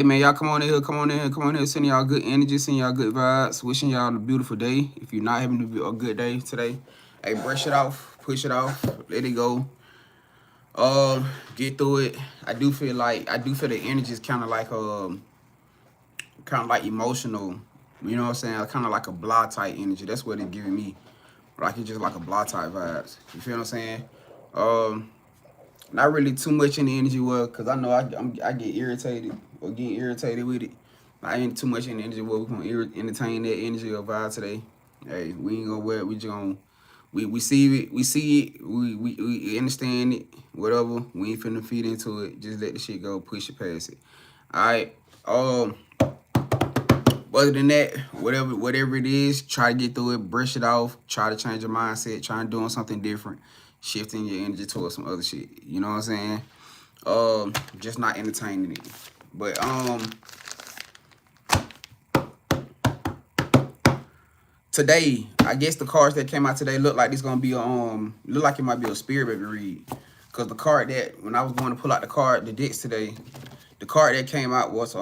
Hey man, y'all come on in here, come on in here, come on in here, sending y'all good energy, sending y'all good vibes, wishing y'all a beautiful day. If you're not having a good day today, hey, brush it off, push it off, let it go. Get through it. I do feel the energy is kind of like emotional. You know what I'm saying? Kind of like a blah type energy. That's what it's giving me. Like it's just like a blah type vibes. You feel what I'm saying? Um, Not really too much in the energy world, cause I know I get irritated or get irritated with it. I ain't too much in the energy world. We gonna entertain that energy or vibe today. Hey, we ain't gonna wear it. We just gonna we understand it. Whatever. We ain't finna feed into it. Just let the shit go. Push it past it. All right. Um. Other than that, whatever it is, try to get through it, brush it off, try to change your mindset, try and doing something different, shifting your energy towards some other shit. You know what I'm saying? Just not entertaining it. But today, I guess the cards that came out today look like it's gonna be look like it might be a spirit baby read. Cause the card that when I was going to pull out the decks today, the card that came out was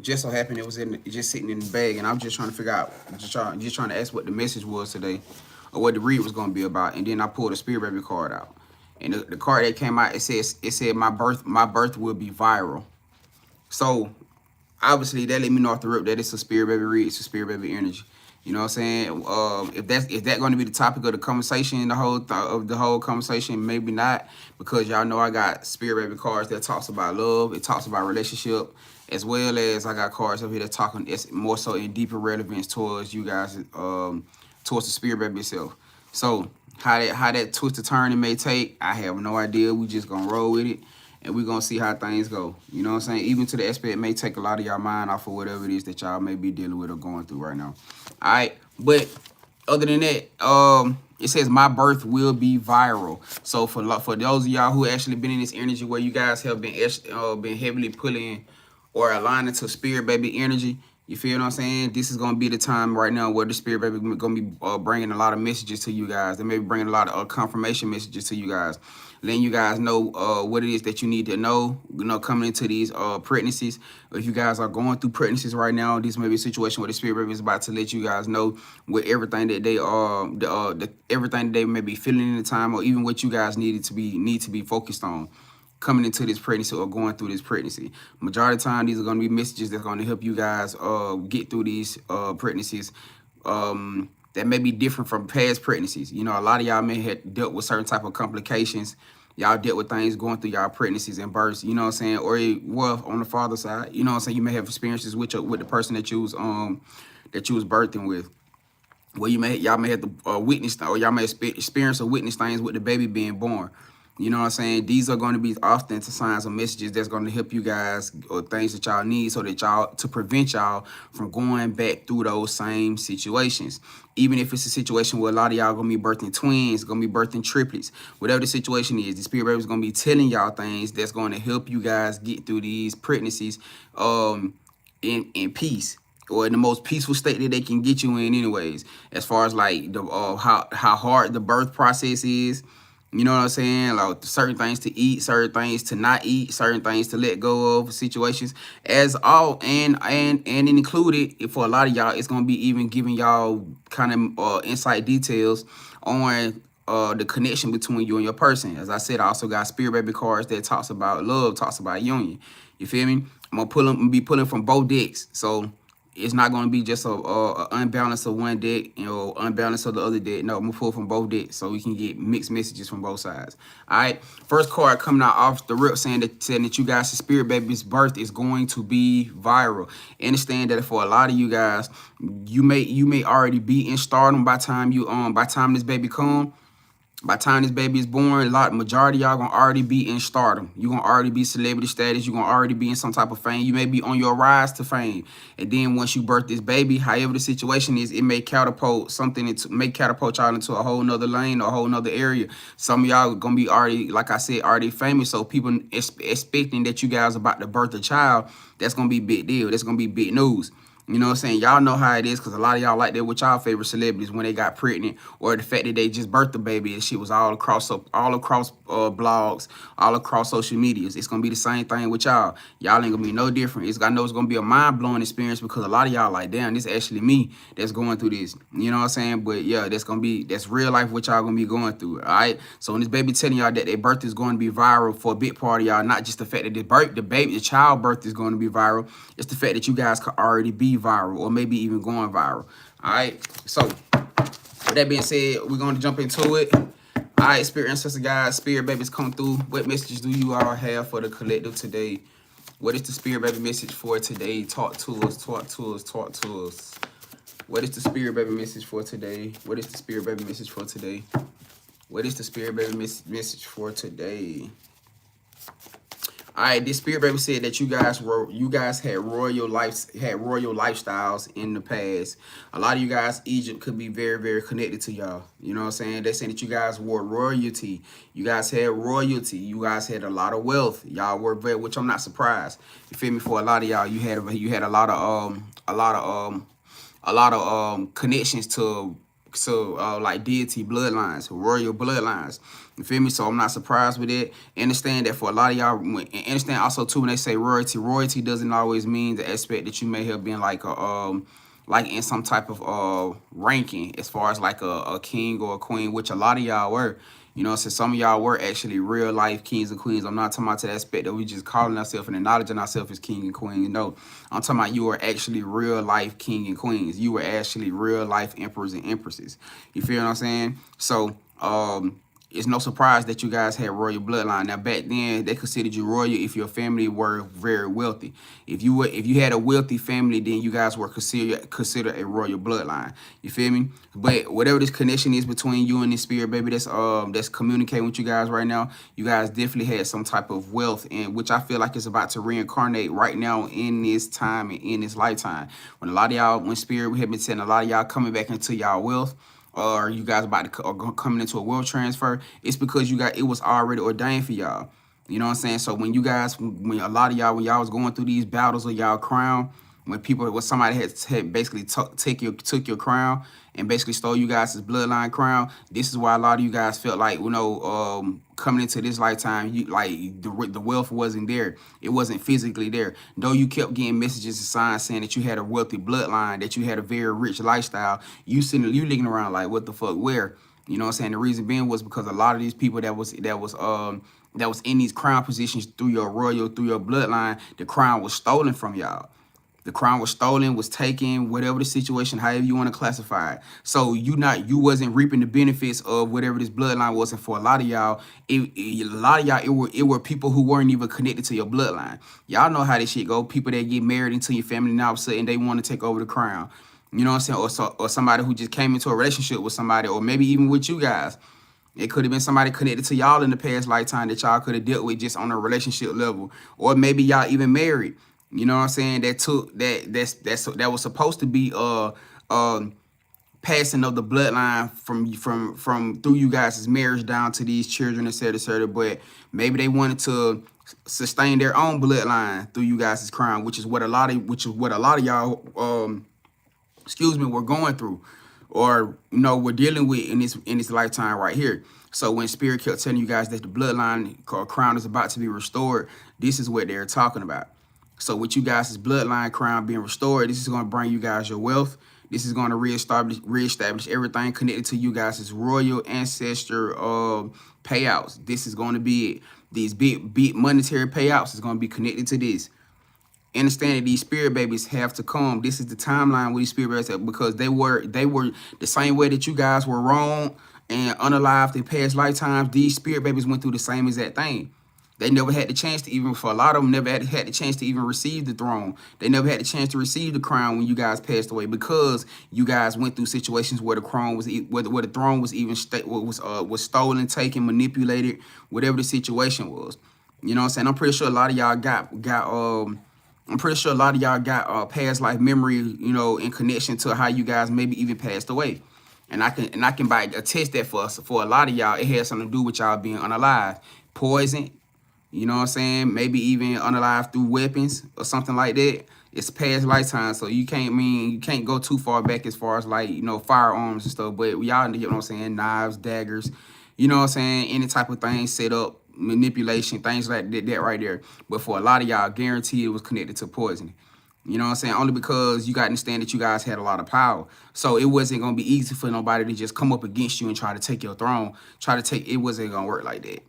just so happened it was just sitting in the bag, and I'm just trying to figure out, just trying to ask what the message was today, or what the read was gonna be about, and then I pulled a spirit baby card out, and the card that came out, it said my birth will be viral. So obviously that let me know off the rip that it's a spirit baby read, it's a spirit baby energy. You know what I'm saying? If that going to be the topic of the conversation, of the whole conversation, maybe not, because y'all know I got spirit baby cards that talks about love, it talks about relationship, as well as I got cards up here that talking it's more so in deeper relevance towards you guys, towards the spirit baby itself. So how that twist or turn it may take, I have no idea. We just gonna roll with it, and we're gonna see how things go. You know what I'm saying? Even to the aspect, it may take a lot of y'all mind off of whatever it is that y'all may be dealing with or going through right now. All right, but other than that, it says my birth will be viral. So for those of y'all who actually been in this energy where you guys have been heavily pulling or aligning to spirit baby energy, you feel what I'm saying? This is gonna be the time right now where the spirit baby gonna be bringing a lot of messages to you guys. They may be bringing a lot of confirmation messages to you guys, letting you guys know what it is that you need to know. You know, coming into these pregnancies. If you guys are going through pregnancies right now, this may be a situation where the spirit baby is about to let you guys know with everything that they everything that they may be feeling in the time, or even what you guys need to be focused on coming into this pregnancy or going through this pregnancy. Majority of the time, these are going to be messages that's going to help you guys get through these pregnancies that may be different from past pregnancies. You know, a lot of y'all may have dealt with certain type of complications. Y'all dealt with things going through y'all pregnancies and births, you know what I'm saying? Or well, on the father side, you know what I'm saying? You may have experiences with the person that you was birthing with. Well, y'all may have to witness, or y'all may experience or witness things with the baby being born. You know what I'm saying? These are going to be often signs or messages that's going to help you guys, or things that y'all need, so that y'all, to prevent y'all from going back through those same situations. Even if it's a situation where a lot of y'all gonna be birthing twins, gonna be birthing triplets, whatever the situation is, the spirit baby is gonna be telling y'all things that's going to help you guys get through these pregnancies in peace, or in the most peaceful state that they can get you in anyways, as far as like the how hard the birth process is. You know what I'm saying? Like certain things to eat, certain things to not eat, certain things to let go of, situations as all, and included for a lot of y'all, it's gonna be even giving y'all kind of insight details on the connection between you and your person. As I said, I also got spirit baby cards that talks about love, talks about union. You feel me? Be pulling from both decks, so it's not going to be just a unbalance of one deck, you know, unbalance of the other deck. No, I'm gonna pull from both decks so we can get mixed messages from both sides. All right, first card coming out off the rip saying that you guys' spirit baby's birth is going to be viral. Understand that for a lot of you guys, you may already be in stardom by time this baby come. By the time this baby is born, majority of y'all gonna already be in stardom. You gonna already be celebrity status. You gonna already be in some type of fame. You may be on your rise to fame. And then once you birth this baby, however the situation is, it may catapult y'all into a whole nother lane or a whole nother area. Some of y'all gonna be already, like I said, already famous. So people expecting that you guys about to birth a child, that's gonna be big deal. That's gonna be big news. You know what I'm saying? Y'all know how it is, because a lot of y'all like that with y'all favorite celebrities when they got pregnant, or the fact that they just birthed a baby and shit was all across blogs, all across social medias. It's gonna be the same thing with y'all. Y'all ain't gonna be no different. I know it's gonna be a mind-blowing experience, because a lot of y'all like, damn, this actually me that's going through this. You know what I'm saying? But yeah, that's real life what y'all gonna be going through. All right. So when this baby telling y'all that their birth is going to be viral for a big part of y'all, not just the fact that the childbirth is going to be viral, it's the fact that you guys could already be viral, or maybe even going viral. All right. So with that being said, we're going to jump into it. All right, spirit ancestor guys, spirit babies come through. What messages do you all have for the collective today? What is the spirit baby message for today? Talk to us, talk to us, talk to us. What is the spirit baby message for today? What is the spirit baby message for today? What is the spirit baby message for today? All right, this spirit baby said that you guys had royal lifestyles in the past. A lot of you guys, Egypt could be very, very connected to y'all. You know what I'm saying? They're saying that you guys wore royalty. You guys had royalty. You guys had a lot of wealth. Y'all were very, which I'm not surprised. You feel me? For a lot of y'all, you had a lot of connections to like deity bloodlines, royal bloodlines. You feel me? So I'm not surprised with it. Understand that for a lot of y'all, understand also too, when they say royalty doesn't always mean the aspect that you may have been like like in some type of ranking, as far as like a king or a queen, which a lot of y'all were. You know, so some of y'all were actually real life kings and queens. I'm not talking about to the aspect that we just calling ourselves and acknowledging ourselves as king and queen. No, I'm talking about you were actually real life king and queens. You were actually real life emperors and empresses. You feel what I'm saying? So, it's no surprise that you guys had royal bloodline. Now back then they considered you royal if your family were very wealthy. If you had a wealthy family, then you guys were considered a royal bloodline. You feel me? But whatever this connection is between you and this spirit baby that's communicating with you guys right now, you guys definitely had some type of wealth, and which I feel like is about to reincarnate right now in this time and in this lifetime. When a lot of y'all, when spirit, we have been saying a lot of y'all coming back into y'all wealth, or you guys about to coming into a wealth transfer, it's because it was already ordained for y'all. You know what I'm saying? So when a lot of y'all, when y'all was going through these battles of y'all crown, when somebody had basically took your crown and basically stole you guys' bloodline crown, this is why a lot of you guys felt like, you know, coming into this lifetime, the wealth wasn't there. It wasn't physically there. Though you kept getting messages and signs saying that you had a wealthy bloodline, that you had a very rich lifestyle, you looking around like, what the fuck, where? You know what I'm saying? The reason being was because a lot of these people that was in these crown positions through your bloodline, the crown was stolen from y'all. The crown was stolen, was taken, whatever the situation, however you want to classify it. So you wasn't reaping the benefits of whatever this bloodline was. And for a lot of y'all, it were people who weren't even connected to your bloodline. Y'all know how this shit go. People that get married into your family, and all of a sudden they want to take over the crown. You know what I'm saying? Or somebody who just came into a relationship with somebody, or maybe even with you guys. It could have been somebody connected to y'all in the past lifetime that y'all could have dealt with just on a relationship level, or maybe y'all even married. You know what I'm saying? That was supposed to be passing of the bloodline from through you guys' marriage down to these children, et cetera. But maybe they wanted to sustain their own bloodline through you guys' crown, which is what a lot of y'all were going through, or we're dealing with in this lifetime right here. So when spirit kept telling you guys that the bloodline or crown is about to be restored, this is what they're talking about. So with you guys' bloodline crown being restored, this is going to bring you guys your wealth. This is going to reestablish everything connected to you guys' royal ancestor payouts. This is going to be it. These big monetary payouts is going to be connected to this. Understand that these spirit babies have to come. This is the timeline with these spirit babies, because they were the same way that you guys were wrong and unalived in past lifetimes. These spirit babies went through the same exact thing. They never had the chance to even, for a lot of them, never had the chance to even receive the throne. They never had the chance to receive the crown when you guys passed away, because you guys went through situations where the crown was, where the throne was even was stolen, taken, manipulated, whatever the situation was. You know what I'm saying? I'm pretty sure a lot of y'all got past life memory, in connection to how you guys maybe even passed away. And I can attest that for a lot of y'all, it has something to do with y'all being unalive, poison. You know what I'm saying? Maybe even unalive through weapons or something like that. it's past lifetime, so you can't go too far back as far as like, you know, firearms and stuff. But y'all, you know what I'm saying, knives, daggers, you know what I'm saying, any type of thing, set up, manipulation, things like that right there. But for a lot of y'all, guaranteed it was connected to poisoning. You know what I'm saying? Only because you got to understand that you guys had a lot of power. So it wasn't going to be easy for nobody to just come up against you and try to take your throne. It wasn't going to work like that.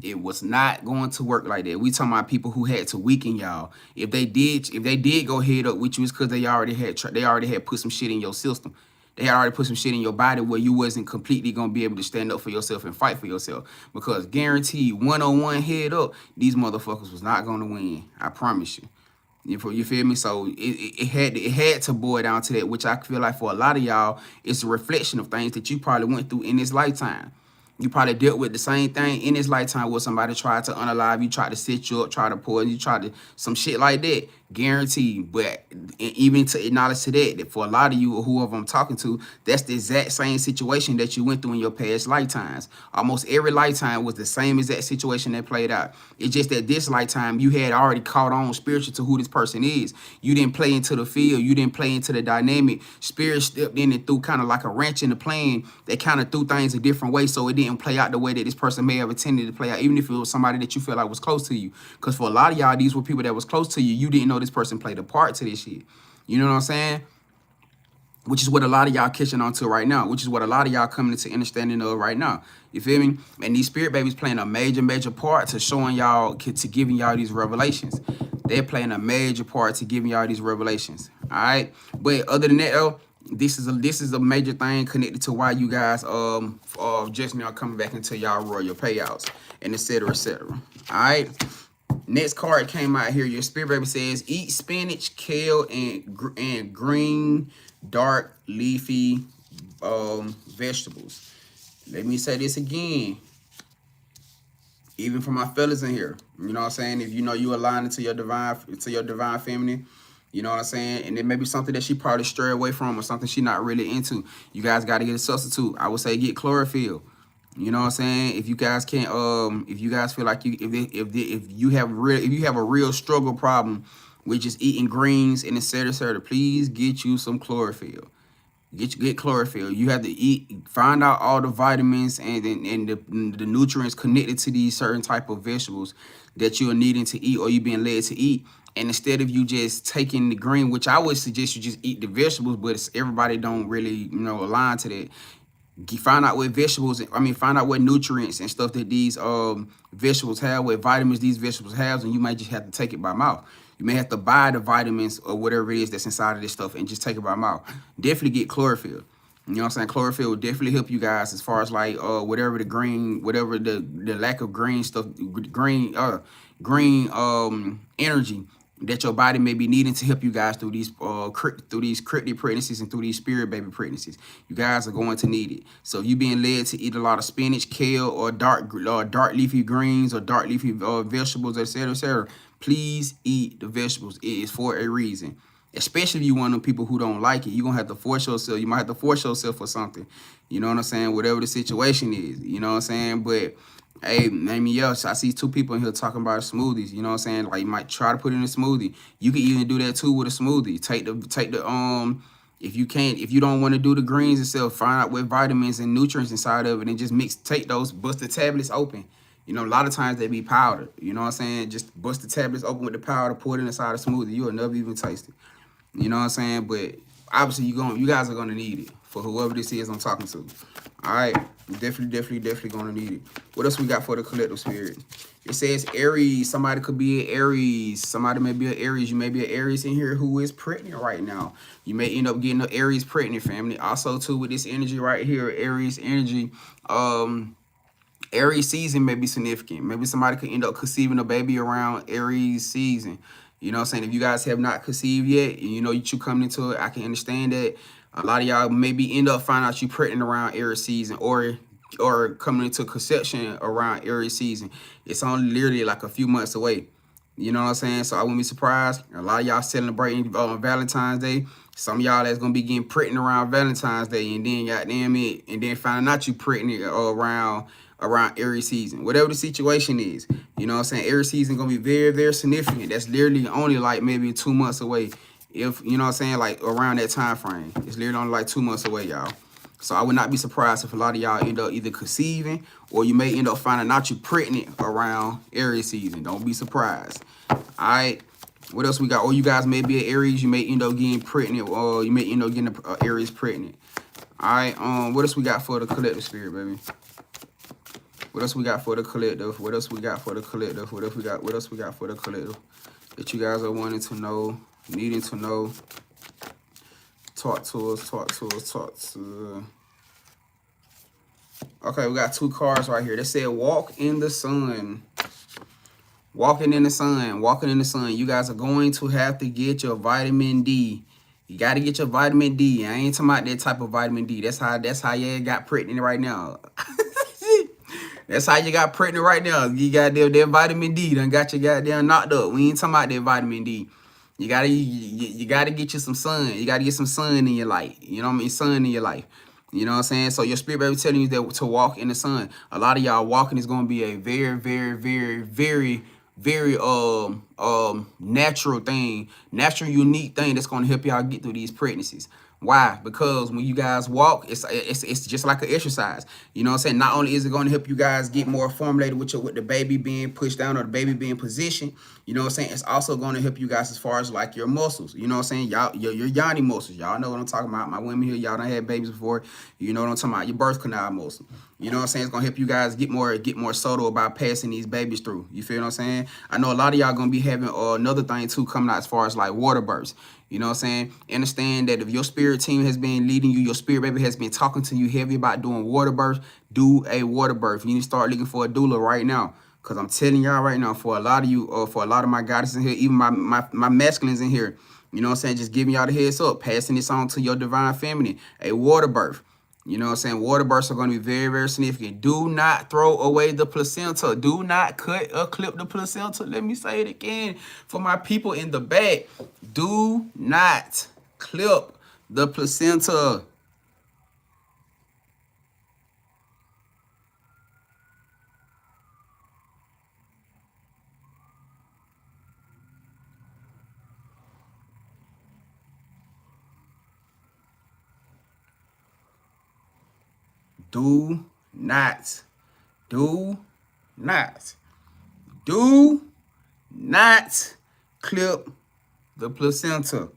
It was not going to work like that. We talking about people who had to weaken y'all. If they did go head up with you, it's because they already had put some shit in your system. They had already put some shit in your body where you wasn't completely gonna be able to stand up for yourself and fight for yourself. Because guaranteed, one-on-one head up, these motherfuckers was not gonna win. I promise you. You feel me? So it had to boil down to that, which I feel like for a lot of y'all, it's a reflection of things that you probably went through in this lifetime. You probably dealt with the same thing in this lifetime where somebody tried to unalive you, tried to set you up, tried to poison you, tried to some shit like that. Guaranteed. But even to acknowledge to that for a lot of you or whoever I'm talking to, that's the exact same situation that you went through in your past lifetimes. Almost every lifetime was the same exact situation that played out. It's just that this lifetime you had already caught on spiritual to who this person is. You didn't play into the field. You didn't play into the dynamic. Spirit stepped in and threw kind of like a wrench in the plan. They kind of threw things a different way so it didn't play out the way that this person may have intended to play out, even if it was somebody that you feel like was close to you. Because for a lot of y'all, these were people that was close to you. You didn't know this person played a part to this shit. You know what I'm saying? Which is what a lot of y'all catching on to right now. Which is what a lot of y'all coming into understanding of right now. You feel me? And these spirit babies playing a major part to showing y'all, to giving y'all these revelations. They're playing a major part to giving y'all these revelations. All right. But other than that, though, this is a major thing connected to why you guys just now coming back into y'all royal payouts and etc. etc. All right. Next card came out here. Your spirit baby says, eat spinach, kale, and green, dark, leafy vegetables. Let me say this again. Even for my fellas in here, you know what I'm saying? If you know you aligning to your divine feminine, you know what I'm saying? And it may be something that she probably strayed away from or something she not really into. You guys got to get a substitute. I would say get chlorophyll. You know what I'm saying? If you guys can't, if you guys feel like if you have a real struggle problem with just eating greens and etc., please get you some chlorophyll. Get chlorophyll. You have to find out all the vitamins and the nutrients connected to these certain type of vegetables that you are needing to eat or you being led to eat. And instead of you just taking the green, which I would suggest you just eat the vegetables, but everybody don't really, align to that. Find out what find out what nutrients and stuff that these vegetables have, what vitamins these vegetables have, and you might just have to take it by mouth. You may have to buy the vitamins or whatever it is that's inside of this stuff and just take it by mouth. Definitely get chlorophyll. You know what I'm saying? Chlorophyll will definitely help you guys as far as like whatever the lack of green stuff, green energy that your body may be needing to help you guys through these cryptic pregnancies and through these spirit baby pregnancies. You guys are going to need it. So if you being led to eat a lot of spinach, kale, or dark leafy greens or dark leafy vegetables, etc., please eat the vegetables. It is for a reason. Especially if you one of them people who don't like it, you're going to have to force yourself. You might have to force yourself for something. You know what I'm saying? Whatever the situation is. You know what I'm saying? But hey, maybe else. I see two people in here talking about smoothies. You know what I'm saying? Like you might try to put in a smoothie. You can even do that too with a smoothie. Take the if you don't want to do the greens itself, find out what vitamins and nutrients inside of it and just take those, bust the tablets open. You know, a lot of times they be powdered. You know what I'm saying? Just bust the tablets open with the powder, pour it inside a smoothie. You'll never even taste it. You know what I'm saying? But obviously you guys are gonna need it for whoever this is I'm talking to. All right, definitely gonna need it. What else we got for the collective spirit? It says Aries. Somebody could be an Aries. Somebody may be an Aries. You may be an Aries in here who is pregnant right now. You may end up getting an Aries pregnant, family. Also too, with this energy right here, Aries energy, Aries season may be significant. Maybe somebody could end up conceiving a baby around Aries season. You know what I'm saying? If you guys have not conceived yet, and you know you coming into it, I can understand that. A lot of y'all maybe end up finding out you pregnant around Aries season or coming into conception around Aries season. It's only literally like a few months away. You know what I'm saying? So I wouldn't be surprised. A lot of y'all celebrating Valentine's Day. Some of y'all that's gonna be getting pregnant around Valentine's Day, and then goddamn it, and then finding out you pregnant around Aries season. Whatever the situation is, you know what I'm saying? Aries season gonna be very, very significant. That's literally only like maybe 2 months away. If you know what I'm saying, like around that time frame. It's literally only like 2 months away, y'all. So I would not be surprised if a lot of y'all end up either conceiving or you may end up finding out you pregnant around Aries season. Don't be surprised. All right. What else we got? Or you guys may be at Aries. You may end up getting pregnant, or you may end up getting Aries pregnant. All right. What else we got for the collective spirit, baby? What else we got for the collective? What else we got for the collective? What else we got? What else we got for the collective that you guys are wanting to know, needing to know? Talk to us. Talk to us. Talk to. Okay, we got 2 cards right here. They said walk in the sun. Walking in the sun. Walking in the sun. You guys are going to have to get your vitamin D. You got to get your vitamin D. I ain't talking about that type of vitamin D. That's how you got pregnant right now. That's how you got pregnant right now. You got that vitamin D done got you goddamn knocked up. We ain't talking about that vitamin D. You gotta get you some sun. You gotta get some sun in your life. You know what I mean? Sun in your life. You know what I'm saying? So your spirit baby telling you that to walk in the sun. A lot of y'all walking is gonna be a very, very, very, very, very natural thing, natural, unique thing that's gonna help y'all get through these pregnancies. Why? Because when you guys walk, it's just like an exercise. You know what I'm saying? Not only is it going to help you guys get more formulated with the baby being pushed down or the baby being positioned, you know what I'm saying? It's also going to help you guys as far as like your muscles. You know what I'm saying? Y'all, your yoni muscles. Y'all know what I'm talking about. My women here, y'all done had babies before. You know what I'm talking about? Your birth canal muscle. You know what I'm saying? It's going to help you guys get more subtle about passing these babies through. You feel what I'm saying? I know a lot of y'all going to be having another thing too coming out as far as like water births. You know what I'm saying? Understand that if your spirit team has been leading you, your spirit baby has been talking to you heavy about doing water birth, do a water birth. You need to start looking for a doula right now. Because I'm telling y'all right now, for a lot of you, for a lot of my goddesses in here, even my masculines in here, you know what I'm saying? Just giving y'all the heads up, passing this on to your divine feminine, a water birth. You know what I'm saying? Water births are going to be very, very significant. Do not throw away the placenta. Do not cut or clip the placenta. Let me say it again for my people in the back. Do not clip the placenta. Do not clip the placenta.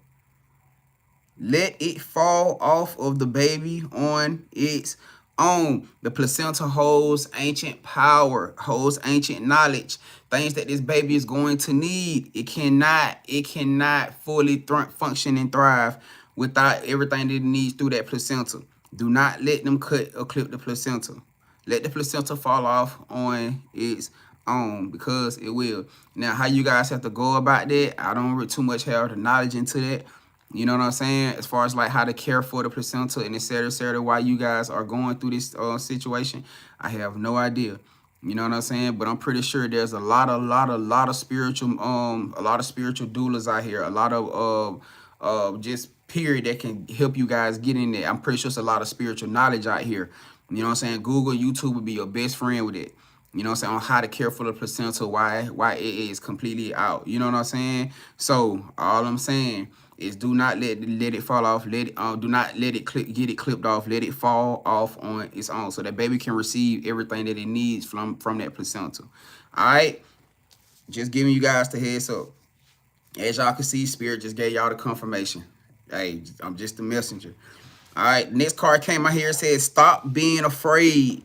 Let it fall off of the baby on its own. The placenta holds ancient power, holds ancient knowledge, things that this baby is going to need. It cannot fully function and thrive without everything that it needs through that placenta. Do not let them cut or clip the placenta. Let the placenta fall off on its own, because it will. Now, how you guys have to go about that, I don't really too much have the knowledge into that. You know what I'm saying? As far as like how to care for the placenta and et cetera, why you guys are going through this situation, I have no idea. You know what I'm saying? But I'm pretty sure there's a lot of spiritual doulas out here, a lot of just period that can help you guys get in there. I'm pretty sure there's a lot of spiritual knowledge out here. You know what I'm saying? Google, YouTube would be your best friend with it. You know what I'm saying? On how to care for the placenta, why it is completely out. You know what I'm saying? So all I'm saying is do not let it fall off. Do not let it get it clipped off. Let it fall off on its own, so that baby can receive everything that it needs from that placenta. All right, just giving you guys the heads up. As y'all can see, Spirit just gave y'all the confirmation. Hey, I'm just the messenger. All right, next card came out here. It says, stop being afraid.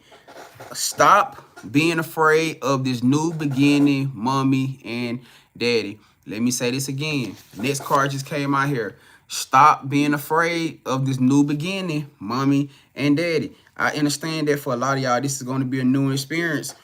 Stop being afraid of this new beginning, mommy and daddy. Let me say this again. Next card just came out here. Stop being afraid of this new beginning, mommy and daddy. I understand that for a lot of y'all, this is going to be a new experience.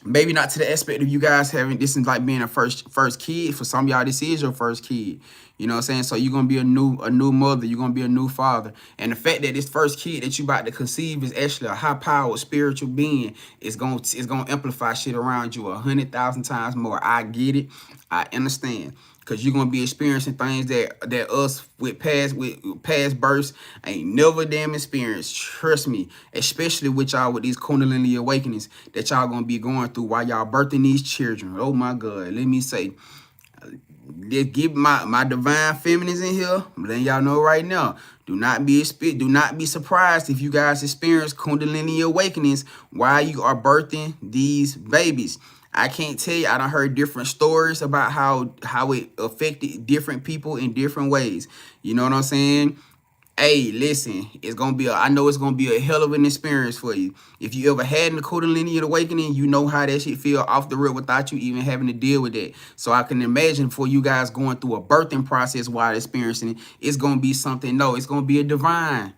Maybe not to the aspect of you guys having, this is like being a first kid. For some of y'all, this is your first kid. You know what I'm saying? So you're going to be a new mother. You're going to be a new father. And the fact that this first kid that you about to conceive is actually a high-powered spiritual being is going to amplify shit around you 100,000 times more. I get it. I understand. Cause you're gonna be experiencing things that us with past births ain't never damn experienced. Trust me, especially with y'all with these Kundalini awakenings that y'all gonna be going through while y'all birthing these children. Oh my God, let me say, just give my divine feminines in here. I'm letting y'all know right now. Do not be surprised if you guys experience Kundalini awakenings while you are birthing these babies. I can't tell you. I done heard different stories about how it affected different people in different ways. You know what I'm saying? Hey, listen, I know it's gonna be a hell of an experience for you. If you ever had a Kundalini awakening, you know how that shit feel off the rip without you even having to deal with that. So I can imagine for you guys going through a birthing process while experiencing it, it's gonna be something. No, it's gonna be a divine.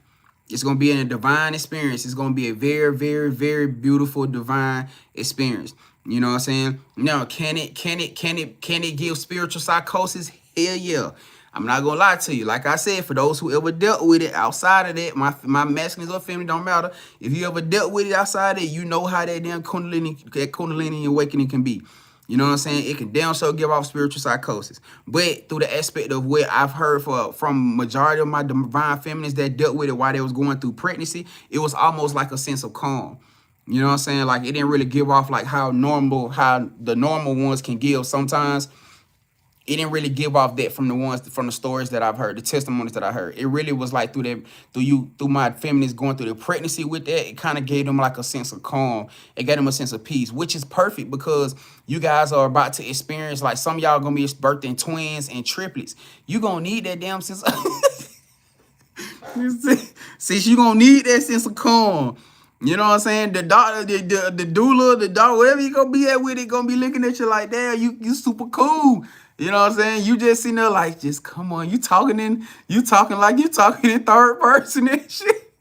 It's gonna be a divine experience. It's gonna be a very, very, very beautiful divine experience. You know what I'm saying? Now, can it give spiritual psychosis? Hell yeah. I'm not gonna lie to you. Like I said, for those who ever dealt with it outside of that, my masculines or feminine don't matter. If you ever dealt with it outside of it, you know how that damn Kundalini awakening can be. You know what I'm saying? It can damn sure give off spiritual psychosis. But through the aspect of what I've heard from majority of my divine feminines that dealt with it while they was going through pregnancy, it was almost like a sense of calm. You know what I'm saying? Like it didn't really give off like how the normal ones can give sometimes. It didn't really give off that from the stories that I've heard, the testimonies that I heard. It really was like through my feminists going through the pregnancy with that, it kind of gave them like a sense of calm. It gave them a sense of peace, which is perfect because you guys are about to experience, like some of y'all gonna be birthing twins and triplets. You gonna need that damn sense of since you gonna need that sense of calm. You know what I'm saying? The doctor, the doula, the dog, whatever you gonna be at with it, gonna be looking at you like, damn, you super cool. You know what I'm saying? You just sitting there like, just come on. You talking like you talking in third person and shit.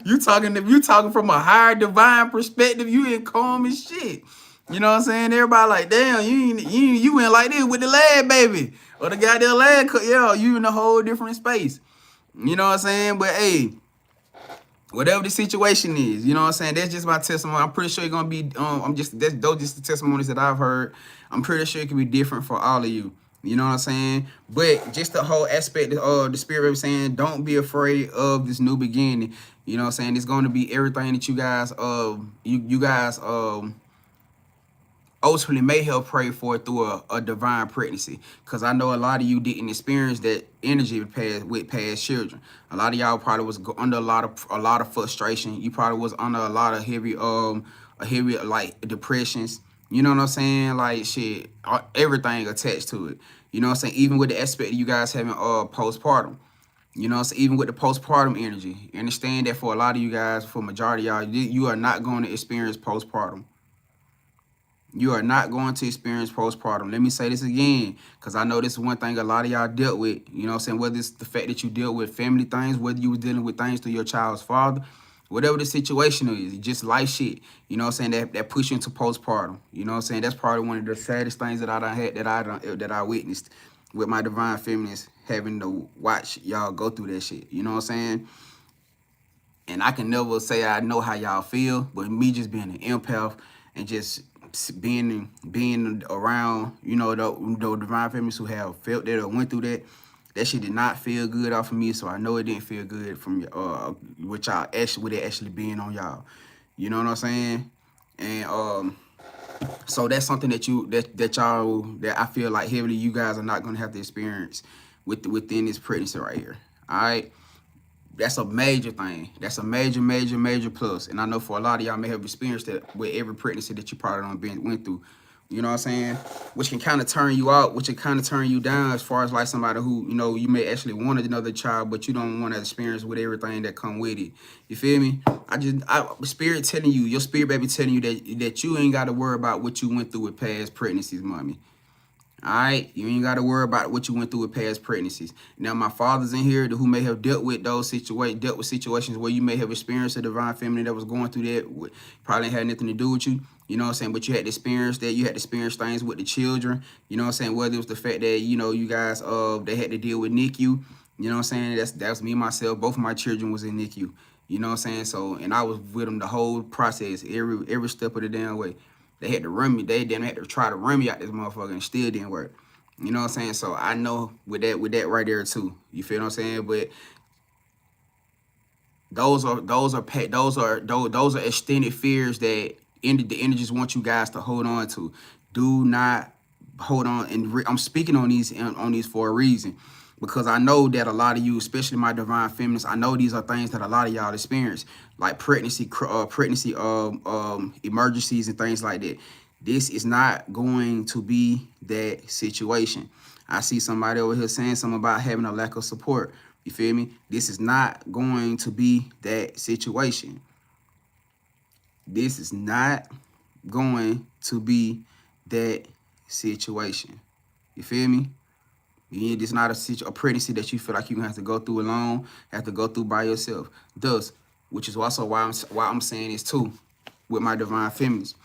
You talking from a higher divine perspective. You in calm as shit. You know what I'm saying? Everybody like, damn, you went like this with the lad baby or the goddamn lad. Yeah, you in a whole different space. You know what I'm saying? But hey, whatever the situation is, you know what I'm saying? That's just my testimony. I'm pretty sure it's gonna be those just the testimonies that I've heard. I'm pretty sure it can be different for all of you. You know what I'm saying? But just the whole aspect of the spirit of saying, don't be afraid of this new beginning. You know what I'm saying? It's gonna be everything that you guys ultimately may help pray for through a divine pregnancy, because I know a lot of you didn't experience that energy with past children. A lot of y'all probably was under a lot of frustration. You probably was under a lot of heavy like depressions. You know what I'm saying? Like shit, everything attached to it. You know what I'm saying? Even with the aspect of you guys having postpartum. You know, so even with the postpartum energy, understand that for a lot of you guys, for majority of y'all, you are not going to experience postpartum. You are not going to experience postpartum. Let me say this again, because I know this is one thing a lot of y'all dealt with. You know what I'm saying? Whether it's the fact that you deal with family things, whether you was dealing with things through your child's father, whatever the situation is, just life shit. You know what I'm saying? That push you into postpartum. You know what I'm saying? That's probably one of the saddest things that I witnessed with my divine feminines, having to watch y'all go through that shit. You know what I'm saying? And I can never say I know how y'all feel, but me just being an empath and just being around, you know, the divine feminists who have felt that or went through that shit did not feel good off of me. So I know it didn't feel good from with it actually being on y'all. You know what I'm saying? And so that's something that I feel like heavily you guys are not gonna have to experience within this pregnancy right here. All right. That's a major thing. That's a major plus. And I know for a lot of y'all may have experienced that with every pregnancy that you probably went through. You know what I'm saying? Which can kind of turn you out, which can kind of turn you down as far as like somebody who, you know, you may actually want another child, but you don't want to experience with everything that come with it. You feel me? Spirit telling you, your spirit baby telling you that you ain't got to worry about what you went through with past pregnancies, mommy. All right, you ain't got to worry about what you went through with past pregnancies. Now, my fathers in here who may have dealt with situations where you may have experienced a divine feminine that was going through that, probably had nothing to do with you. You know what I'm saying? But you had to experience that. You had to experience things with the children. You know what I'm saying? Whether it was the fact that, you know, you guys, they had to deal with NICU. You know what I'm saying? That's me and myself. Both of my children was in NICU. You know what I'm saying? So, and I was with them the whole process, every step of the damn way. They had to run me. They had to try to run me out this motherfucker and still didn't work. You know what I'm saying? So I know with that right there too. You feel what I'm saying? But those are extended fears that the energies want you guys to hold on to. Do not hold on. And I'm speaking on these for a reason, because I know that a lot of you, especially my divine feminists, I know these are things that a lot of y'all experience, like pregnancy emergencies and things like that. This is not going to be that situation. I see somebody over here saying something about having a lack of support. You feel me? This is not going to be that situation. This is not going to be that situation. You feel me? It's not a pregnancy that you feel like you're gonna have to go through alone, have to go through by yourself. Thus, which is also why I'm saying this too with my divine feminists.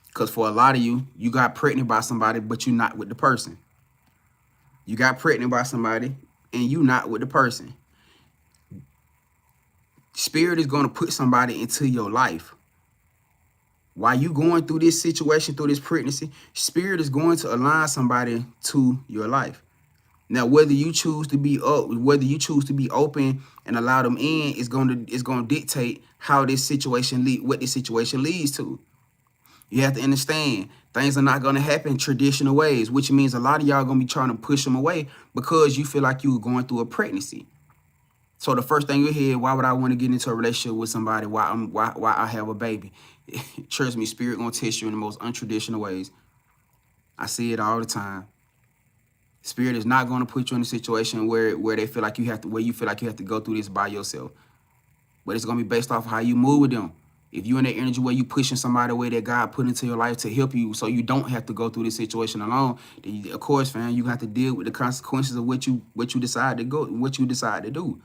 Because for a lot of you, you got pregnant by somebody, but you're not with the person. You got pregnant by somebody and you not with the person. Spirit is going to put somebody into your life. While you going through this situation, through this pregnancy, Spirit is going to align somebody to your life. Now, whether you choose to be open and allow them in, is going to dictate how this situation what this situation leads to. You have to understand, things are not going to happen traditional ways, which means a lot of y'all going to be trying to push them away because you feel like you were going through a pregnancy. So the first thing you hear, why would I want to get into a relationship with somebody why I have a baby? Trust me, Spirit going to test you in the most untraditional ways. I see it all the time. Spirit is not going to put you in a situation where you feel like you have to go through this by yourself. But it's going to be based off of how you move with them. If you're in that energy where you pushing somebody away that God put into your life to help you so you don't have to go through this situation alone, then of course, fam, you have to deal with the consequences of what you decide to do.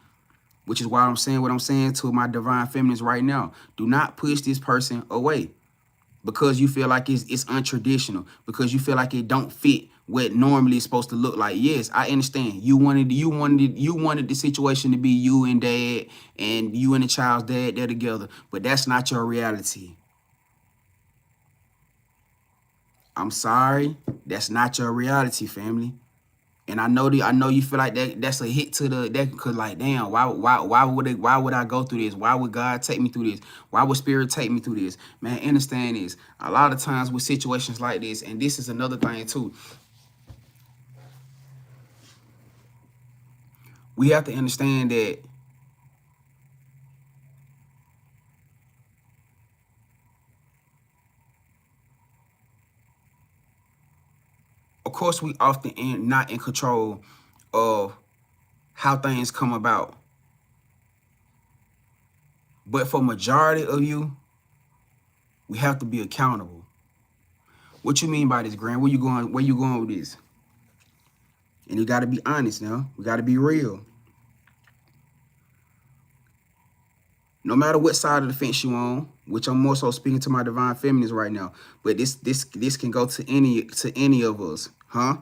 Which is why I'm saying what I'm saying to my divine feminists right now. Do not push this person away because you feel like it's untraditional, because you feel like it don't fit what normally is supposed to look like. Yes, I understand. You wanted the situation to be you and dad and you and the child's dad, they're together, but that's not your reality. I'm sorry, that's not your reality, family. And I know you feel like that's a hit to because like, damn, why would I go through this? Why would God take me through this? Why would Spirit take me through this? Man, understand this. A lot of times with situations like this, and this is another thing too, we have to understand that of course we often not in control of how things come about. But for majority of you, we have to be accountable. What you mean by this, Grand? Where you going with this? And you got to be honest now. We got to be real. No matter what side of the fence you on, which I'm more so speaking to my divine feminists right now, but this can go to any of us, huh?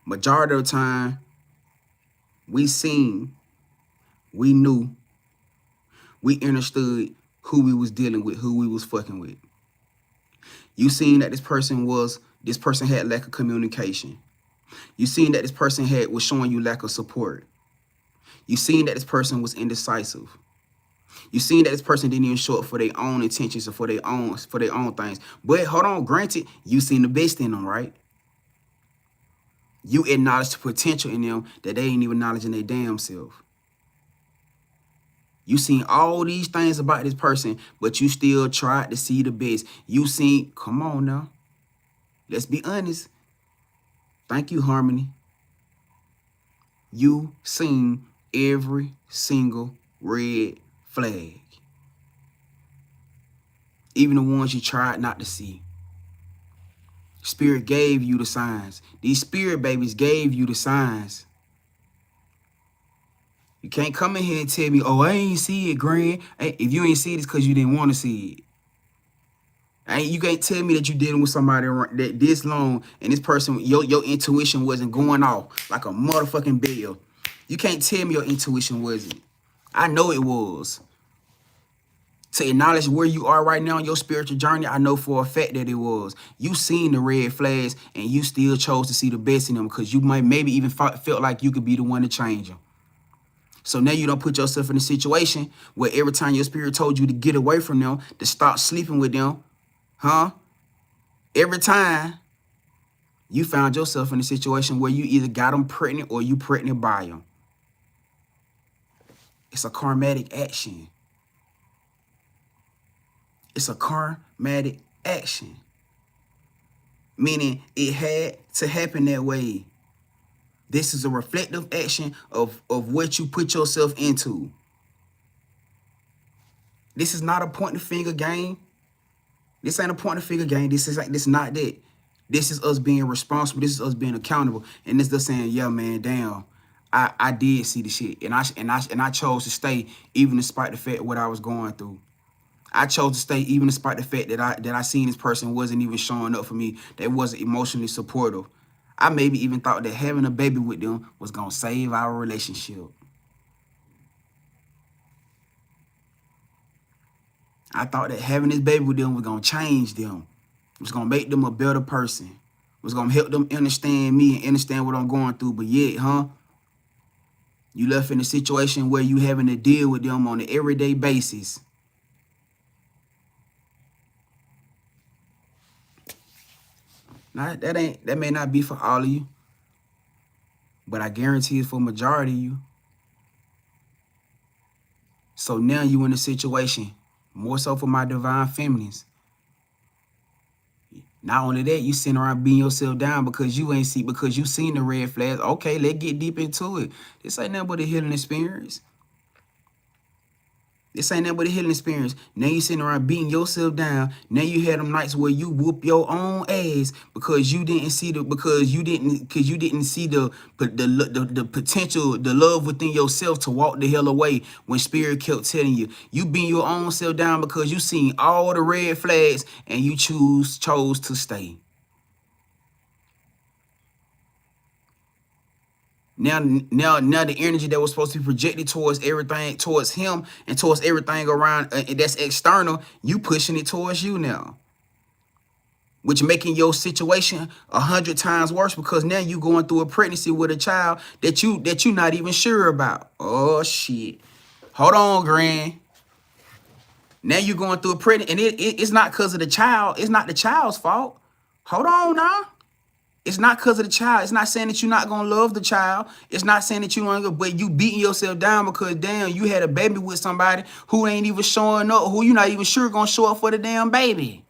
Majority of the time, we seen, we knew, we understood who we was dealing with, who we was fucking with. You seen that this person had lack of communication. You seen that this person was showing you lack of support. You seen that this person was indecisive. You seen that this person didn't even show up for their own intentions or for their own things. But hold on, granted, you seen the best in them, right? You acknowledge the potential in them that they ain't even acknowledging their damn self. You seen all these things about this person, but you still tried to see the best. You seen, come on now. Let's be honest. Thank you, Harmony. You seen every single red flag. Even the ones you tried not to see. Spirit gave you the signs. These spirit babies gave you the signs. You can't come in here and tell me, oh, I ain't see it, Grand. Hey, if you ain't see it, it's because you didn't want to see it. You can't tell me that you're dealing with somebody that this long and this person, your intuition wasn't going off like a motherfucking bell. You can't tell me your intuition wasn't. I know it was. To acknowledge where you are right now in your spiritual journey, I know for a fact that it was. You seen the red flags and you still chose to see the best in them because you might maybe even felt like you could be the one to change them. So now you don't put yourself in a situation where every time your spirit told you to get away from them, to stop sleeping with them, every time you found yourself in a situation where you either got them pregnant or you pregnant by them. It's a karmatic action. It's a karmatic action. Meaning it had to happen that way. This is a reflective action of what you put yourself into. This is not a point the finger game. This ain't a point the finger game. This is not that. This is us being responsible. This is us being accountable. And it's just saying, yeah, man, damn, I did see the shit. And I chose to stay even despite the fact of what I was going through. I chose to stay even despite the fact that I seen this person wasn't even showing up for me. They wasn't emotionally supportive. I maybe even thought that having a baby with them was going to save our relationship. I thought that having this baby with them was going to change them. It was going to make them a better person. It was going to help them understand me and understand what I'm going through. But yet, you left in a situation where you having to deal with them on an everyday basis. Now, that may not be for all of you, but I guarantee it's for majority of you. So now you in a situation, more so for my divine feminines. Not only that, you sitting around beating yourself down because you seen the red flags. Okay, let's get deep into it. This ain't nothing but a healing experience. This ain't nothing but a healing experience. Now you sitting around beating yourself down. Now you had them nights where you whoop your own ass because you didn't see the potential, the love within yourself to walk the hell away when spirit kept telling you. You beat your own self down because you seen all the red flags and you chose to stay. Now the energy that was supposed to be projected towards everything, towards him and towards everything around that's external, you pushing it towards you now. Which making your situation 100 times worse because now you going through a pregnancy with a child that you not even sure about. Oh shit. Hold on, Grand. Now you going through a pregnancy and it's not because of the child. It's not the child's fault. Hold on now. It's not because of the child. It's not saying that you're not going to love the child. It's not saying that you don't, but you beating yourself down because, damn, you had a baby with somebody who ain't even showing up, who you're not even sure going to show up for the damn baby.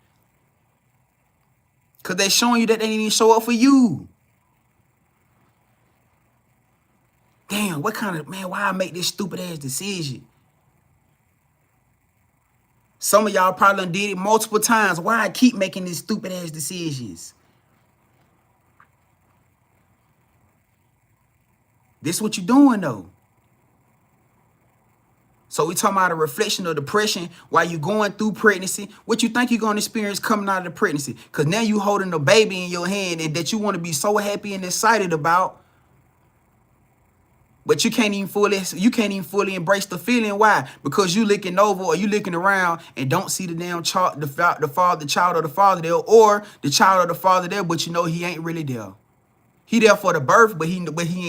Because they showing you that they didn't even show up for you. Damn, what kind of, man, why I make this stupid ass decision? Some of y'all probably done did it multiple times. Why I keep making these stupid ass decisions? This is what you're doing, though. So we talking about a reflection of depression while you're going through pregnancy. What you think you're going to experience coming out of the pregnancy? Because now you holding a baby in your hand and that you want to be so happy and excited about. But you can't even fully embrace the feeling. Why? Because you looking over or you looking around and don't see the damn child, the child or the father there, or the child or the father there, but you know he ain't really there. He there for the birth, but he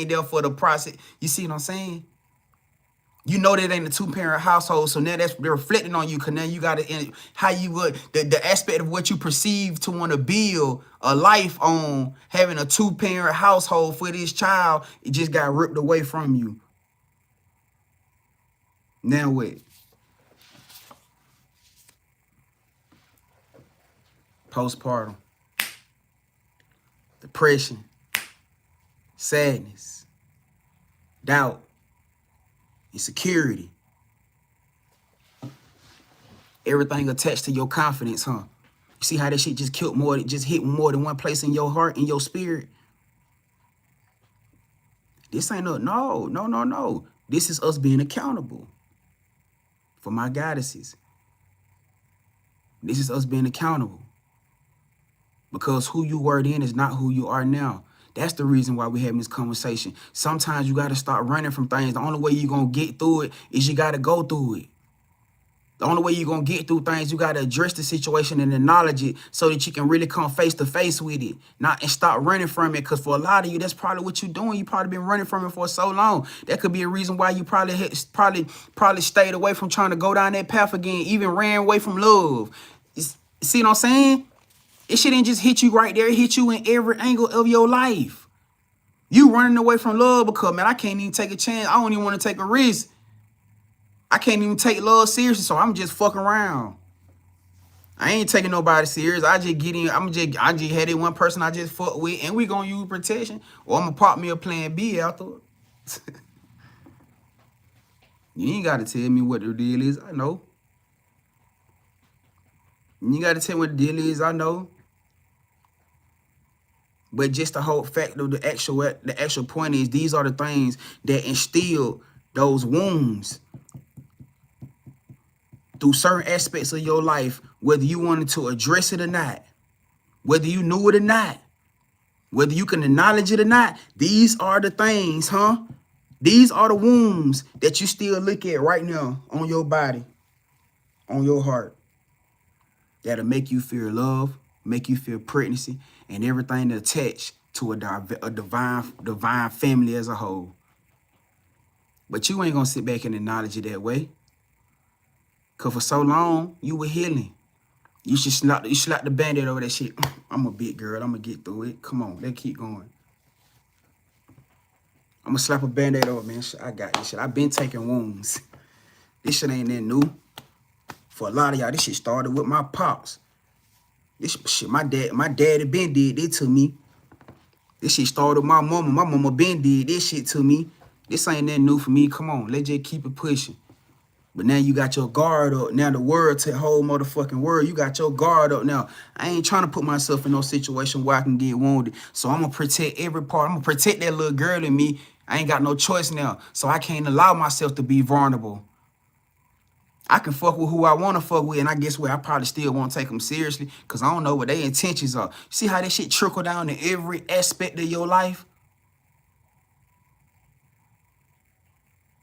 ain't there for the process. You see what I'm saying? You know that ain't a two-parent household, so now they're reflecting on you. Cause now you got to how you would the aspect of what you perceive to want to build a life on having a two-parent household for this child. It just got ripped away from you. Now what? Postpartum, depression, sadness, doubt, insecurity. Everything attached to your confidence, huh? You see how that shit just hit more than one place in your heart and your spirit? This ain't no. This is us being accountable for my goddesses. This is us being accountable. Because who you were then is not who you are now. That's the reason why we're having this conversation. Sometimes you got to start running from things. The only way you're going to get through it is you got to go through it. The only way you're going to get through things, you got to address the situation and acknowledge it so that you can really come face to face with it. And stop running from it. Because for a lot of you, that's probably what you're doing. You probably been running from it for so long. That could be a reason why you probably stayed away from trying to go down that path again. Even ran away from love. See what I'm saying? It shouldn't just hit you right there. It hit you in every angle of your life. You running away from love because, man, I can't even take a chance. I don't even want to take a risk. I can't even take love seriously, so I'm just fucking around. I ain't taking nobody serious. I just get in. I just had it one person I just fuck with, and we gonna use protection, or I'm gonna pop me a plan B afterward. You ain't gotta tell me what the deal is. I know. You ain't gotta tell me what the deal is. I know. But just the whole fact of the actual point is, these are the things that instill those wounds through certain aspects of your life, whether you wanted to address it or not, whether you knew it or not, whether you can acknowledge it or not. These are the things, These are the wounds that you still look at right now on your body, on your heart, that'll make you feel love, make you feel pregnancy, and everything that attached to a divine family as a whole. But you ain't gonna sit back and acknowledge it that way. Because for so long, you were healing. You should slap the Band-Aid over that shit. I'm a big girl. I'm going to get through it. Come on. Let's keep going. I'm going to slap a Band-Aid over, man. I got this shit. I've been taking wounds. This shit ain't that new. For a lot of y'all, this shit started with my pops. This shit, my daddy been did it to me. This shit started with my mama. My mama been did this shit to me. This ain't that new for me. Come on. Let's just keep it pushing. But now you got your guard up. Now the word to the whole motherfucking world, you got your guard up now. I ain't trying to put myself in no situation where I can get wounded. So I'm going to protect every part. I'm going to protect that little girl in me. I ain't got no choice now. So I can't allow myself to be vulnerable. I can fuck with who I want to fuck with. And I guess what? I probably still won't take them seriously because I don't know what their intentions are. See how that shit trickle down to every aspect of your life?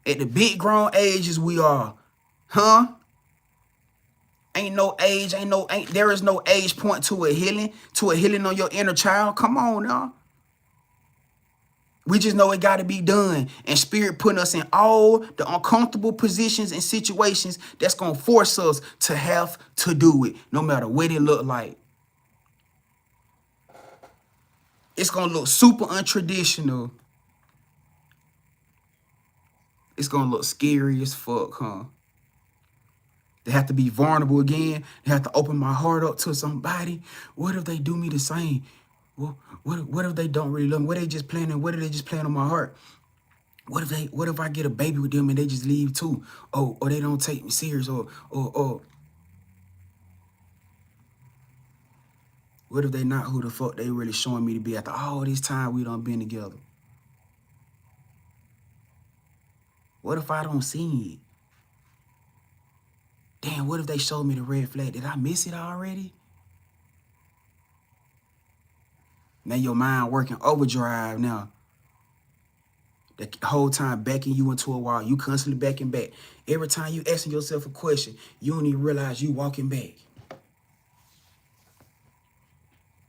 At the big grown ages we are, ain't no age, there is no age point to a healing on your inner child. Come on now. We just know it got to be done. And Spirit putting us in all the uncomfortable positions and situations that's going to force us to have to do it, no matter what it look like. It's going to look super untraditional. It's going to look scary as fuck, They have to be vulnerable again. They have to open my heart up to somebody. What if they do me the same? Well, what if they don't really love me? What are they just playing? What are they just playing on my heart? What if I get a baby with them and they just leave too? Or they don't take me serious? Or what if they not who the fuck they really showing me to be after all this time we done been together? What if I don't see it? Damn, what if they showed me the red flag? Did I miss it already? Now your mind working overdrive now. The whole time backing you into a wall. You constantly backing back. Every time you asking yourself a question, you don't even realize you walking back.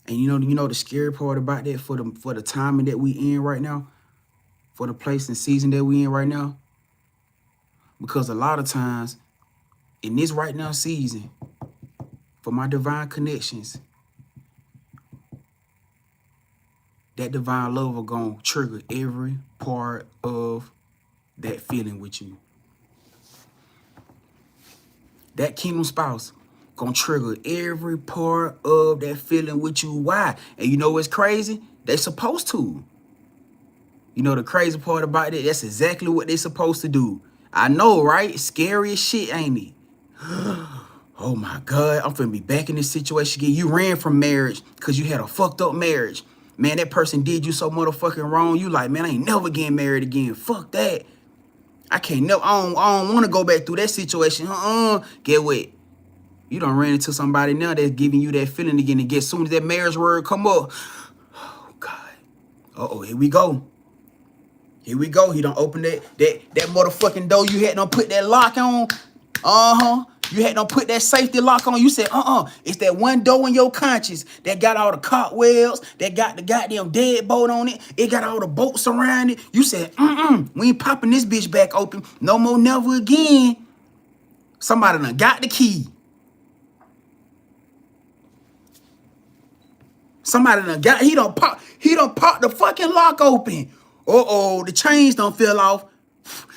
And you know the scary part about that for the timing that we in right now, for the place and season that we in right now. Because a lot of times, in this right now season, for my divine connections, that divine love will gonna trigger every part of that feeling with you. That kingdom spouse gonna trigger every part of that feeling with you. Why? And you know what's crazy? They supposed to. You know the crazy part about it? That's exactly what they supposed to do. I know, right? Scary as shit, ain't it? Oh my God, I'm finna be back in this situation again. You ran from marriage because you had a fucked up marriage. Man, that person did you so motherfucking wrong. You like, man, I ain't never getting married again. Fuck that. I can't never, I don't want to go back through that situation. Get what? You done ran into somebody now that's giving you that feeling again. And as soon as that marriage word come up, oh God. Uh-oh, here we go. Here we go. He done opened that motherfucking door you had done put that lock on. You had don't put that safety lock on. You said, it's that one door in your conscience that got all the cartwheels, that got the goddamn deadbolt on it. It got all the bolts around it. You said, we ain't popping this bitch back open. No more, never again. Somebody done got the key. Somebody done got, he done pop the fucking lock open. The chains done fell off.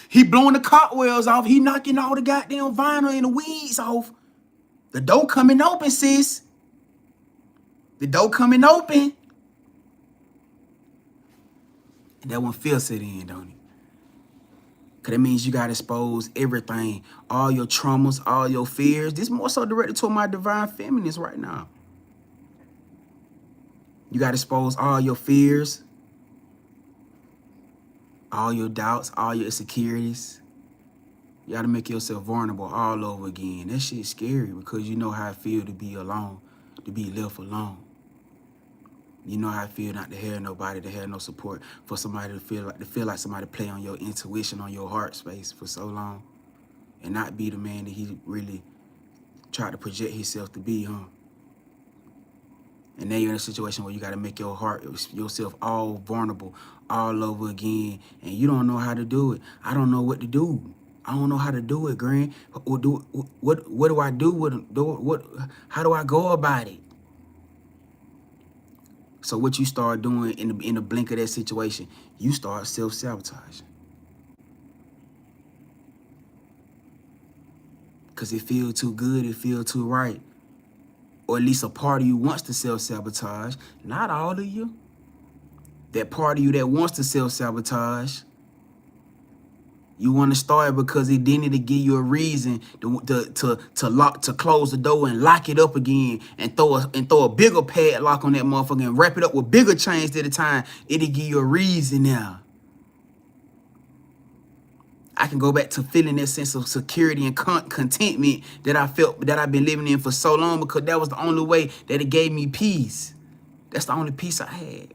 He blowing the cartwheels off. He knocking all the goddamn vinyl and the weeds off. The door coming open, sis. The door coming open. And that one feels it in, don't it? Because that means you got to expose everything. All your traumas, all your fears. This more so directed to my divine feminines right now. You got to expose all your fears, all your doubts, all your insecurities. You got to make yourself vulnerable all over again. That shit's scary because you know how it feels to be alone, to be left alone. You know how it feels not to have nobody, to have no support, for somebody to feel like somebody play on your intuition, on your heart space for so long, and not be the man that he really tried to project himself to be, huh? And now you're in a situation where you got to make your heart, yourself all vulnerable all over again, and you don't know how to do it. I don't know what to do. I don't know how to do it, Grand. What do I do? How do I go about it? So what you start doing in the blink of that situation, you start self-sabotaging. Because it feels too good, it feels too right. Or at least a part of you wants to self-sabotage. Not all of you. That part of you that wants to self-sabotage, you want to start because it didn't to give you a reason to close the door and lock it up again and throw a bigger padlock on that motherfucker and wrap it up with bigger chains at a time. It'll give you a reason now. I can go back to feeling that sense of security and contentment that I felt, that I've been living in for so long, because that was the only way that it gave me peace. That's the only peace I had.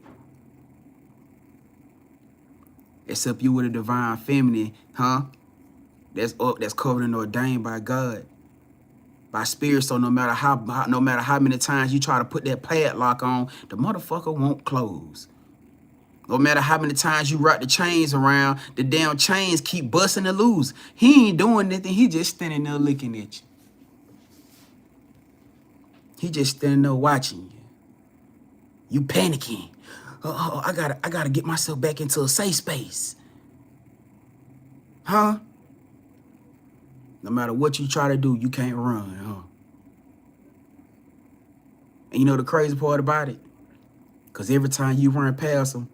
Except you with a divine feminine, huh? That's covered and ordained by God, by spirit. So no matter how many times you try to put that padlock on, the motherfucker won't close. No matter how many times you wrap the chains around, the damn chains keep busting and loose. He ain't doing nothing. He just standing there looking at you. He just standing there watching you. You panicking. I gotta get myself back into a safe space. Huh? No matter what you try to do, you can't run, huh? And you know the crazy part about it? Because every time you run past them,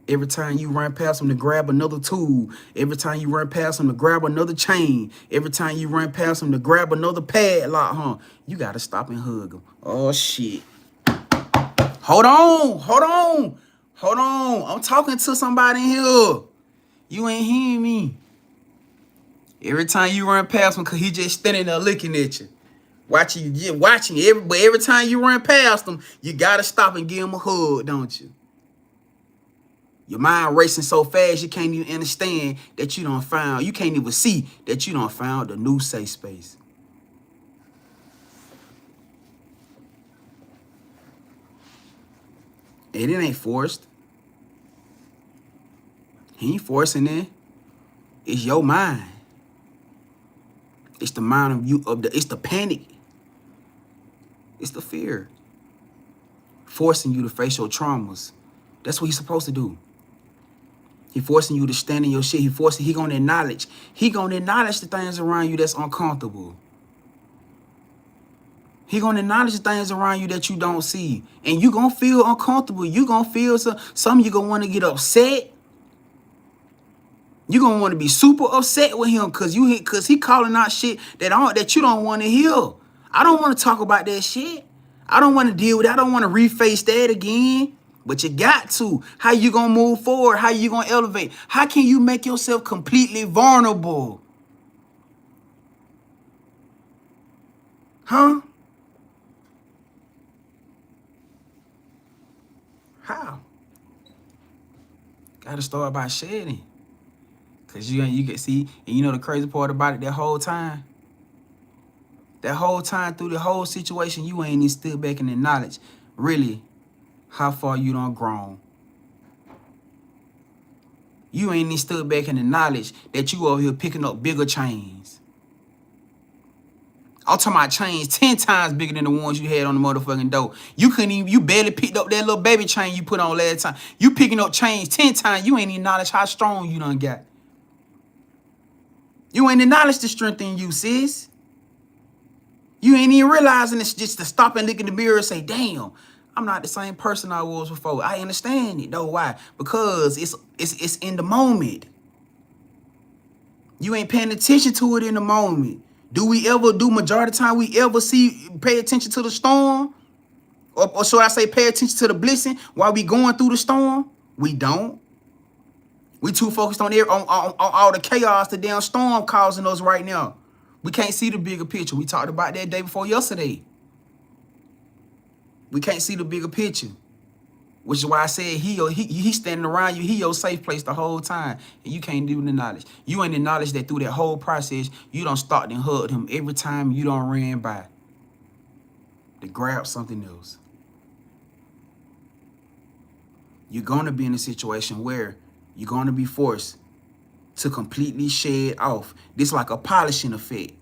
every time you run past them to grab another tool, every time you run past them to grab another chain, every time you run past them to grab another padlock, huh? You got to stop and hug them. Oh, shit. Hold on. I'm talking to somebody in here. You ain't hearing me. Every time you run past him, because he just standing there looking at you. Watching. But every time you run past him, you got to stop and give him a hug, don't you? Your mind racing so fast, you can't even understand that you done found, you can't even see that you done found a new safe space. And it ain't forced. He ain't forcing it. It's your mind. It's the mind of you, it's the panic. It's the fear. Forcing you to face your traumas. That's what he's supposed to do. He forcing you to stand in your shit. He gonna acknowledge the things around you that's uncomfortable. He gonna acknowledge the things around you that you don't see. And you gonna feel uncomfortable. You gonna feel some you gonna want to get upset. You gonna want to be super upset with him because he calling out shit that you don't want to hear. I don't want to talk about that shit. I don't want to deal with it. I don't want to reface that again. But you got to. How you gonna move forward? How you gonna elevate? How can you make yourself completely vulnerable? Huh? How? Gotta start by shedding. Cause you can see, and you know the crazy part about it, that whole time, That whole time through the whole situation, you ain't even stood back and acknowledged really how far you done grown. You ain't even stood back and acknowledged that you over here picking up bigger chains. I'm talking about chains 10 times bigger than the ones you had on the motherfucking door. You couldn't even, you barely picked up that little baby chain you put on last time. You picking up chains 10 times, you ain't even acknowledged how strong you done got. You ain't acknowledged the strength in you, sis. You ain't even realizing it's just to stop and look in the mirror and say, damn, I'm not the same person I was before. I understand it, though. Why? Because it's in the moment. You ain't paying attention to it in the moment. Do majority of the time we ever pay attention to the storm? Or should I say pay attention to the blessing while we going through the storm? We don't. We too focused on all the chaos the damn storm causing us right now. We can't see the bigger picture. We talked about that day before yesterday. We can't see the bigger picture. Which is why I said he standing around you. He your safe place the whole time. And you can't even acknowledge. You ain't acknowledge that through that whole process, you don't start and hug him every time you don't ran by to grab something else. You're going to be in a situation where you're going to be forced to completely shed off. This is like a polishing effect.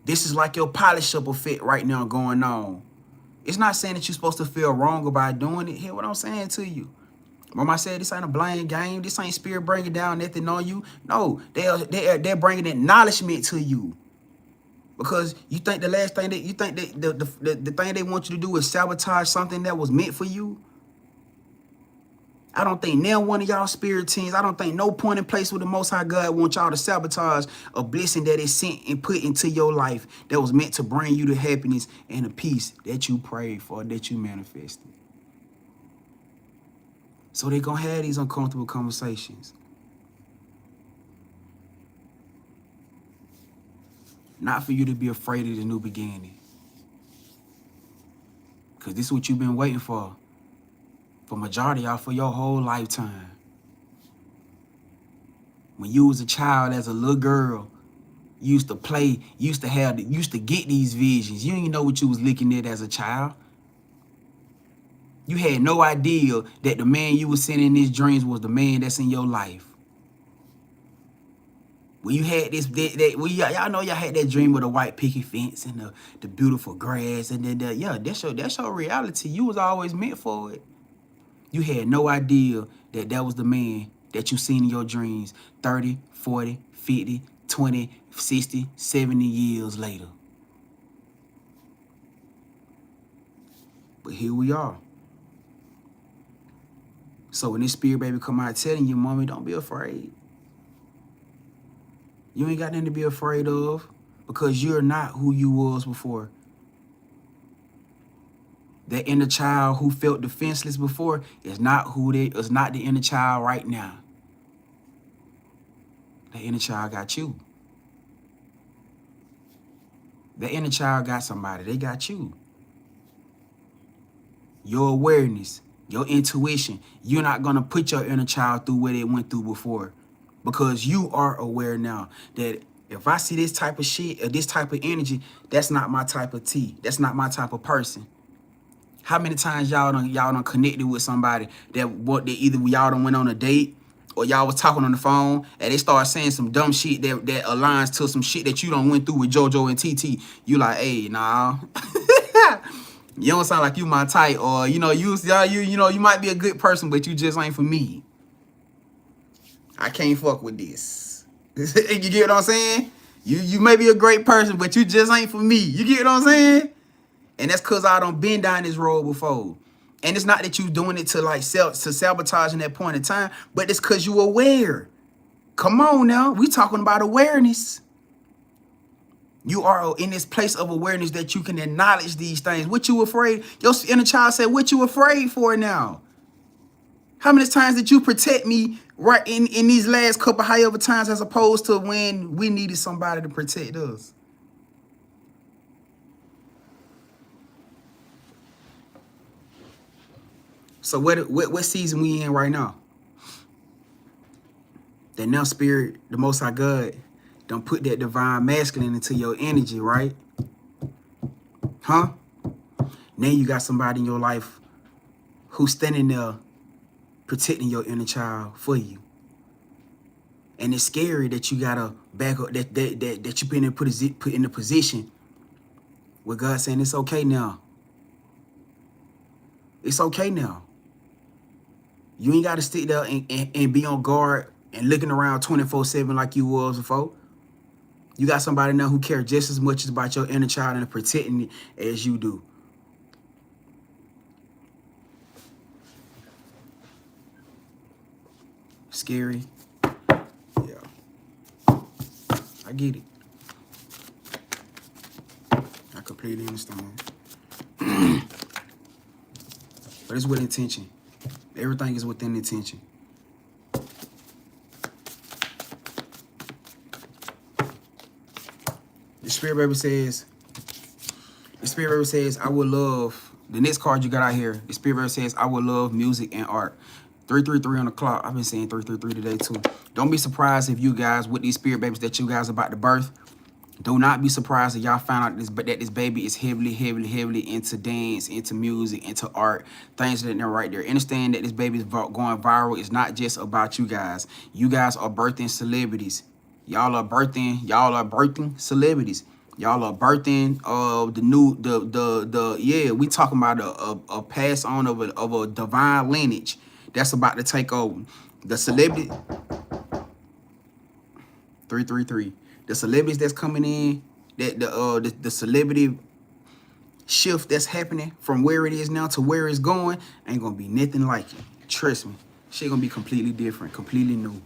This is like your polish up effect right now going on. It's not saying that you're supposed to feel wrong about doing it. Hear what I'm saying to you. Mama said this ain't a blame game. This ain't spirit bringing down nothing on you. No, they're bringing acknowledgement to you. Because you think the last thing that you think that the thing they want you to do is sabotage something that was meant for you. I don't think now one of y'all spirit teams, I don't think no point in place with the Most High God wants y'all to sabotage a blessing that is sent and put into your life that was meant to bring you the happiness and the peace that you prayed for, that you manifested. So they're going to have these uncomfortable conversations. Not for you to be afraid of the new beginning. Because this is what you've been waiting for majority of y'all for your whole lifetime. When you was a child, as a little girl, you used to play, used to get these visions. You didn't know what you was looking at as a child. You had no idea that the man you was seeing in these dreams was the man that's in your life. When you had this, y'all know y'all had that dream of the white picket fence and the beautiful grass, and then that's your reality. You was always meant for it. You had no idea that that was the man that you seen in your dreams 30, 40, 50, 20, 60, 70 years later. But here we are. So when this spirit baby come out telling you, mommy, don't be afraid. You ain't got nothing to be afraid of because you're not who you was before. That inner child who felt defenseless before is not the inner child right now. That inner child got you. That inner child got somebody. They got you. Your awareness, your intuition, you're not going to put your inner child through what they went through before. Because you are aware now that if I see this type of shit or this type of energy, that's not my type of tea. That's not my type of person. How many times y'all done connected with somebody that either y'all done went on a date or y'all was talking on the phone and they start saying some dumb shit that aligns to some shit that you done went through with JoJo and TT. You like, hey, nah. You don't sound like you my type, or you might be a good person, but you just ain't for me. I can't fuck with this. You get what I'm saying? You may be a great person, but you just ain't for me. You get what I'm saying? And that's because I done been down this road before. And it's not that you doing it to sabotaging that point in time, but it's because you aware. Come on now. We talking about awareness. You are in this place of awareness that you can acknowledge these things. What you afraid? Your inner child said, what you afraid for now? How many times did you protect me right in these last couple however times as opposed to when we needed somebody to protect us? So what season we in right now? That now spirit, the Most High God, Don't put that divine masculine into your energy, right? Huh? Now you got somebody in your life who's standing there protecting your inner child for you. And it's scary that you gotta back up, that you been put in a position where God's saying it's okay now. It's okay now. You ain't gotta sit there and be on guard and looking around 24/7 like you was before. You got somebody now who cares just as much about your inner child and protecting it as you do. Scary. Yeah. I get it. I completely understand. But it's with intention. Everything is within intention. The Spirit Baby says, I would love, the next card you got out here, the Spirit Baby says, I would love music and art. 333 on the clock. I've been saying 333 today too. Don't be surprised if you guys, with these Spirit Babies that you guys are about to birth, do not be surprised if y'all find out that this baby is heavily into dance, into music, into art, things that are right there. Understand that this baby is going viral. It's not just about you guys. You guys are birthing celebrities. Y'all are birthing celebrities. Y'all are birthing yeah, we talking about a pass on of a divine lineage that's about to take over. The celebrity 333. The celebrities that's coming in, that the celebrity shift that's happening from where it is now to where it's going ain't gonna be nothing like it. Trust me, shit gonna be completely different, completely new.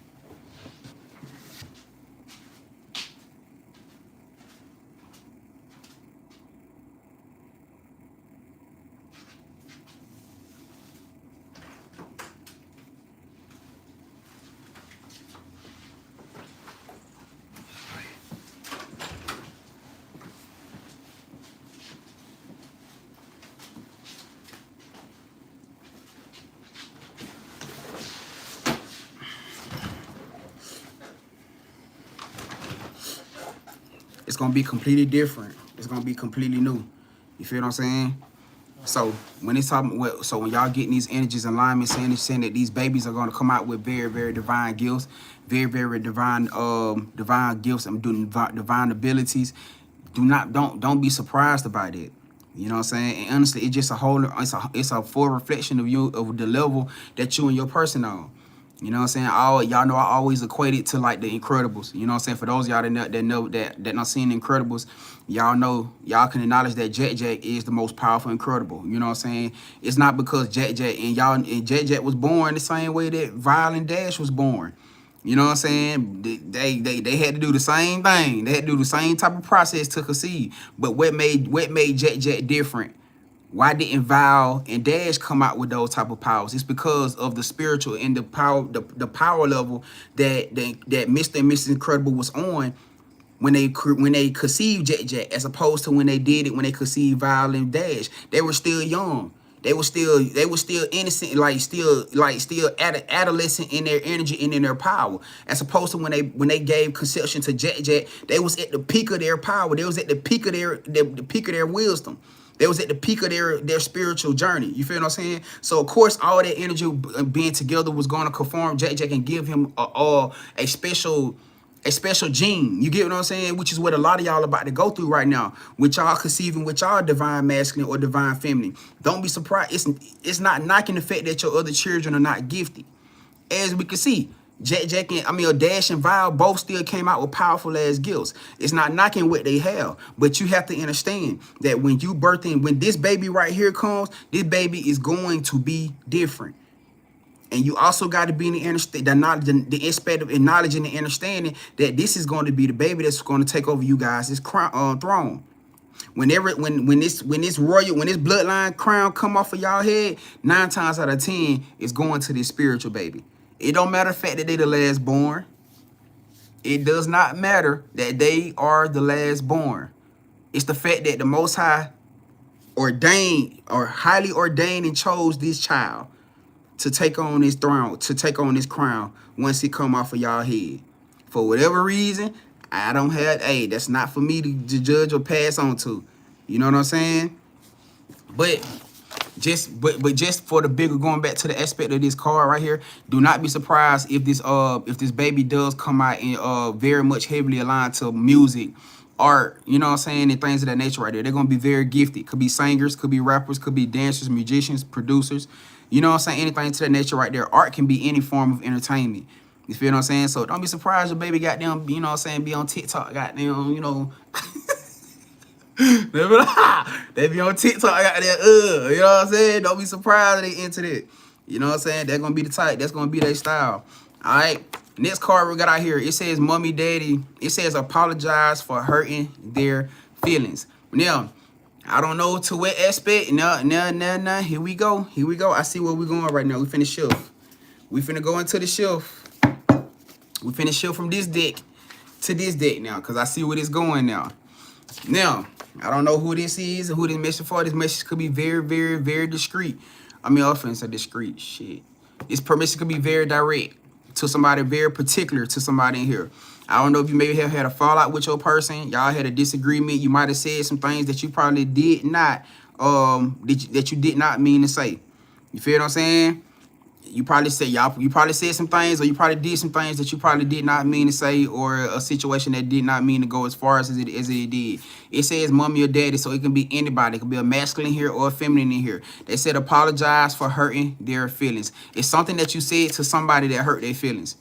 It's gonna be completely different. It's gonna be completely new. You feel what I'm saying? So when it's talking, so when y'all getting these energies in alignment, saying that these babies are gonna come out with very divine gifts, very divine gifts and divine abilities. Don't be surprised about it. You know what I'm saying? And honestly, it's just it's a full reflection of you, of the level that you and your person on. You know what I'm saying? Y'all know I always equate it to like the Incredibles. You know what I'm saying? For those of y'all that not seen the Incredibles, y'all can acknowledge that Jack is the most powerful Incredible. You know what I'm saying? It's not because Jack and Jack was born the same way that Violent Dash was born. You know what I'm saying? They had to do the same thing. They had to do the same type of process to conceive. But what made Jack different? Why didn't Val and Dash come out with those type of powers? It's because of the spiritual and the power level that Mr. and Mrs. Incredible was on when they conceived Jack, as opposed to when they did it when they conceived Val and Dash. They were still young. They were still innocent, still adolescent in their energy and in their power. As opposed to when they gave conception to Jack, they was at the peak of their power. They was at the peak of their wisdom. They was at the peak of their spiritual journey. You feel what I'm saying? So of course, all that energy being together was going to conform Jack and give him a special gene. You get what I'm saying? Which is what a lot of y'all about to go through right now, with y'all conceiving with y'all divine masculine or divine feminine. Don't be surprised. It's not knocking the fact that your other children are not gifted. As we can see, Dash and Val both still came out with powerful ass gifts. It's not knocking what they have, but you have to understand that when you when this baby right here comes, this baby is going to be different. And you also got to be in the aspect of acknowledging and understanding that this is going to be the baby that's going to take over you guys' throne. When this bloodline crown come off of y'all head, 9 times out of 10 it's going to this spiritual baby. It don't matter the fact that they the last born. It does not matter that they are the last born. It's the fact that the Most High ordained or highly ordained and chose this child to take on this throne, to take on this crown once it come off of y'all head. For whatever reason, I don't have, hey, that's not for me to judge or pass on to. You know what I'm saying? But just for the bigger, going back to the aspect of this card right here, do not be surprised if this baby does come out and very much heavily aligned to music, art, you know what I'm saying, and things of that nature right there. They're gonna be very gifted. Could be singers, could be rappers, could be dancers, musicians, producers, you know what I'm saying, anything to that nature right there. Art can be any form of entertainment. You feel what I'm saying? So don't be surprised your baby goddamn, you know what I'm saying, be on TikTok, goddamn, you know. They be on TikTok, I got that, you know what I'm saying? Don't be surprised they into that. You know what I'm saying? They're gonna be the type, that's gonna be their style. All right. Next card we got out here, it says mommy, daddy. It says apologize for hurting their feelings. Now, I don't know to what aspect. No. Here we go. Here we go. I see where we're going right now. We finna shift. We finna go into the shift. We finna shift from this deck to this deck now, because I see where it's going now. Now, I don't know who this is and who this message for. This message could be very, very, very discreet. I mean, offense a discreet shit. This permission could be very direct to somebody, very particular to somebody in here. I don't know if you maybe have had a fallout with your person. Y'all had a disagreement. You might have said some things that you probably did not, that you did not mean to say. You feel what I'm saying? You probably said you probably said some things, or you probably did some things that you probably did not mean to say, or a situation that did not mean to go as far as it did. It says mommy or daddy, so it can be anybody. It can be a masculine here or a feminine in here. They said apologize for hurting their feelings. It's something that you said to somebody that hurt their feelings.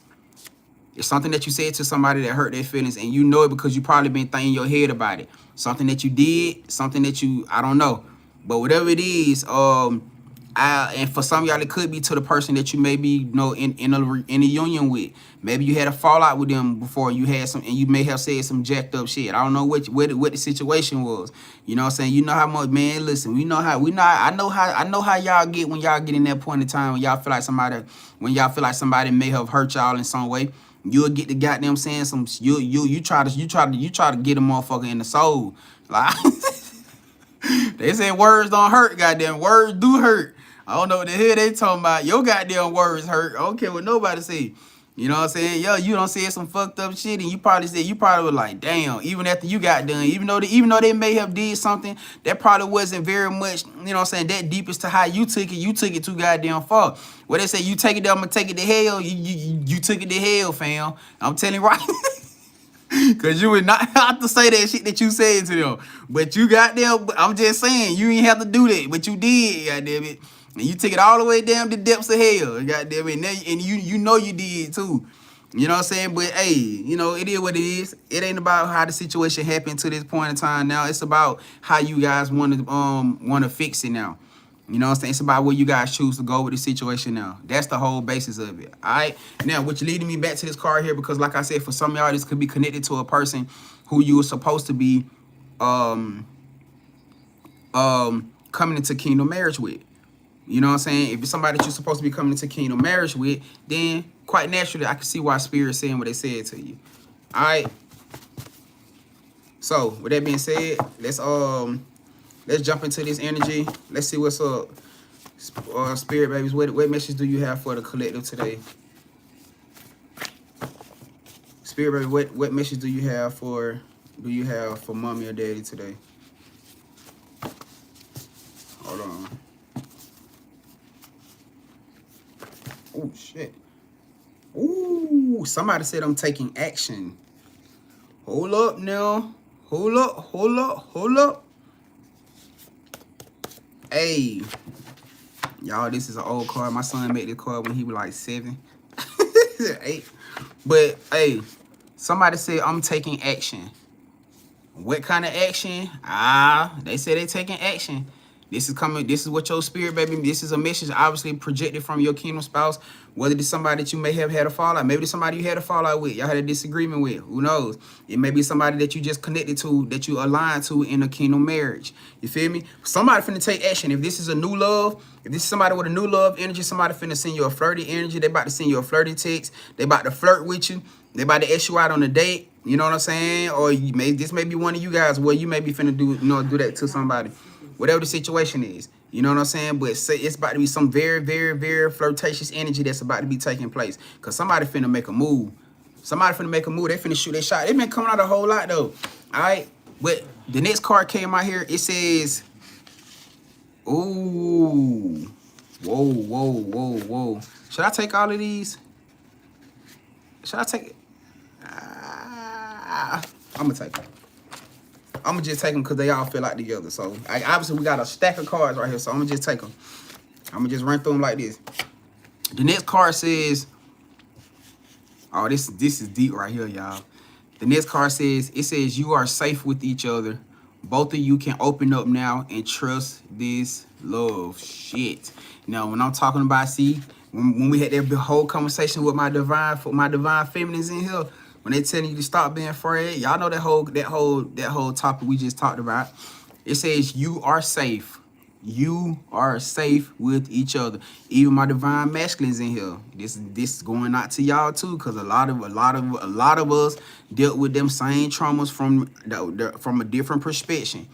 It's something that you said to somebody that hurt their feelings, and you know it because you probably been thinking in your head about it. Something that you did, something that I don't know. But whatever it is, and for some of y'all, it could be to the person that you may be, you know, in a union with. Maybe you had a fallout with them before, you had some, and you may have said some jacked up shit. I don't know what the situation was. You know what I'm saying? You know how much, man, listen, I know how y'all get when y'all get in that point in time when y'all feel like somebody may have hurt y'all in some way. You'll get the goddamn saying some, you try to get a motherfucker in the soul. Like they say words don't hurt, goddamn words do hurt. I don't know what the hell they talking about. Your goddamn words hurt. I don't care what nobody say. You know what I'm saying? Yo, you don't say some fucked up shit, and you probably were like, damn, even after you got done, even though they may have did something that probably wasn't very much, you know what I'm saying, that deep as to how you took it too goddamn far. What they say, you take it there, I'm gonna take it to hell. You took it to hell, fam. I'm telling you right. Cause you would not have to say that shit that you said to them. But you got them, I'm just saying, you ain't have to do that. But you did, goddamn it. And you took it all the way down the depths of hell, goddamn it. And you know you did too. You know what I'm saying? But hey, you know, it is what it is. It ain't about how the situation happened to this point in time now. It's about how you guys want to fix it now. You know what I'm saying? It's about where you guys choose to go with the situation now. That's the whole basis of it. All right? Now, which leading me back to this card here, because like I said, for some of y'all, this could be connected to a person who you were supposed to be coming into kingdom marriage with. You know what I'm saying? If it's somebody that you're supposed to be coming into kingdom marriage with, then quite naturally, I can see why Spirit's saying what they said to you. All right? So, with that being said, let's jump into this energy. Let's see what's up. Spirit babies, what message do you have for the collective today? Spirit baby, what message do you have for mommy or daddy today? Hold on. Oh shit. Ooh, somebody said I'm taking action. Hold up now. Hold up. Hey, y'all, this is an old card. My son made this card when he was like 7, 8. But hey, somebody said I'm taking action. What kind of action? They say they taking action. This is coming. This is what your spirit, baby. This is a message obviously projected from your kingdom spouse. Whether it's somebody that you may have had a fallout, maybe it's somebody you had a fallout with, y'all had a disagreement with. Who knows? It may be somebody that you just connected to, that you aligned to in a kingdom marriage. You feel me? Somebody finna take action. If this is a new love, if this is somebody with a new love energy, somebody finna send you a flirty energy. They about to send you a flirty text. They about to flirt with you. They about to ask you out on a date. You know what I'm saying? Or this may be one of you guys where you may be finna do that to somebody. Whatever the situation is, you know what I'm saying? But say it's about to be some very, very, very flirtatious energy that's about to be taking place. Because somebody finna make a move. Somebody finna make a move. They finna shoot their shot. They been coming out a whole lot though. All right, but the next card came out here. It says, ooh, whoa. Should I take all of these? Should I take it? I'm gonna take them. I'm gonna just take them because they all feel like together. So obviously we got a stack of cards right here. So I'm gonna just take them. I'm gonna just run through them like this. The next card says, oh, this is deep right here, y'all. The next card says, it says, you are safe with each other. Both of you can open up now and trust this love. Shit. Now, when I'm talking about, see, when we had that whole conversation with my divine feminines in here, when they telling you to stop being afraid, y'all know that whole topic we just talked about. It says you are safe. You are safe with each other. Even my divine masculines in here. This is going out to y'all too, because a lot of us dealt with them same traumas from a different perspective.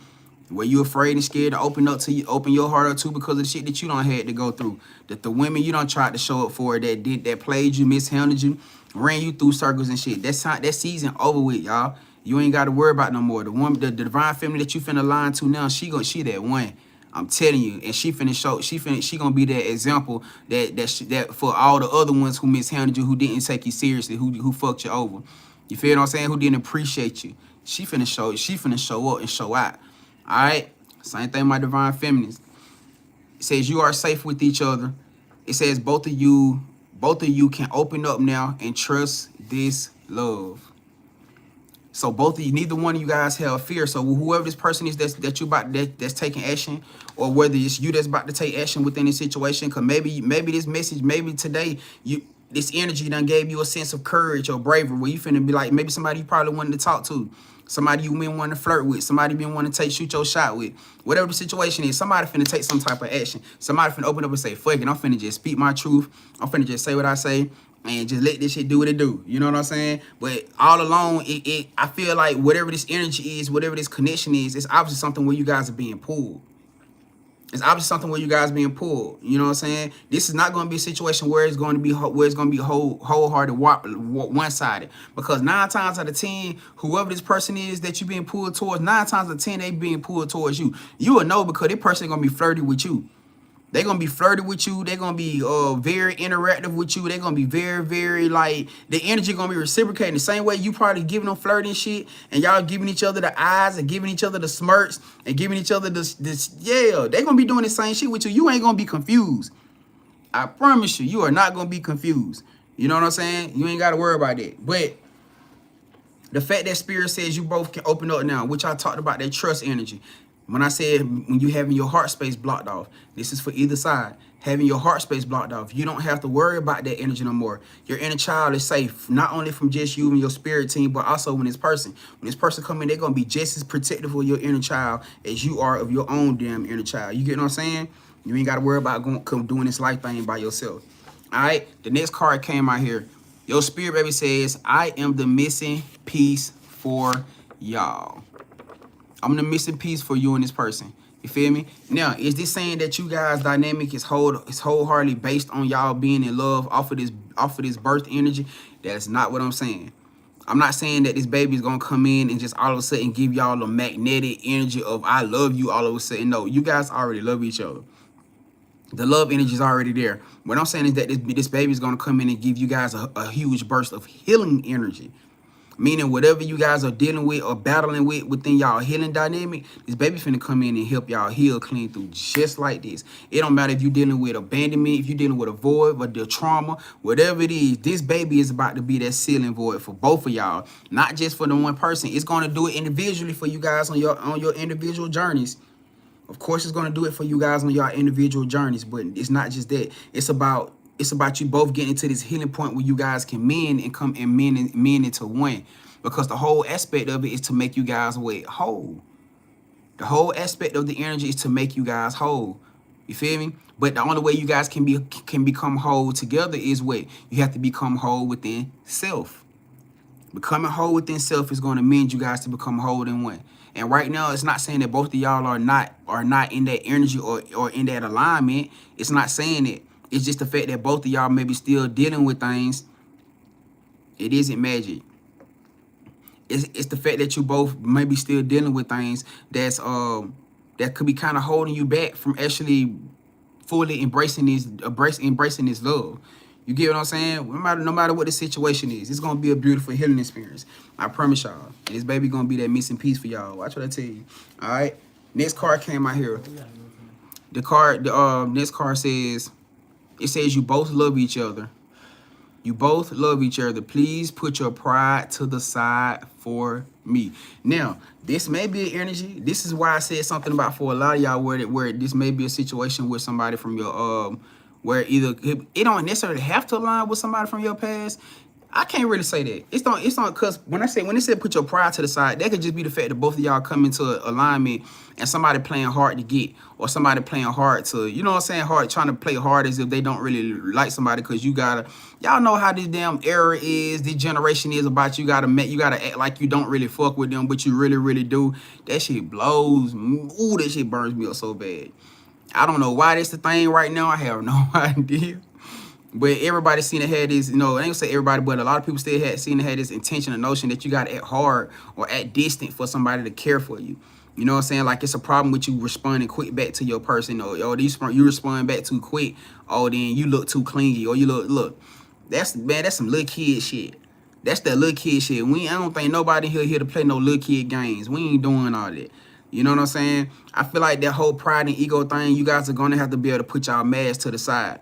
Where you afraid and scared to open your heart up to because of the shit that you don't had to go through. That the women you don't try to show up for that played you, mishandled you, ran you through circles and shit. That season over with, y'all. You ain't got to worry about no more. The woman, the divine feminine that you finna line to now, she that one. I'm telling you, and she gonna be that example that for all the other ones who mishandled you, who didn't take you seriously, who fucked you over. You feel what I'm saying? Who didn't appreciate you. She finna show up and show out. All right, same thing, my divine feminines. It says you are safe with each other. It says both of you can open up now and trust this love. So both of you, neither one of you guys have fear. So whoever this person is that's taking action, or whether it's you that's about to take action within this situation, because maybe this message, maybe today this energy done gave you a sense of courage or bravery where you finna be like, maybe somebody you probably wanted to talk to, somebody you been wanting to flirt with, somebody been wanting to shoot your shot with, whatever the situation is, somebody finna take some type of action. Somebody finna open up and say, fuck it, I'm finna just speak my truth. I'm finna just say what I say and just let this shit do what it do. You know what I'm saying? But all along, I feel like whatever this energy is, whatever this connection is, it's obviously something where you guys are being pulled. It's obviously something where you guys being pulled. You know what I'm saying? This is not going to be a situation where it's going to be wholehearted, one-sided. Because 9 times out of 10, whoever this person is that you being pulled towards, 9 times out of 10, they being pulled towards you. You will know because this person going to be flirty with you. They're going to be flirty with you. They're going to be very interactive with you. They're going to be very, very, like, the energy going to be reciprocating. The same way you probably giving them flirty and shit, and y'all giving each other the eyes and giving each other the smirks and giving each other this, yeah, they're going to be doing the same shit with you. You ain't going to be confused. I promise you, you are not going to be confused. You know what I'm saying? You ain't got to worry about that. But the fact that Spirit says you both can open up now, which I talked about, that trust energy. When I said when you having your heart space blocked off, this is for either side. Having your heart space blocked off, you don't have to worry about that energy no more. Your inner child is safe, not only from just you and your spirit team, but also when this person come in, they're going to be just as protective of your inner child as you are of your own damn inner child. You get what I'm saying? You ain't got to worry about doing this life thing by yourself. All right, the next card came out here. Your spirit baby says, I am the missing piece for y'all. I'm the missing piece for you and this person. You feel me? Now, is this saying that you guys' dynamic is wholeheartedly based on y'all being in love off of this birth energy? That's not what I'm saying. I'm not saying that this baby is gonna come in and just all of a sudden give y'all a magnetic energy of I love you all of a sudden. No, you guys already love each other. The love energy is already there. What I'm saying is that this baby is gonna come in and give you guys a huge burst of healing energy. Meaning whatever you guys are dealing with or battling with within y'all healing dynamic, this baby finna come in and help y'all heal clean through just like this. It don't matter if you're dealing with abandonment, if you're dealing with a void, or the trauma, whatever it is, this baby is about to be that sealing void for both of y'all. Not just for the one person. It's gonna do it individually for you guys on your individual journeys. Of course, it's gonna do it for you guys on your individual journeys, but it's not just that. It's about you both getting to this healing point where you guys can mend and come and mend into one. Because the whole aspect of it is to make you guys whole. The whole aspect of the energy is to make you guys whole. You feel me? But the only way you guys can become whole together is what? You have to become whole within self. Becoming whole within self is going to mend you guys to become whole in one. And right now, it's not saying that both of y'all are not in that energy or in that alignment. It's not saying it. It's just the fact that both of y'all may be still dealing with things It isn't magic. It's the fact that you both maybe still dealing with things that's that could be kind of holding you back from actually fully embracing this love. You get what I'm saying? No matter what the situation is, it's gonna be a beautiful healing experience. I promise y'all. And this baby gonna be that missing piece for y'all. Watch what I tell you. All right. Next card came out here. The next card says, it says you both love each other. You both love each other. Please put your pride to the side for me. Now, this may be an energy. This is why I said something about for a lot of y'all where this may be a situation with somebody from your where either it don't necessarily have to align with somebody from your past. I can't really say that. It's not because when it said put your pride to the side, that could just be the fact that both of y'all come into alignment and somebody playing hard to get, or somebody playing hard to, you know what I'm saying, hard, trying to play hard as if they don't really like somebody, because y'all know how this damn era is, this generation is about you gotta act like you don't really fuck with them, but you really, really do. That shit blows. Ooh, that shit burns me up so bad. I don't know why that's the thing right now. I have no idea. But everybody seen it had this, I ain't gonna say everybody, but a lot of people still seen it had this intention or notion that you gotta act hard or act distant for somebody to care for you. You know what I'm saying? Like, it's a problem with you responding quick back to your person, or you respond back too quick, or then you look too clingy, or you look. That's some little kid shit. That's that little kid shit. I don't think nobody here to play no little kid games. We ain't doing all that. You know what I'm saying? I feel like that whole pride and ego thing, you guys are gonna have to be able to put y'all mask to the side.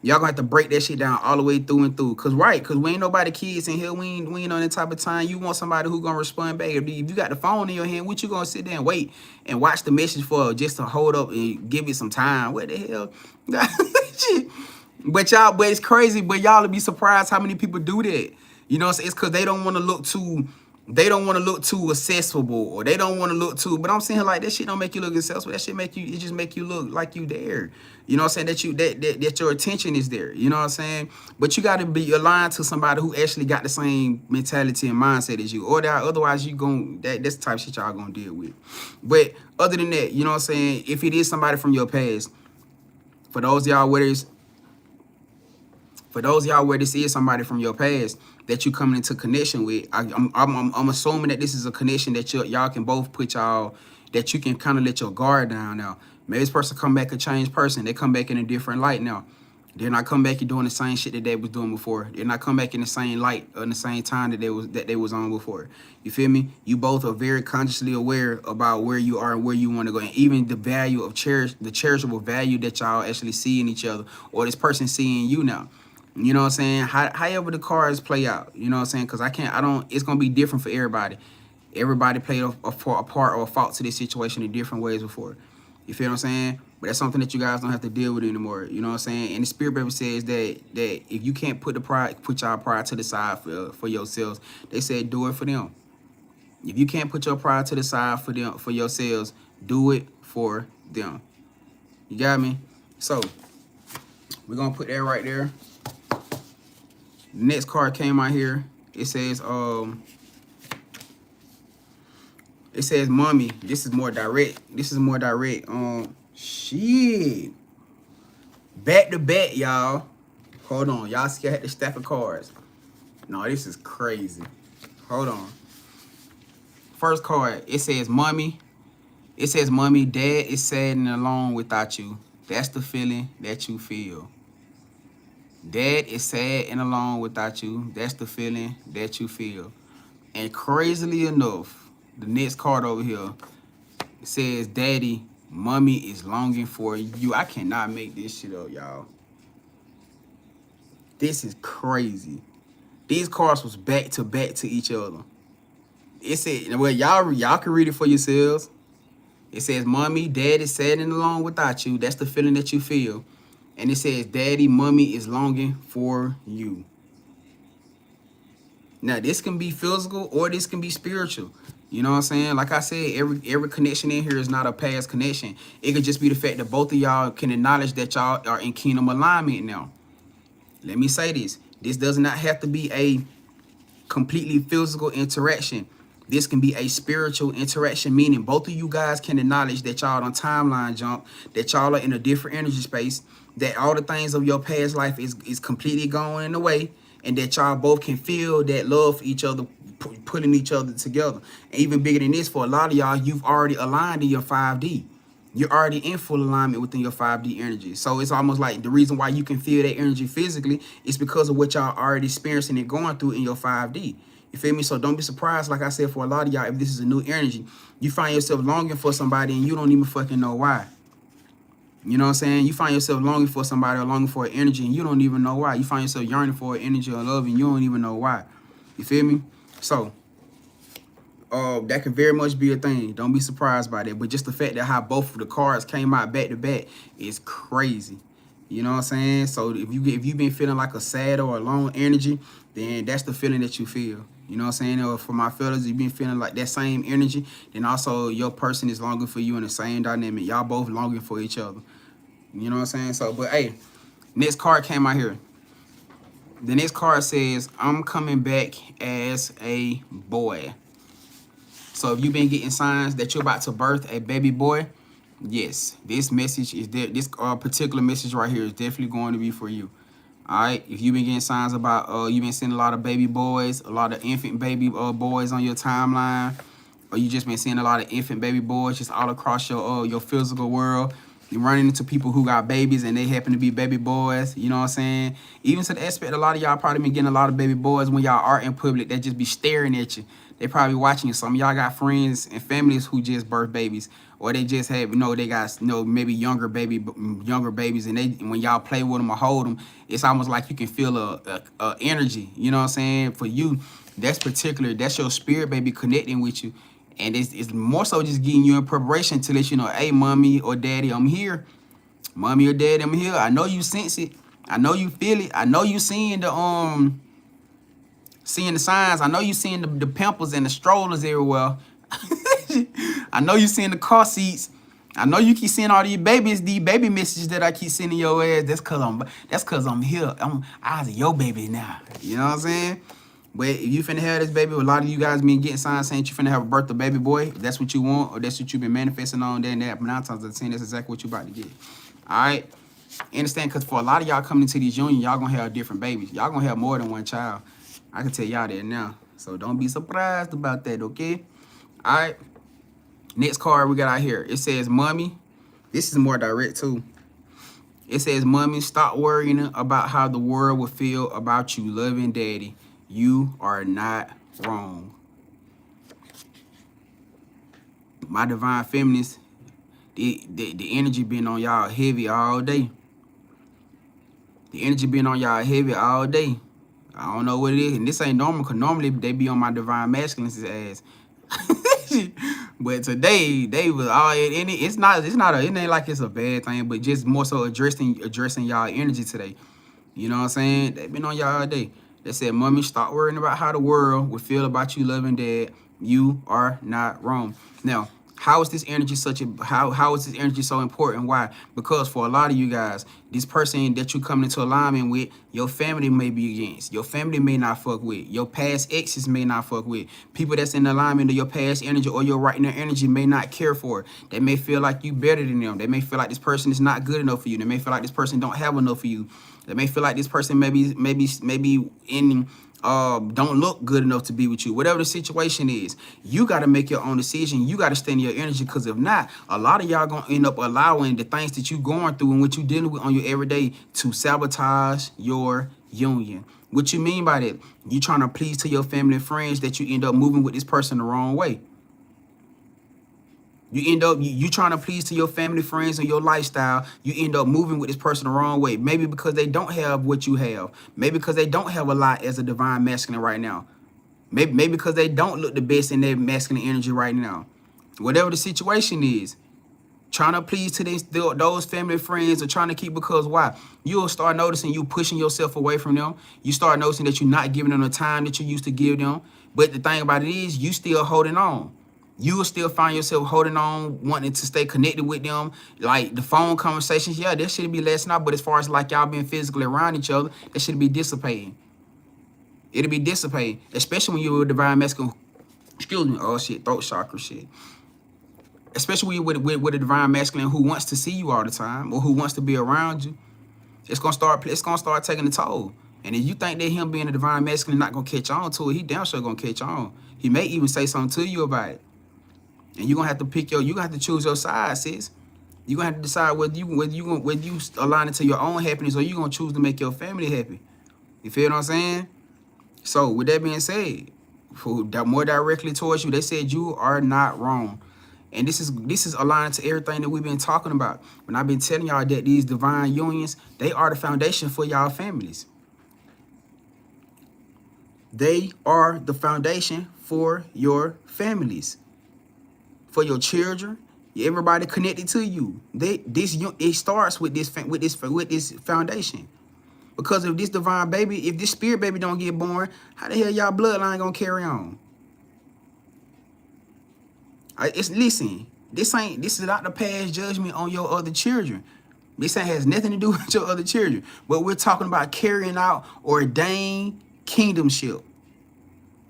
Y'all gonna have to break that shit down all the way through and through. Cause we ain't nobody kids in here. We ain't on that type of time. You want somebody who gonna respond back. If you got the phone in your hand, what you gonna sit there and wait and watch the message for, just to hold up and give it some time? What the hell? But it's crazy, but y'all will be surprised how many people do that. You know, it's cause they don't want to look too accessible, or they don't want to look too, but I'm saying, like, that shit don't make you look accessible. That shit just make you look like you there. You know what I'm saying? That your attention is there. You know what I'm saying? But you got to be aligned to somebody who actually got the same mentality and mindset as you, or that otherwise that's the type of shit y'all gonna deal with. But other than that, you know what I'm saying? If it is somebody from your past, for those y'all where this is somebody from your past that you coming into connection with, I'm assuming that this is a connection that y'all can both that you can kind of let your guard down now. Maybe this person come back a changed person. They come back in a different light now. They're not come back and doing the same shit that they was doing before. They're not come back in the same light or in the same time that they was on before. You feel me? You both are very consciously aware about where you are and where you want to go, and even the value of the cherishable value that y'all actually see in each other, or this person seeing you now. You know what I'm saying? However the cards play out, you know what I'm saying? Because it's going to be different for everybody. Everybody played a part or a fault to this situation in different ways before. You feel what I'm saying? But that's something that you guys don't have to deal with anymore. You know what I'm saying? And the spirit baby says that if you can't put y'all pride to the side for yourselves, they said do it for them. If you can't put your pride to the side for yourselves, do it for them. You got me? So we're going to put that right there. The next card came out here. It says mommy. This is more direct. Shit. Back to back, y'all. Hold on. Y'all see I had the stack of cards. No, this is crazy. Hold on. First card, it says mommy. It says mommy, dad is sad and alone without you. That's the feeling that you feel. Dad is sad and alone without you. That's the feeling that you feel. And crazily enough, the next card over here says, daddy, mommy is longing for you. I cannot make this shit up, y'all. This is crazy. These cards was back to each other. It said, well, y'all can read it for yourselves. It says, mommy, dad is sad and alone without you. That's the feeling that you feel. And it says, daddy, mommy is longing for you. Now, this can be physical or this can be spiritual. You know what I'm saying? Like I said, every connection in here is not a past connection. It could just be the fact that both of y'all can acknowledge that y'all are in kingdom alignment now. Let me say this. This does not have to be a completely physical interaction. This can be a spiritual interaction, meaning both of you guys can acknowledge that y'all on timeline jump, that y'all are in a different energy space, that all the things of your past life is completely going away, and that y'all both can feel that love for each other, putting each other together. And even bigger than this, for a lot of y'all, you've already aligned in your 5D. You're already in full alignment within your 5D energy. So it's almost like the reason why you can feel that energy physically is because of what y'all already experiencing and going through in your 5D. You feel me? So don't be surprised, like I said, for a lot of y'all, if this is a new energy, you find yourself longing for somebody and you don't even fucking know why. You know what I'm saying? You find yourself longing for somebody or longing for an energy and you don't even know why. You find yourself yearning for an energy or love and you don't even know why. You feel me? So that could very much be a thing. Don't be surprised by that. But just the fact that how both of the cards came out back to back is crazy. You know what I'm saying? So if you've been feeling like a sad or a lone energy, then that's the feeling that you feel. You know what I'm saying? Or for my fellas, you've been feeling like that same energy, then also your person is longing for you in the same dynamic. Y'all both longing for each other. You know what I'm saying? So, but hey, next card came out here. The next card says, I'm coming back as a boy. So if you've been getting signs that you're about to birth a baby boy, yes, this message is there. This particular message right here is definitely going to be for you. All right. If you've been getting signs about you've been seeing a lot of baby boys, a lot of infant baby boys on your timeline, or you just been seeing a lot of infant baby boys just all across your physical world. You're running into people who got babies and they happen to be baby boys. You know what I'm saying? Even to the aspect, a lot of y'all probably been getting a lot of baby boys when y'all are in public. They just be staring at you. They probably watching you. Some of y'all got friends and families who just birth babies, or they just have, they got, maybe younger babies, and they, when y'all play with them or hold them, it's almost like you can feel a energy. You know what I'm saying? For you, that's your spirit baby connecting with you. And it's more so just getting you in preparation to let you know, hey, mommy or daddy, I'm here. Mommy or daddy, I'm here. I know you sense it. I know you feel it. I know you seeing the signs. I know you seeing the pimples and the strollers everywhere. I know you seeing the car seats. I know you keep seeing all these baby messages that I keep sending your ass. That's cause I'm here. I was your baby now. You know what I'm saying? But if you finna have this baby, a lot of you guys been getting signs saying you finna have a birth of baby boy. If that's what you want, or that's what you've been manifesting on, then that 9 times out of 10, that's exactly what you about to get. All right? Understand? Because for a lot of y'all coming into these unions, y'all gonna have different babies. Y'all gonna have more than one child. I can tell y'all that now. So don't be surprised about that, okay? All right? Next card we got out here. It says, Mommy. This is more direct, too. It says, Mommy, stop worrying about how the world will feel about you loving daddy. You are not wrong. My divine feminists, the energy been on y'all heavy all day. The energy been on y'all heavy all day. I don't know what it is. And this ain't normal, because normally they be on my divine masculine's ass. But today they was all in it. It ain't like it's a bad thing, but just more so addressing y'all energy today. You know what I'm saying? They been on y'all all day. They said, Mommy, stop worrying about how the world will feel about you loving dad. You are not wrong. Now, how is this energy how is this energy so important? Why? Because for a lot of you guys, this person that you coming into alignment with, your family may be against. Your family may not fuck with. Your past exes may not fuck with. People that's in alignment to your past energy or your right now energy may not care for it. They may feel like you better than them. They may feel like this person is not good enough for you. They may feel like this person don't have enough for you. They may feel like this person maybe in don't look good enough to be with you. Whatever the situation is, you got to make your own decision. You got to stand in your energy, because if not, a lot of y'all gonna end up allowing the things that you going through and what you dealing with on your everyday to sabotage your union. What you mean by that? You trying to please to your family and friends that you end up moving with this person the wrong way. You end up, you trying to please to your family, friends, and your lifestyle. You end up moving with this person the wrong way. Maybe because they don't have what you have. Maybe because they don't have a lot as a divine masculine right now. Maybe because they don't look the best in their masculine energy right now. Whatever the situation is, trying to please to those family, friends, or trying to keep, because why? You'll start noticing you pushing yourself away from them. You start noticing that you're not giving them the time that you used to give them. But the thing about it is, you still holding on. You will still find yourself holding on, wanting to stay connected with them. Like the phone conversations, yeah, that should be less now. But as far as like y'all being physically around each other, that should be dissipating. It'll be dissipating, especially when you're a divine masculine. Excuse me. Oh shit, throat chakra shit. Especially when you're with a divine masculine who wants to see you all the time or who wants to be around you. It's gonna start taking a toll. And if you think that him being a divine masculine not gonna catch on to it, he damn sure gonna catch on. He may even say something to you about it. And you're gonna have to you gonna have to choose your side, sis. You're gonna have to decide whether you align it to your own happiness or you gonna choose to make your family happy. You feel what I'm saying? So with that being said, for more directly towards you, they said you are not wrong. And this is aligned to everything that we've been talking about. When I've been telling y'all that these divine unions, they are the foundation for y'all families. They are the foundation for your families, for your children, everybody connected to you. It starts with this foundation. Because if this divine baby, if this spirit baby don't get born, how the hell y'all bloodline gonna carry on? Listen, this is not to pass judgment on your other children. This has nothing to do with your other children. But we're talking about carrying out ordained kingdomship.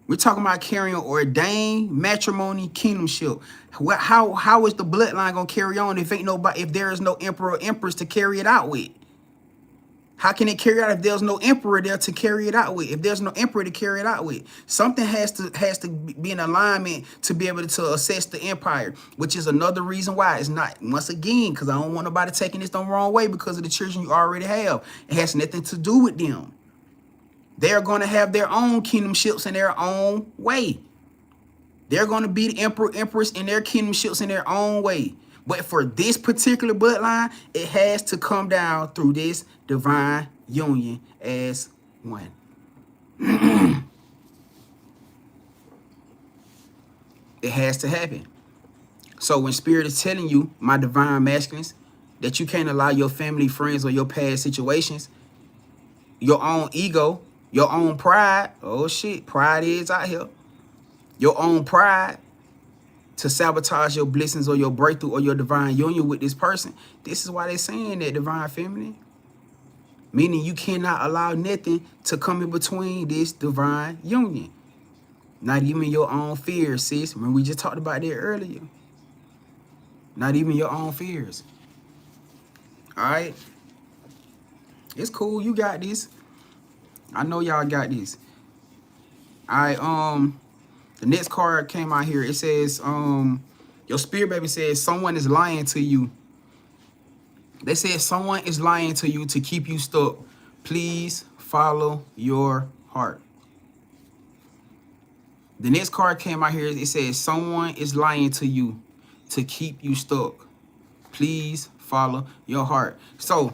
We're talking about carrying ordained matrimony kingdomship. How is the bloodline gonna carry on if there is no emperor or empress to carry it out with? How can it carry out if there's no emperor there to carry it out with? If there's no emperor to carry it out with, something has to be in alignment to be able to assess the empire, which is another reason why it's not, once again, because I don't want nobody taking this the wrong way because of the children you already have. It has nothing to do with them. They're going to have their own kingdomships in their own way. They're going to be the emperor, empress in their kingdomships in their own way. But for this particular bloodline, it has to come down through this divine union as one. It has to happen. So when spirit is telling you, my divine masculines, that you can't allow your family, friends, or your past situations, your own ego, your own pride, oh shit, pride is out here, your own pride, to sabotage your blessings or your breakthrough or your divine union with this person. This is why they're saying that, divine feminine. Meaning you cannot allow nothing to come in between this divine union. Not even your own fears, sis. Remember, we just talked about that earlier. Not even your own fears. All right? It's cool. You got this. I know y'all got this. All right, the next card came out here. It says, your spirit baby says someone is lying to you. They said someone is lying to you to keep you stuck. Please follow your heart. The next card came out here. It says someone is lying to you to keep you stuck. Please follow your heart. So,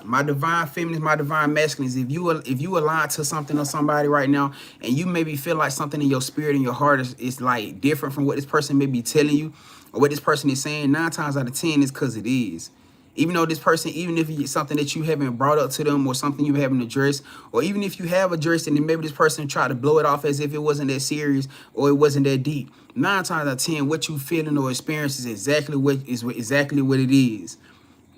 my divine feminines, my divine masculines, if you align to something or somebody right now, and you maybe feel like something in your spirit and your heart is like different from what this person may be telling you or what this person is saying, 9 times out of 10 is because it is. Even though this person, even if it's something that you haven't brought up to them or something you haven't addressed, or even if you have addressed it and maybe this person tried to blow it off as if it wasn't that serious or it wasn't that deep, 9 times out of 10, what you feeling or experience is exactly what it is.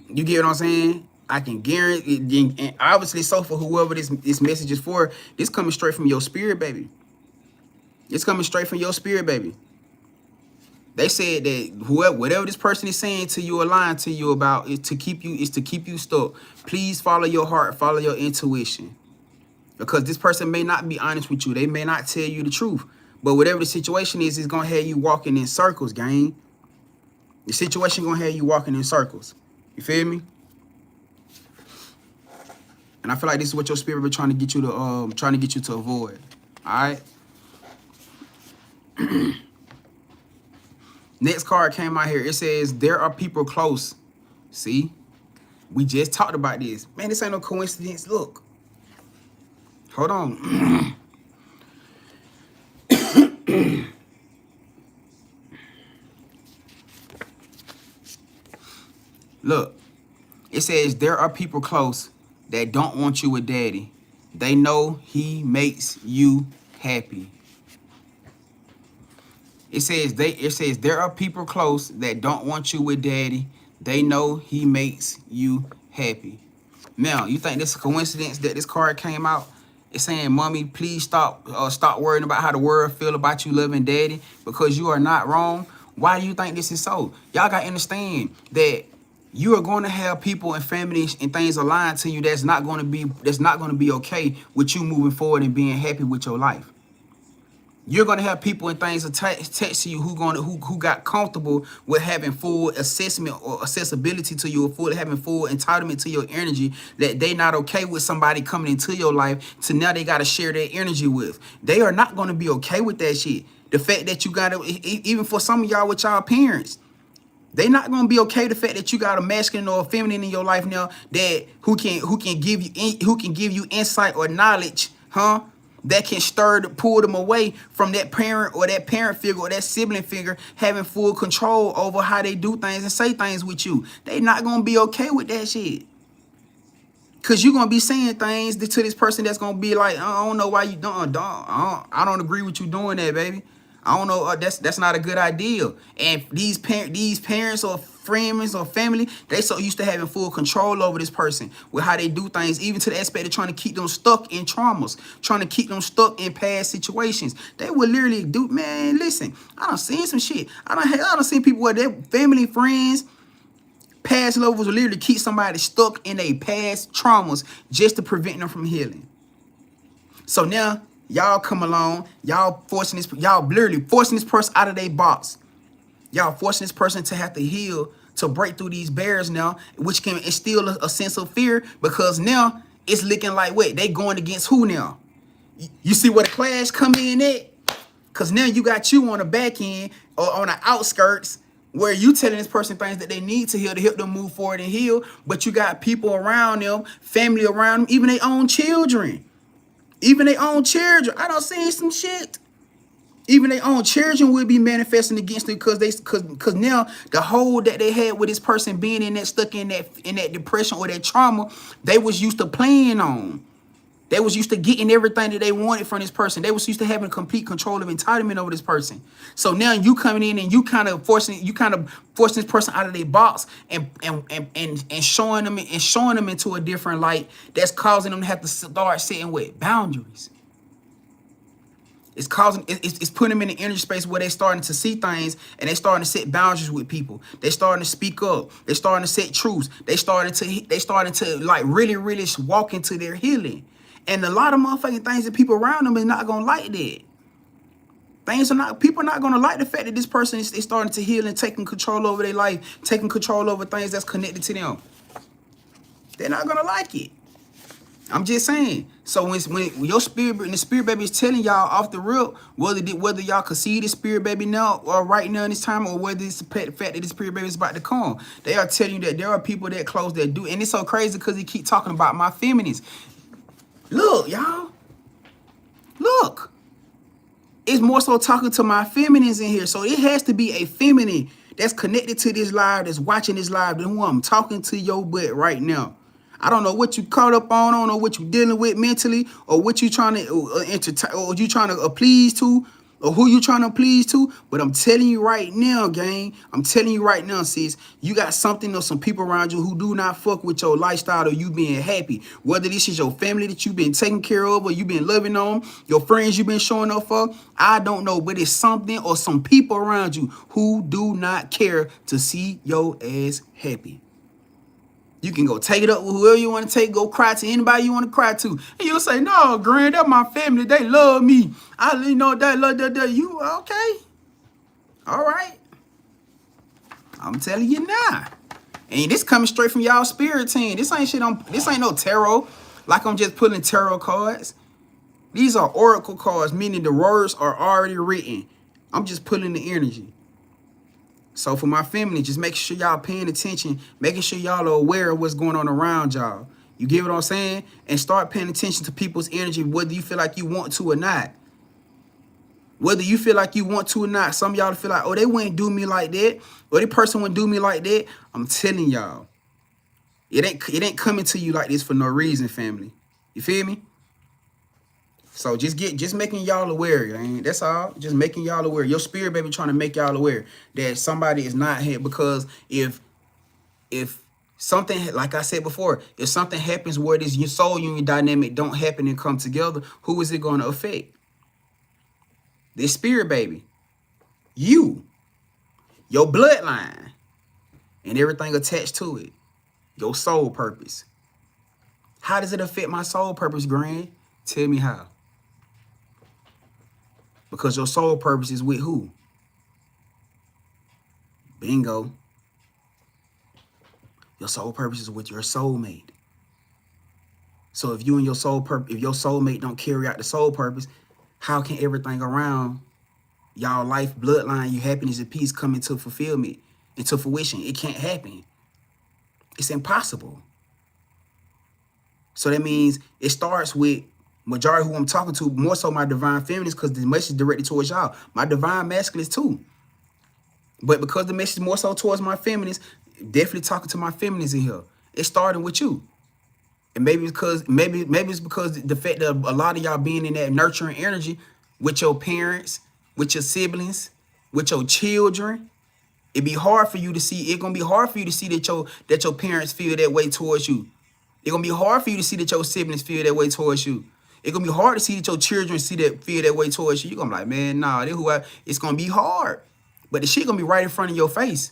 You get what I'm saying? I can guarantee, and obviously, so for whoever this message is for, this coming straight from your spirit, baby. It's coming straight from your spirit, baby. They said that whatever this person is saying to you or lying to you about is to keep you stuck. Please follow your heart, follow your intuition. Because this person may not be honest with you. They may not tell you the truth. But whatever the situation is, it's going to have you walking in circles, gang. The situation going to have you walking in circles. You feel me? And I feel like this is what your spirit be trying to get you to avoid. All right. Next card came out here. It says there are people close. See, we just talked about this. Man, this ain't no coincidence. Look, hold on. Look, it says there are people close that don't want you with daddy. They know he makes you happy. It says there are people close that don't want you with daddy. They know he makes you happy. Now, you think this is a coincidence that this card came out? It's saying, mommy, please stop worrying about how the world feel about you loving daddy, because you are not wrong. Why do you think this is so? Y'all got to understand that you are going to have people and families and things aligned to you that's not going to be okay with you moving forward and being happy with your life. You're gonna have people and things attached to you who got comfortable with having full assessment or accessibility to you, or having full entitlement to your energy, that they not okay with somebody coming into your life. So now they gotta share their energy with. They are not gonna be okay with that shit. The fact that you gotta, even for some of y'all with y'all parents, they not gonna be okay the fact that you got a masculine or a feminine in your life now that who can give you insight or knowledge, that can pull them away from that parent or that parent figure or that sibling figure having full control over how they do things and say things with you. They not gonna be okay with that shit. Cause you're gonna be saying things to this person that's gonna be like, I don't know why you doing, I don't agree with you doing that, baby. I don't know, that's not a good idea. And these parents or friends or family, they so used to having full control over this person with how they do things, even to the aspect of trying to keep them stuck in traumas, trying to keep them stuck in past situations. They would literally do, man, listen, I done seen some shit. I done seen people where their family, friends, past lovers will literally keep somebody stuck in their past traumas just to prevent them from healing. So now y'all come along, y'all literally forcing this person out of their box. Y'all forcing this person to have to heal, to break through these barriers now, which can instill a sense of fear, because now it's looking like, wait, they going against who now? You see where the clash come in at? Because now you got you on the back end or on the outskirts where you telling this person things that they need to heal to help them move forward and heal, but you got people around them, family around them, even their own children. Even their own children. I done seen some shit. Even their own children will be manifesting against it because now the hold that they had with this person being in that, stuck in that depression or that trauma, they was used to playing on. They was used to getting everything that they wanted from this person. They was used to having complete control of entitlement over this person. So now you coming in and you kind of forcing this person out of their box and showing them into a different light that's causing them to have to start sitting with boundaries. It's putting them in the energy space where they're starting to see things and they starting to set boundaries with people. They starting to speak up. They starting to set truths. They starting to like really, really walk into their healing. And a lot of motherfucking things that people around them is not gonna like that. People are not gonna like the fact that this person is starting to heal and taking control over their life, taking control over things that's connected to them. They're not gonna like it. I'm just saying. So when your spirit and the spirit baby is telling y'all off the rip, whether y'all could see the spirit baby now or right now in this time, or whether it's the fact that the spirit baby is about to come, they are telling you that there are people that close that do. And it's so crazy because he keep talking about my feminines. Look, y'all. Look. It's more so talking to my feminines in here. So it has to be a feminine that's connected to this live, that's watching this live, than who I'm talking to your butt right now. I don't know what you caught up on. I don't know what you dealing with mentally, or what you trying to entertain, or you trying to please to, or who you trying to please to. But I'm telling you right now, gang. I'm telling you right now, sis. You got something or some people around you who do not fuck with your lifestyle or you being happy. Whether this is your family that you've been taking care of or you've been loving on, your friends you've been showing up for, I don't know. But it's something or some people around you who do not care to see your ass happy. You can go take it up with whoever you want to take, go cry to anybody you want to cry to. And you'll say, no, Grand, that's my family. They love me. I know that love that. You okay? All right. I'm telling you now. And this coming straight from y'all spirit team. This ain't shit this ain't no tarot. Like I'm just pulling tarot cards. These are oracle cards, meaning the words are already written. I'm just pulling the energy. So for my family, just make sure y'all paying attention, making sure y'all are aware of what's going on around y'all. You get what I'm saying? And start paying attention to people's energy, whether you feel like you want to or not. Whether you feel like you want to or not. Some of y'all feel like, oh, they wouldn't do me like that, or that person wouldn't do me like that. I'm telling y'all, it ain't coming to you like this for no reason, family. You feel me? So just making y'all aware, man. That's all. Just making y'all aware. Your spirit baby trying to make y'all aware that somebody is not here. Because if something, like I said before, if something happens where this your soul union dynamic don't happen and come together, who is it going to affect? This spirit baby. You. Your bloodline. and everything attached to it. Your soul purpose. How does it affect my soul purpose, Grand? Tell me how. Because your soul purpose is with who? Bingo. Your soul purpose is with your soulmate. So if you and your if your soulmate don't carry out the soul purpose, how can everything around y'all life, bloodline, your happiness and peace come into fulfillment, into fruition? It can't happen. It's impossible. So that means it starts with majority who I'm talking to, more so my divine feminines, because the message is directed towards y'all. My divine masculines too. But because the message is more so towards my feminines, definitely talking to my feminines in here. It's starting with you. And maybe because maybe it's because the fact that a lot of y'all being in that nurturing energy with your parents, with your siblings, with your children, it'd be hard for you to see. It's gonna be hard for you to see that your parents feel that way towards you. It's gonna be hard for you to see that your siblings feel that way towards you. It's gonna be hard to see that your children feel that way towards you. You're gonna be like, man, nah, it's gonna be hard. But the shit gonna be right in front of your face.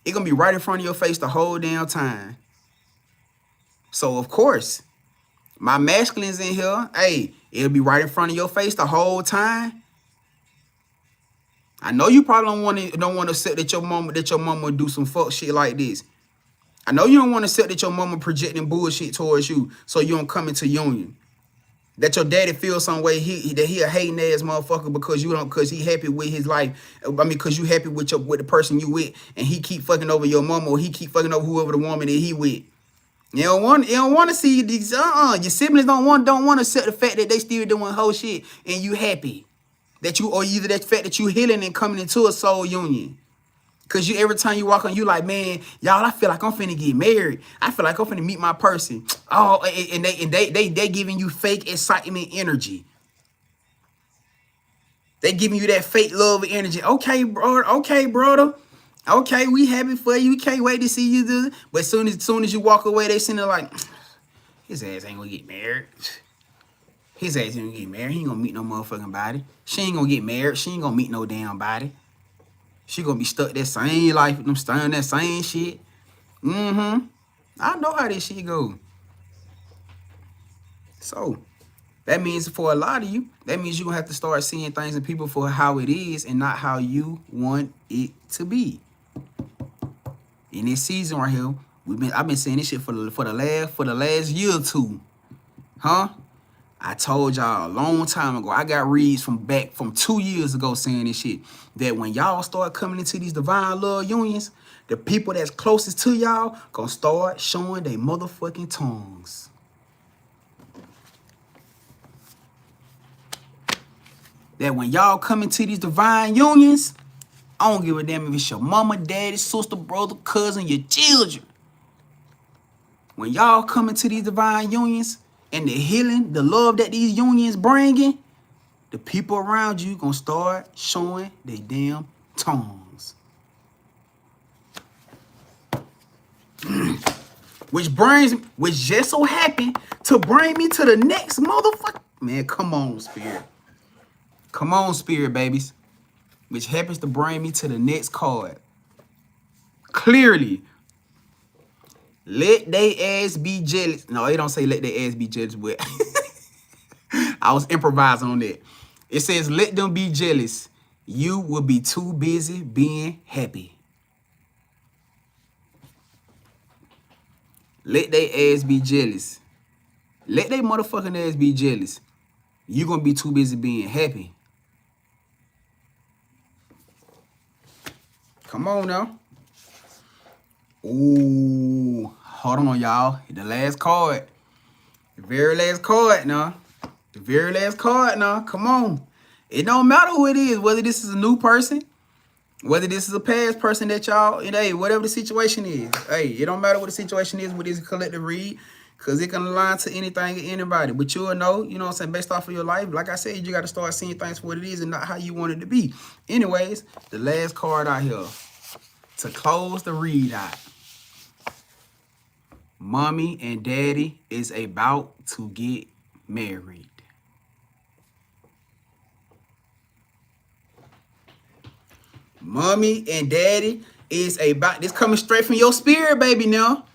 It's gonna be right in front of your face the whole damn time. So of course, my masculines in here, hey, it'll be right in front of your face the whole time. I know you probably don't want to accept that your mama do some fuck shit like this. I know you don't want to accept that your mama projecting bullshit towards you, so you don't come into union. That your daddy feels some way that he a hating ass motherfucker because he happy with his life. I mean, because you happy with the person you with, and he keep fucking over your mama, or he keep fucking over whoever the woman that he with. You don't want to see these. Your siblings don't want to accept the fact that they still doing whole shit and you happy. Or either that fact that you healing and coming into a soul union. Cause you every time you walk on, you like, man, y'all, I feel like I'm finna get married. I feel like I'm finna meet my person. Oh, and they giving you fake excitement energy. They giving you that fake love energy. Okay, brother. Okay, brother. Okay, we happy for you. We can't wait to see you do it. But as soon as you walk away, they sitting there like, his ass ain't gonna get married. His ass ain't gonna get married. He ain't gonna meet no motherfucking body. She ain't gonna get married. She ain't gonna meet no damn body. She gonna be stuck that same life, them studying that same shit. I know how this shit go. So that means for a lot of you, that means you gonna have to start seeing things and people for how it is and not how you want it to be. In this season right here, I've been saying this shit for the last year or two. Huh? I told y'all a long time ago. I got reads from 2 years ago saying this shit. That when y'all start coming into these divine love unions, the people that's closest to y'all gonna start showing their motherfucking tongues. That when y'all come into these divine unions, I don't give a damn if it's your mama, daddy, sister, brother, cousin, your children. When y'all come into these divine unions and the healing, the love that these unions bringing, the people around you gonna start showing their damn tongues. Which just so happened to bring me to the next motherfucker. Man, come on, Spirit. Come on, Spirit, babies. Which happens to bring me to the next card. Clearly, let they ass be jealous. No, they don't say let their ass be jealous, but I was improvising on that. It says, let them be jealous. You will be too busy being happy. Let they ass be jealous. Let they motherfucking ass be jealous. You gonna be too busy being happy. Come on now. Ooh, hold on, y'all. The last card. The very last card now. The very last card now. Come on. It don't matter who it is, whether this is a new person, whether this is a past person that y'all, hey, whatever the situation is. Hey, it don't matter what the situation is with this collective read, because it can align to anything and anybody. But you'll know, you know what I'm saying, based off of your life. Like I said, you got to start seeing things for what it is and not how you want it to be. Anyways, the last card out here to close the read out. Mommy and daddy is about to get married. Mommy and daddy It's about this coming straight from your spirit, baby, now.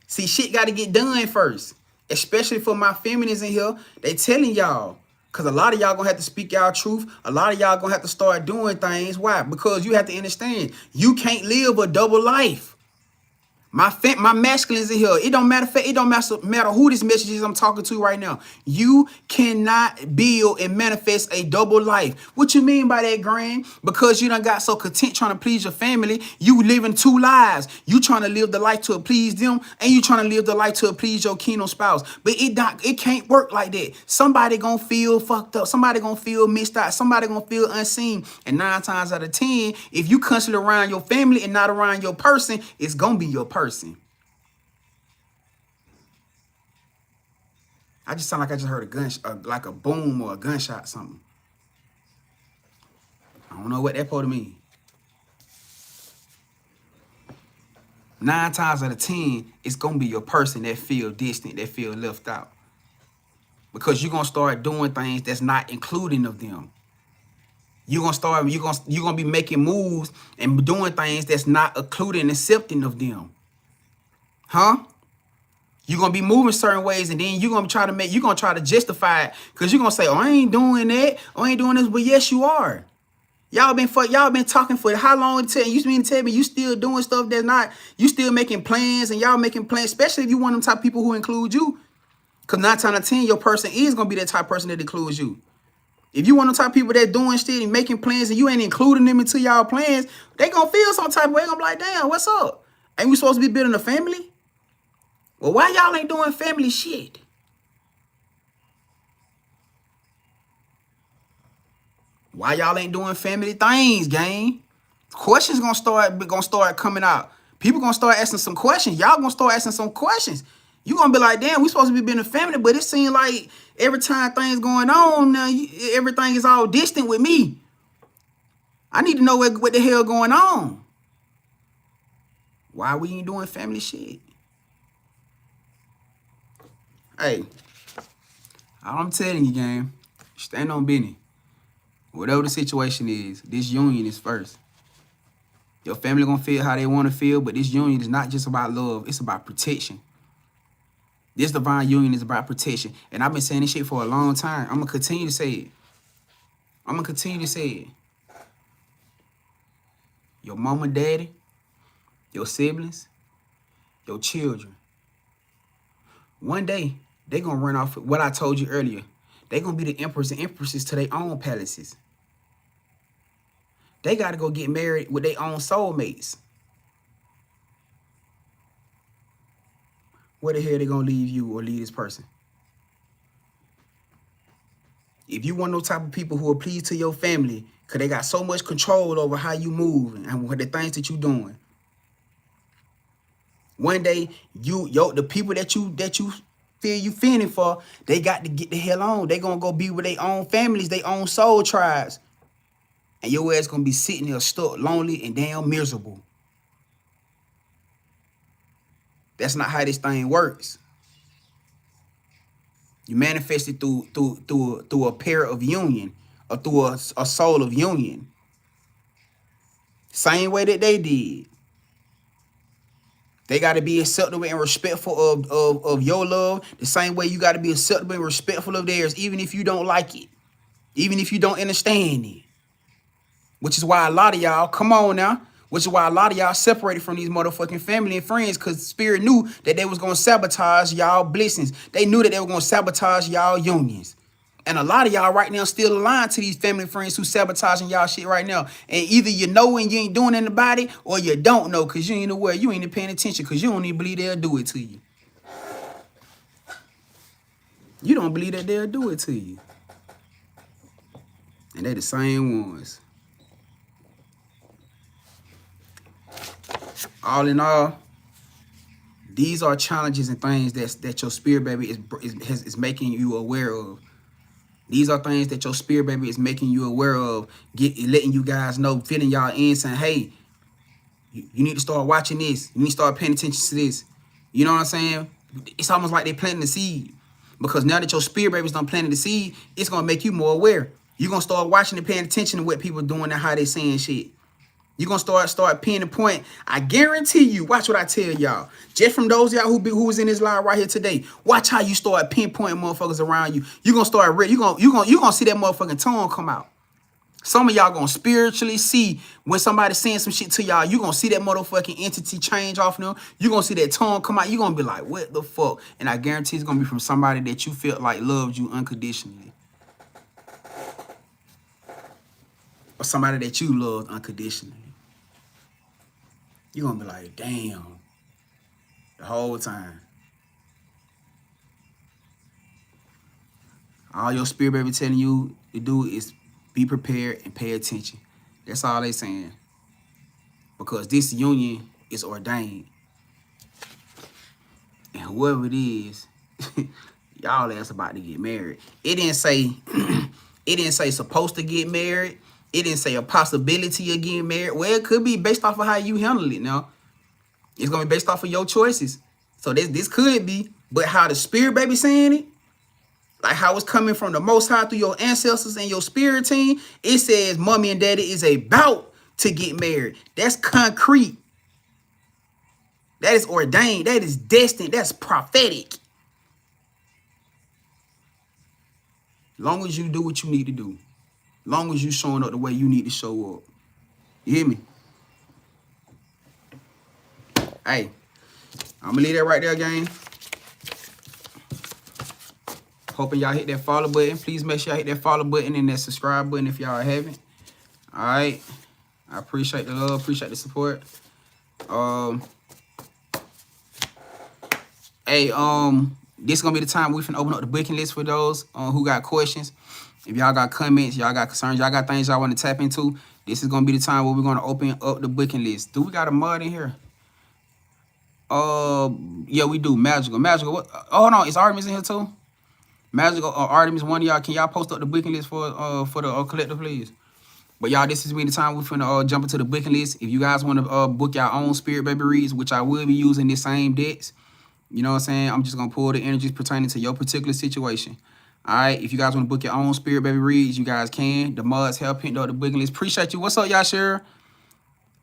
See, shit got to get done first. Especially for my feminists in here. They telling y'all. Because a lot of y'all going to have to speak y'all truth. A lot of y'all going to have to start doing things. Why? Because you have to understand. You can't live a double life. My masculines in here, it don't matter who this message is I'm talking to right now. You cannot build and manifest a double life. What you mean by that, Grand? Because you done got so content trying to please your family, you living two lives. You trying to live the life to please them, and you trying to live the life to please your kingdom spouse. But it can't work like that. Somebody gonna feel fucked up. Somebody gonna feel missed out. Somebody gonna feel unseen. And 9 times out of 10, if you constantly around your family and not around your person, it's gonna be your person. I just sound like I just heard a gun, like a boom or a gunshot, something. I don't know what that supposed to mean. 9 times out of 10, it's gonna be your person that feel distant, that feel left out, because you're gonna start doing things that's not including of them. You're gonna be making moves and doing things that's not including and accepting of them. Huh? You're going to be moving certain ways, and then you're going to try to justify it, because you're going to say, oh, I ain't doing that. Oh, I ain't doing this. But yes, you are. Y'all been talking for how long? You mean to tell me you still doing stuff that's not, you still making plans, and y'all making plans, especially if you want them type of people who include you. Because 9 times out of 10, your person is going to be that type of person that includes you. If you want them type of people that doing shit and making plans, and you ain't including them into y'all plans, they going to feel some type of way. They going to be like, damn, what's up? Ain't we supposed to be building a family? Well, why y'all ain't doing family shit? Why y'all ain't doing family things, gang? Questions gonna start coming out. People gonna start asking some questions. Y'all gonna start asking some questions. You gonna be like, damn, we supposed to be being a family, but it seems like every time things going on, everything is all distant with me. I need to know what the hell going on. Why we ain't doing family shit? Hey, all I'm telling you, gang, stand on business. Whatever the situation is, this union is first. Your family gonna feel how they want to feel, but this union is not just about love. It's about protection. This divine union is about protection. And I've been saying this shit for a long time. I'm going to continue to say it. Your mama, daddy, your siblings, your children. One day, they're going to run off what I told you earlier. They're going to be the emperors and empresses to their own palaces. They got to go get married with their own soulmates. Where the hell they going to leave you or leave this person? If you want those type of people who are pleased to your family, because they got so much control over how you move and what the things that you doing. One day, the people that you feel you feeling for, they got to get the hell on. They gonna go be with their own families, their own soul tribes. And your ass gonna be sitting there stuck, lonely, and damn miserable. That's not how this thing works. You manifest it through a pair of union, or through a soul of union. Same way that they did. They got to be acceptable and respectful of your love. The same way you got to be acceptable and respectful of theirs, even if you don't like it. Even if you don't understand it. Which is why a lot of y'all, come on now. Which is why a lot of y'all separated from these motherfucking family and friends, because Spirit knew that they was going to sabotage y'all blessings. They knew that they were going to sabotage y'all unions. And a lot of y'all right now still aligned to these family and friends who sabotaging y'all shit right now. And either you know and you ain't doing anything about it, or you don't know because you ain't aware. You ain't paying attention because you don't even believe they'll do it to you. You don't believe that they'll do it to you. And they're the same ones. All in all, these are challenges and things that your spirit baby is making you aware of. These are things that your spirit baby is making you aware of, letting you guys know, filling y'all in, saying, hey, you need to start watching this. You need to start paying attention to this. You know what I'm saying? It's almost like they're planting the seed. Because now that your spirit baby's done planting the seed, it's going to make you more aware. You're going to start watching and paying attention to what people are doing and how they saying shit. You're going to start pinning point. I guarantee you, watch what I tell y'all. Just from those y'all who was in this live right here today, watch how you start pinpointing motherfuckers around you. You're going to start, you're going to see that motherfucking tongue come out. Some of y'all going to spiritually see when somebody's saying some shit to y'all, you're going to see that motherfucking entity change off them. You're going to see that tongue come out. You're going to be like, what the fuck? And I guarantee it's going to be from somebody that you felt like loved you unconditionally. Or somebody that you loved unconditionally. You're going to be like, damn, the whole time. All your spirit baby telling you to do is be prepared and pay attention. That's all they saying. Because this union is ordained. And whoever it is, y'all ass about to get married. It didn't say, it didn't say supposed to get married. It didn't say a possibility of getting married. Well, it could be based off of how you handle it now. It's going to be based off of your choices. So this could be. But how the spirit baby saying it, like how it's coming from the Most High through your ancestors and your spirit team, it says mommy and daddy is about to get married. That's concrete. That is ordained. That is destined. That's prophetic. Long as you do what you need to do. Long as you showing up the way you need to show up. You hear me? Hey, I'm gonna leave that right there, gang. Hoping y'all hit that follow button. Please make sure y'all hit that follow button and that subscribe button if y'all haven't. All right. I appreciate the love. Appreciate the support. Hey, this is gonna be the time we finna open up the booking list for those who got questions. If y'all got comments, y'all got concerns, y'all got things y'all want to tap into, this is gonna be the time where we're gonna open up the booking list. Do we got a mod in here? Yeah, we do. Magical. What? Oh, hold on. Is Artemis in here too? Magical Artemis, one of y'all, can y'all post up the booking list for the collective, please? But y'all, this is be the time we're finna jump into the booking list. If you guys want to book your own spirit baby reads, which I will be using the same decks, you know what I'm saying? I'm just gonna pull the energies pertaining to your particular situation. All right. If you guys want to book your own spirit baby reads, you guys can. The mods help pinned up the booking list. Appreciate you. What's up, y'all? Sure.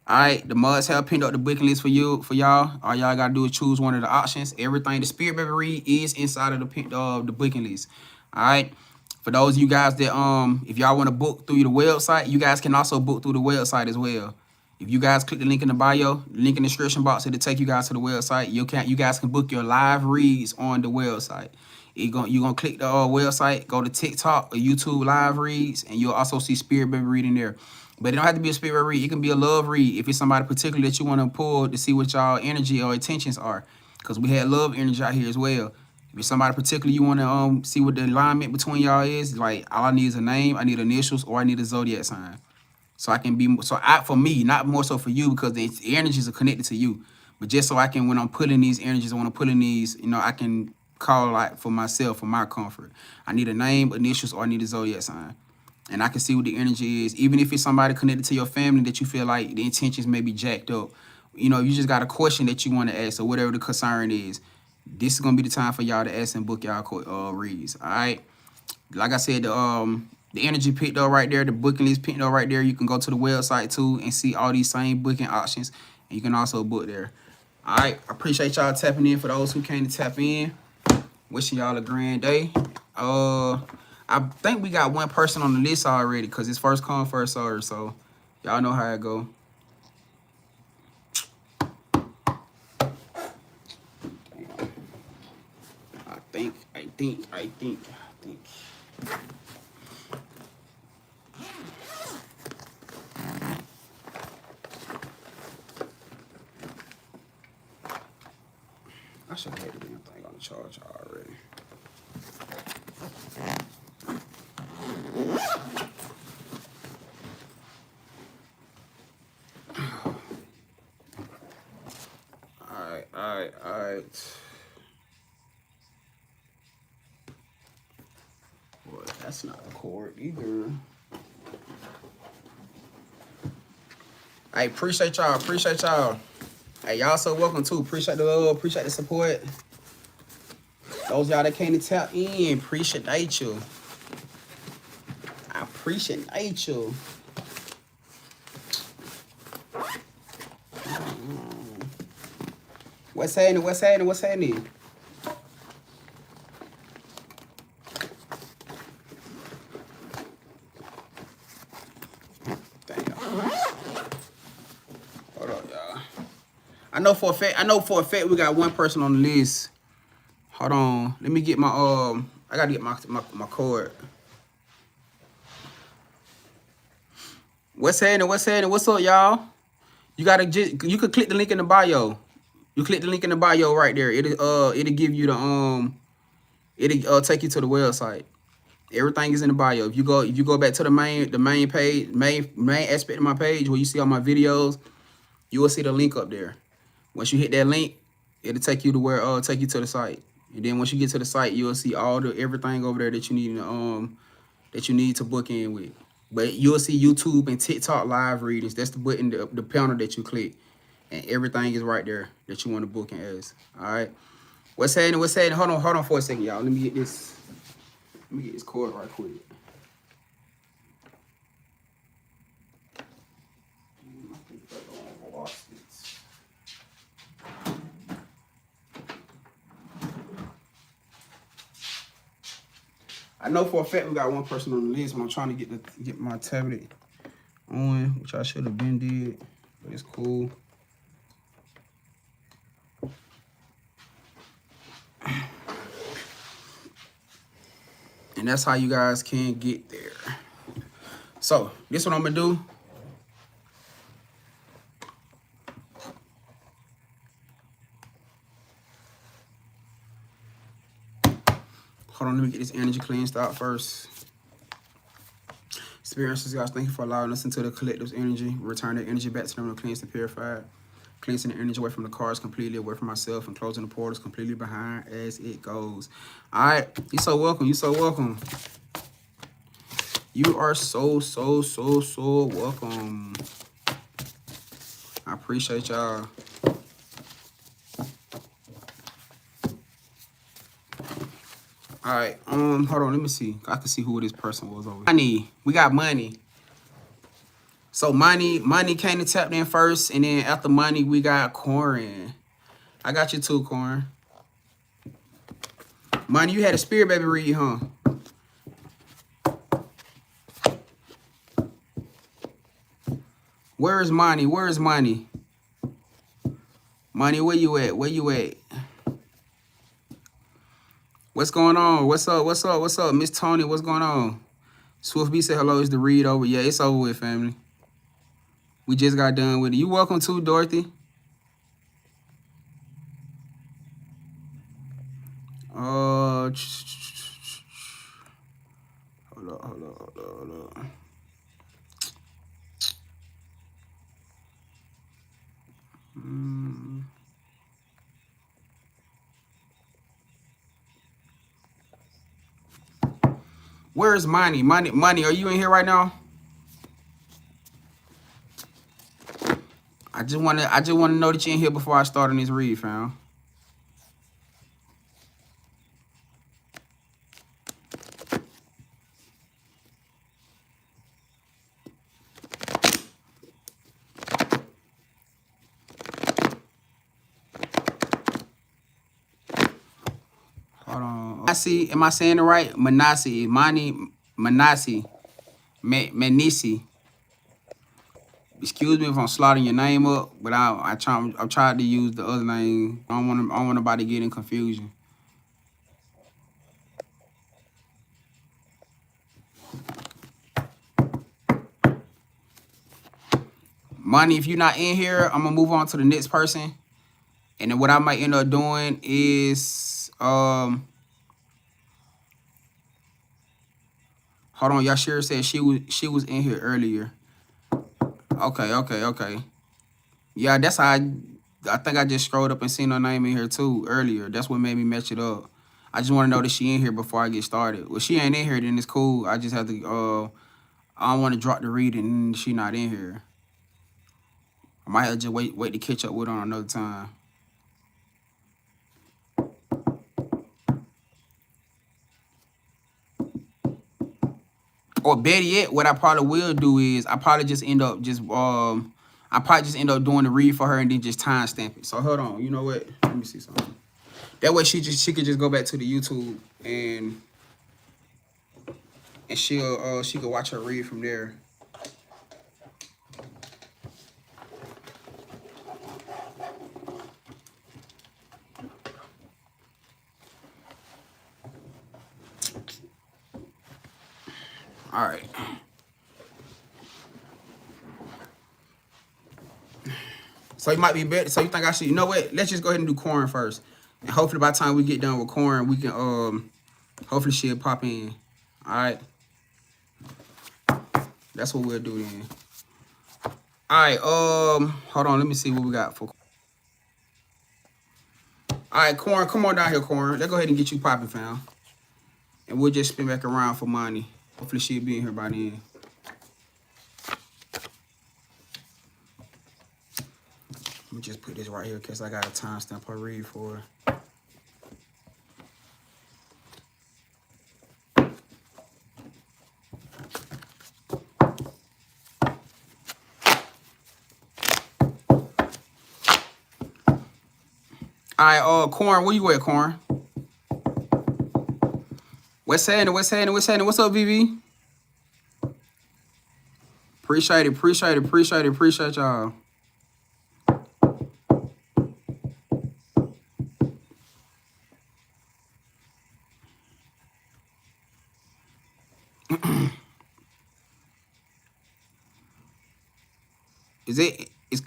All right, the mods have pinned up the booking list for y'all. All y'all gotta do is choose one of the options. Everything the spirit baby read is inside of the booking list. All right. For those of you guys that if y'all want to book through the website, you guys can also book through the website as well. If you guys click the link in the bio, link in the description box, it'll take you guys to the website. You guys can book your live reads on the website. You're gonna click the website, go to TikTok or YouTube live reads, and you'll also see spirit baby reading there. But it don't have to be a spirit read. It can be a love read if it's somebody particular that you want to pull to see what y'all energy or intentions are. Because we had love energy out here as well. If it's somebody particular you want to see what the alignment between y'all is, like all I need is a name, I need initials, or I need a zodiac sign. So I can be, for me, not more so for you because the energies are connected to you. But just so I can, when I'm pulling these energies, when I'm pulling these, you know, I can call like for myself, for my comfort. I need a name, initials, or I need a zodiac sign. And I can see what the energy is. Even if it's somebody connected to your family that you feel like the intentions may be jacked up. You know, you just got a question that you want to ask or whatever the concern is. This is going to be the time for y'all to ask and book y'all reads. All right. Like I said, the energy picked up right there. The booking list picked up right there. You can go to the website too and see all these same booking options. And you can also book there. All right. I appreciate y'all tapping in. For those who came to tap in, wishing y'all a grand day. I think we got one person on the list already because it's first come, first serve. So y'all know how it go. I think. I should have had the damn thing on the charge already. All right. Boy, that's not a cord either. I appreciate y'all. Hey, y'all so welcome too. Appreciate the love, appreciate the support. Those y'all that came to tap in, appreciate you. I appreciate you. What's happening? What's happening? What's happening? Hold up, y'all. I know for a fact we got one person on the list. Hold on. Let me get my I gotta get my cord. What's happening? What's happening? What's up, y'all? You could click the link in the bio. You click the link in the bio right there. It'll give you the it'll take you to the website. Everything is in the bio. If you go back to the main page, main aspect of my page where you see all my videos, you will see the link up there. Once you hit that link, it'll take you to where take you to the site. And then once you get to the site, you'll see everything over there that you need to book in with. But you'll see YouTube and TikTok live readings. That's the button, the panel that you click. And everything is right there that you want to book in as. Alright. What's happening? What's happening? Hold on for a second, y'all. Let me get this cord right quick. I know for a fact we got one person on the list, but I'm trying to get my tablet on, which I should have been did, but it's cool. And that's how you guys can get there. So this is what I'm gonna do. Hold on, let me get this energy cleansed out first. Experiences, guys, thank you for allowing us into the collective's energy. Return the energy back to them to cleanse and purify. Cleansing the energy away from the cards, completely away from myself, and closing the portals completely behind as it goes. All right, you're so welcome. You're so welcome. You are so welcome. I appreciate y'all. All right, hold on, let me see. I can see who this person was over here. Money, we got money. So money came to tap in first, and then after money, we got Corin. I got you too, Corin. Money, you had a spirit baby read, huh? Where is money? Where is money? Money, where you at? Where you at? What's going on? What's up? What's up? What's up? Miss Tony, what's going on? Swift B said hello. Is the read over? Yeah, it's over with, family. We just got done with it. You welcome too, Dorothy. Hold up. Where's Money? Money, are you in here right now? I just wanna know that you're in here before I start on this read, fam. Hold on. Am I saying it right? Manasi, Manisi. Excuse me if I'm slaughtering your name up, but I'm trying to use the other name. I don't want nobody to get in confusion. Money, if you're not in here, I'm gonna move on to the next person. And then what I might end up doing is hold on, Yashira said she was in here earlier. Okay. Yeah, that's how I think I just scrolled up and seen her name in here too earlier. That's what made me match it up. I just want to know that she in here before I get started. Well, she ain't in here, then it's cool. I just have to I don't want to drop the reading and she not in here. I might have to just wait to catch up with her on another time. Or better yet, what I probably will do is I probably just end up just I probably just end up doing the read for her and then just timestamp it. So hold on, you know what? Let me see something. That way she could just go back to the YouTube and she could watch her read from there. All right. So you might be better. So you think I should? You know what? Let's just go ahead and do corn first, and hopefully by the time we get done with corn, we can hopefully she'll pop in. All right. That's what we'll do then. All right. Hold on. Let me see what we got for. All right, corn. Come on down here, corn. Let's go ahead and get you popping, fam. And we'll just spin back around for money. Hopefully she'll be in here by then. Let me just put this right here because I got a timestamp I read for her. All right, corn, where you at, corn? What's happening? What's happening? What's happening? What's up, VV? Appreciate it, appreciate it, appreciate it, appreciate y'all.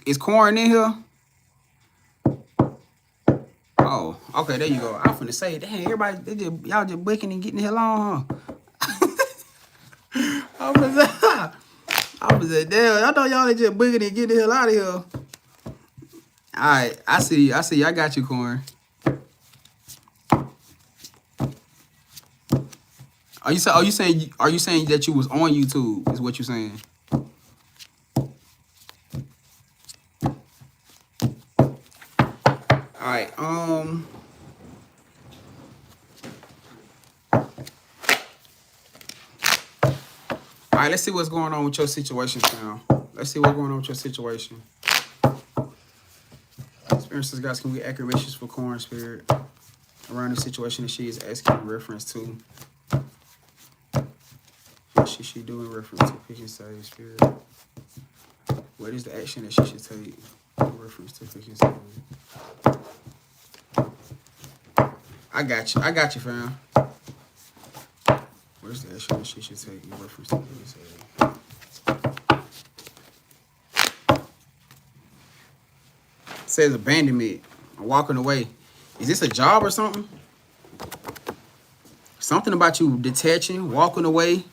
Is corn in here? Oh, okay, there you go. I'm finna say, dang, everybody, y'all just booking and getting the hell on, huh? I was like, damn, I thought y'all just booking and getting the hell out of here. All right, I see, I got you, corn. Are you saying that you was on YouTube? Is what you're saying? All right. All right. Let's see what's going on with your situation now. Let's see what's going on with your situation. Experiences, guys. Can we accurate messages for corn spirit around the situation that she is asking in reference to? What should she do in reference to picking sage spirit? What is the action that she should take in reference to picking sage? I got you, fam. What is the action that she should take in reference to picking sage? It says abandonment, walking away. Is this a job or something? Something about you detaching, walking away,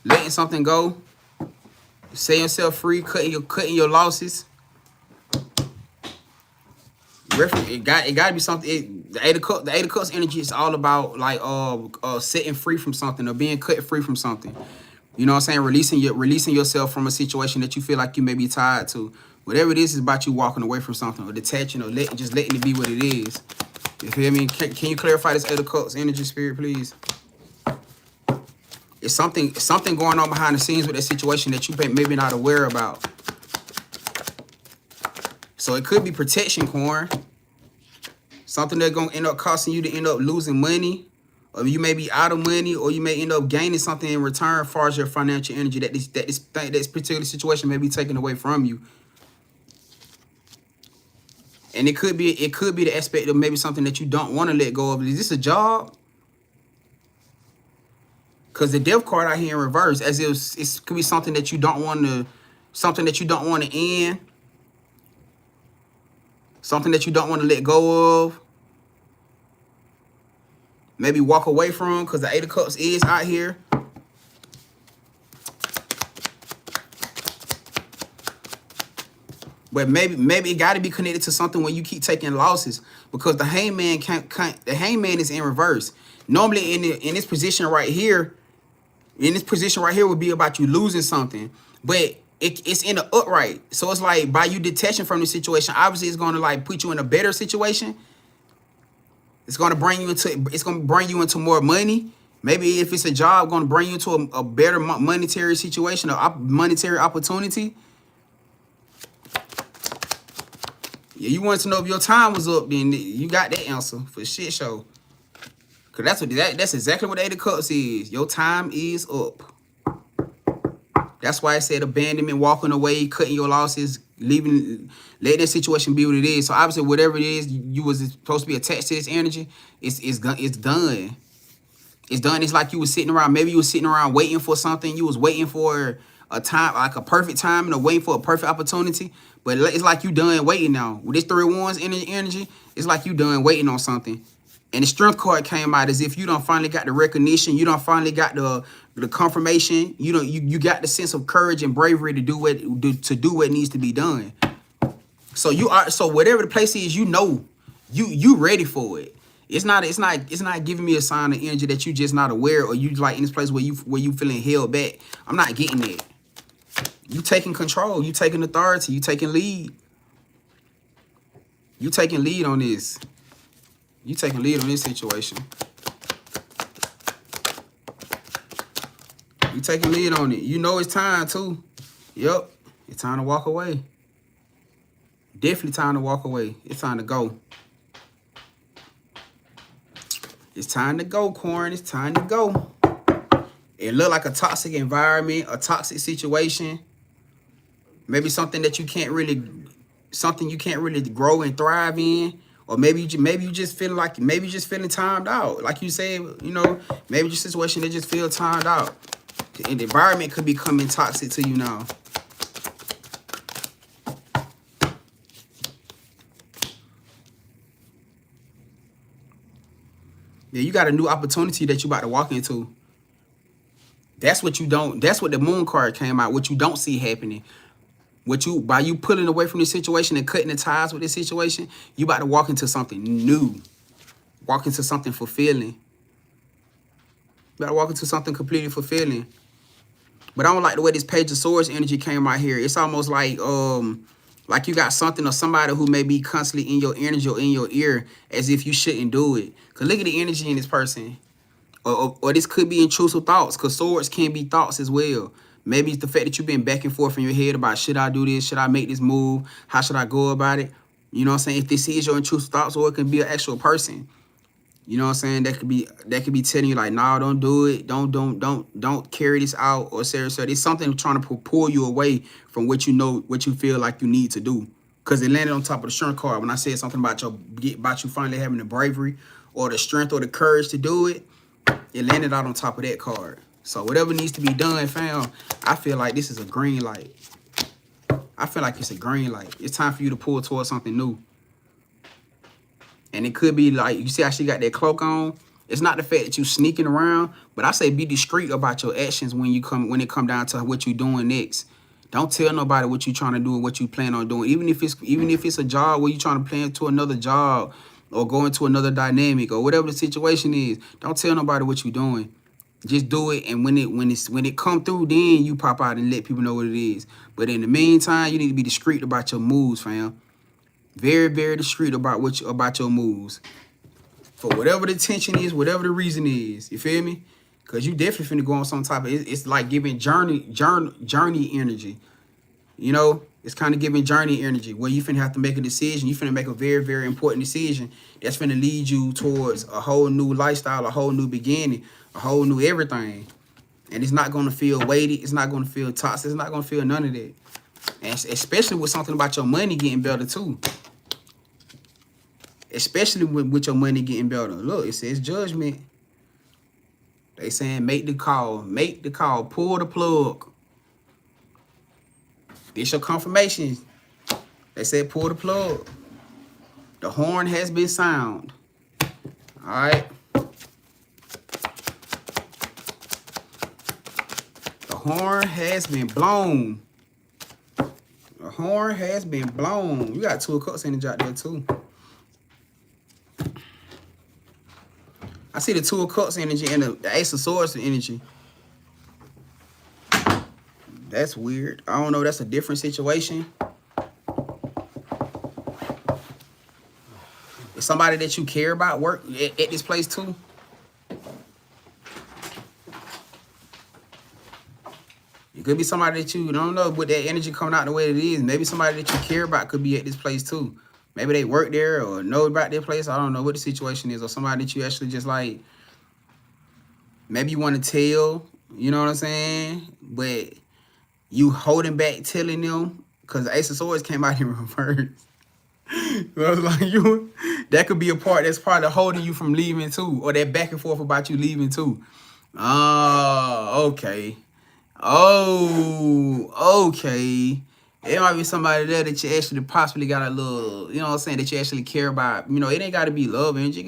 letting something go, setting yourself free, cutting your losses. It got to be something. The Eight of Cups energy is all about like setting free from something or being cut free from something. You know what I'm saying? Releasing yourself from a situation that you feel like you may be tied to. Whatever it is about you walking away from something or detaching or just letting it be what it is. You feel me? Can you clarify this Eight of Cups energy, spirit, please? It's something going on behind the scenes with that situation that you maybe not aware about. So it could be protection, corn. Something that's gonna end up costing you to end up losing money, or you may be out of money, or you may end up gaining something in return as far as your financial energy that this particular situation may be taken away from you. And it could be the aspect of maybe something that you don't want to let go of. Is this a job? Because the death card out here in reverse, as if it could be something that you don't want to, end, something that you don't want to let go of, maybe walk away from, because the Eight of Cups is out here. But maybe it got to be connected to something when you keep taking losses, because the hangman the hangman is in reverse. Normally in this position right here. Would be about you losing something, but it's in the upright. So it's like by you detaching from the situation, obviously it's going to like put you in a better situation. It's going to bring you into more money. Maybe if it's a job, going to bring you into a better monetary situation, a monetary opportunity. Yeah, you wanted to know if your time was up, then you got that answer for shit show. Cause that's exactly what 8 of Cups is. Your time is up. That's why I said abandonment, walking away, cutting your losses, letting that situation be what it is. So obviously, whatever it is you was supposed to be attached to this energy, it's done. It's done. It's like you was sitting around. Maybe you was sitting around waiting for something. You was waiting for a time, like a perfect time, and waiting for a perfect opportunity. But it's like you done waiting now. With this 3 of Wands energy, it's like you done waiting on something. And the Strength card came out as if you done finally got the recognition. You done finally got the confirmation. You got the sense of courage and bravery to do what needs to be done. So whatever the place is, you ready for it. It's not giving me a sign of energy that you just not aware, or you like in this place where you feeling held back. I'm not getting that. You taking control. You taking authority. You taking lead. You taking lead on this. You taking lead on this situation. You taking lead on it. You know it's time too. Yep. It's time to walk away. Definitely time to walk away. It's time to go. It's time to go, Corn. It's time to go. It look like a toxic environment, a toxic situation. Maybe something that you can't really grow and thrive in. Or maybe you just feeling like timed out. Like you said, maybe your situation that just feel timed out. And the environment could be becoming toxic to you now. Yeah, you got a new opportunity that you about to walk into. That's what the Moon card came out. What you don't see happening. By you pulling away from this situation and cutting the ties with this situation, you about to walk into something new. Walk into something fulfilling. You about to walk into something completely fulfilling. But I don't like the way this Page of Swords energy came out here. It's almost like you got something or somebody who may be constantly in your energy or in your ear as if you shouldn't do it. Because look at the energy in this person. Or this could be intrusive thoughts, because swords can be thoughts as well. Maybe it's the fact that you've been back and forth in your head about, should I do this? Should I make this move? How should I go about it? You know what I'm saying? If this is your intrusive thoughts, or it can be an actual person. You know what I'm saying? That could be telling you like, no, don't do it. Don't carry this out, or seriously. It's something trying to pull you away from what you feel like you need to do. Because it landed on top of the Strength card. When I said something about you finally having the bravery or the strength or the courage to do it, it landed out on top of that card. So whatever needs to be done, fam, I feel like this is a green light. I feel like it's a green light. It's time for you to pull towards something new. And it could be like, you see how she got that cloak on? It's not the fact that you sneaking around, but I say be discreet about your actions when it come down to what you doing next. Don't tell nobody what you trying to do and what you plan on doing. Even if it's a job where you trying to plan to another job or go into another dynamic or whatever the situation is, don't tell nobody what you doing. Just do it, and when it come through, then you pop out and let people know what it is. But in the meantime, you need to be discreet about your moves, fam. Very, very discreet about your moves. For whatever the tension is, whatever the reason is, you feel me? Because you definitely finna go on some type of, it's like giving journey energy. You know, it's kind of giving journey energy where you finna have to make a decision. You finna make a very, very important decision that's finna lead you towards a whole new lifestyle, a whole new beginning, a whole new everything. And it's not going to feel weighty. It's not going to feel toxic. It's not going to feel none of that. And especially with something about your money getting better too. Especially with your money getting better. Look, it says judgment. They saying make the call, pull the plug. This your confirmation. They said pull the plug. The horn has been sound. All right. The horn has been blown. The horn has been blown. You got 2 of Cups energy out there too. I see the 2 of Cups energy and the Ace of Swords energy. That's weird. I don't know. That's a different situation. Is somebody that you care about work at this place too? It could be somebody that you don't know, with that energy coming out the way it is. Maybe somebody that you care about could be at this place too. Maybe they work there or know about their place. I don't know what the situation is. Or somebody that you actually just like, maybe you want to tell, you know what I'm saying? But you holding back telling them because the Ace of Swords came out in reverse. So I was like, that could be a part that's probably holding you from leaving too. Or that back and forth about you leaving too. Oh, okay. Oh, okay. It might be somebody there that you actually possibly got a little, you know what I'm saying, that you actually care about. You know, it ain't got to be love energy.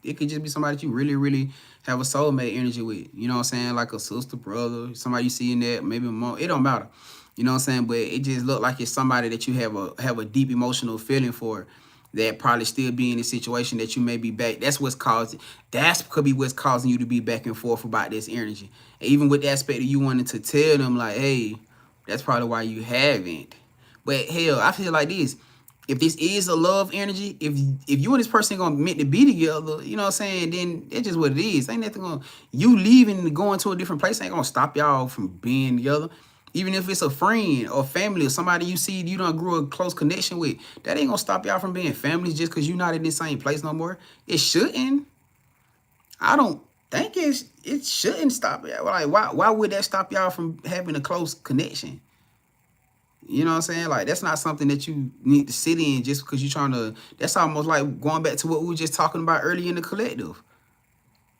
It could just be somebody that you really, really have a soulmate energy with. You know what I'm saying? Like a sister, brother, somebody you see in that, maybe a mom. It don't matter. You know what I'm saying? But it just look like it's somebody that you have a deep emotional feeling for, that probably still be in a situation that you may be back. That's could be what's causing you to be back and forth about this energy. And even with the aspect of you wanting to tell them like, hey, that's probably why you haven't. But hell, I feel like this. If this is a love energy, if you and this person gonna meant to be together, you know what I'm saying, then it's just what it is. Ain't nothing gonna, you leaving and going to a different place ain't gonna stop y'all from being together. Even if it's a friend or family or somebody you see you done grew a close connection with, that ain't gonna stop y'all from being families just because you're not in the same place no more. It shouldn't. I don't think it shouldn't stop y'all. Like, why would that stop y'all from having a close connection? You know what I'm saying? Like, that's not something that you need to sit in just because you're trying to. That's almost like going back to what we were just talking about earlier in the collective.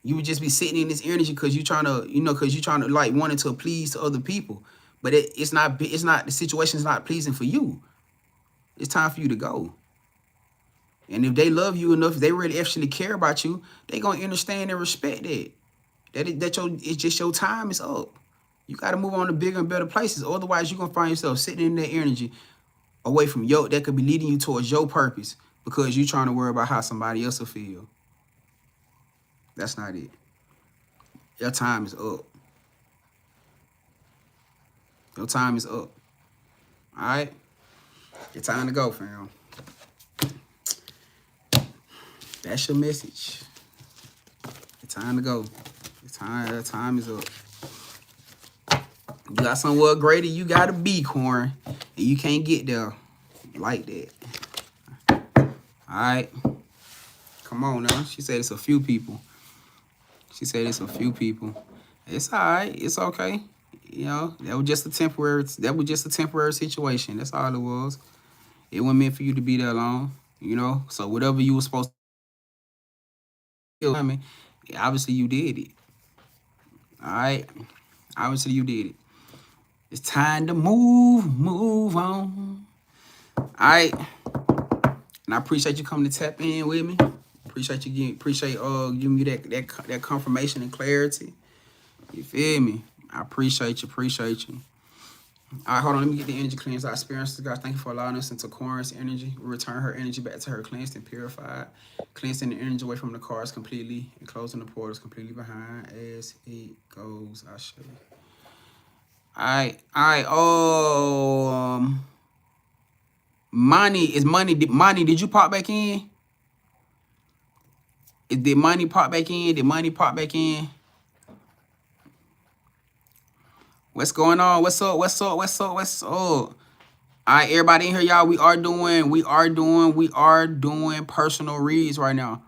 You would just be sitting in this energy because you're trying to, because you're trying to like wanting to please to other people. But it's not, the situation's not pleasing for you. It's time for you to go. And if they love you enough, if they really actually care about you, they gonna understand and respect that. It's just your time is up. You gotta move on to bigger and better places. Otherwise, you're gonna find yourself sitting in that energy away from that could be leading you towards your purpose because you're trying to worry about how somebody else will feel. That's not it. Your time is up. Your time is up. All right? It's time to go, fam. That's your message. It's time to go. That time is up. You got somewhere greater you gotta be, Corn. And you can't get there like that. Alright. Come on now. She said it's a few people. It's alright. It's okay. You know, that was just a temporary situation. That's all it was. It wasn't meant for you to be that long. You know? So whatever you were supposed to, I mean, obviously you did it. Alright. Obviously you did it. It's time to move on. Alright. And I appreciate you coming to tap in with me. Appreciate giving me that confirmation and clarity. You feel me? I appreciate you. All right, hold on. Let me get the energy cleansed. Our experiences, God, thank you for allowing us into Corin's energy. We return her energy back to her cleansed and purified. Cleansing the energy away from the cards completely and closing the portals completely behind as it goes. I'll show you. All right. Money, did you pop back in? Did money pop back in? What's going on? What's up? All right, everybody in here, y'all. We are doing personal reads right now.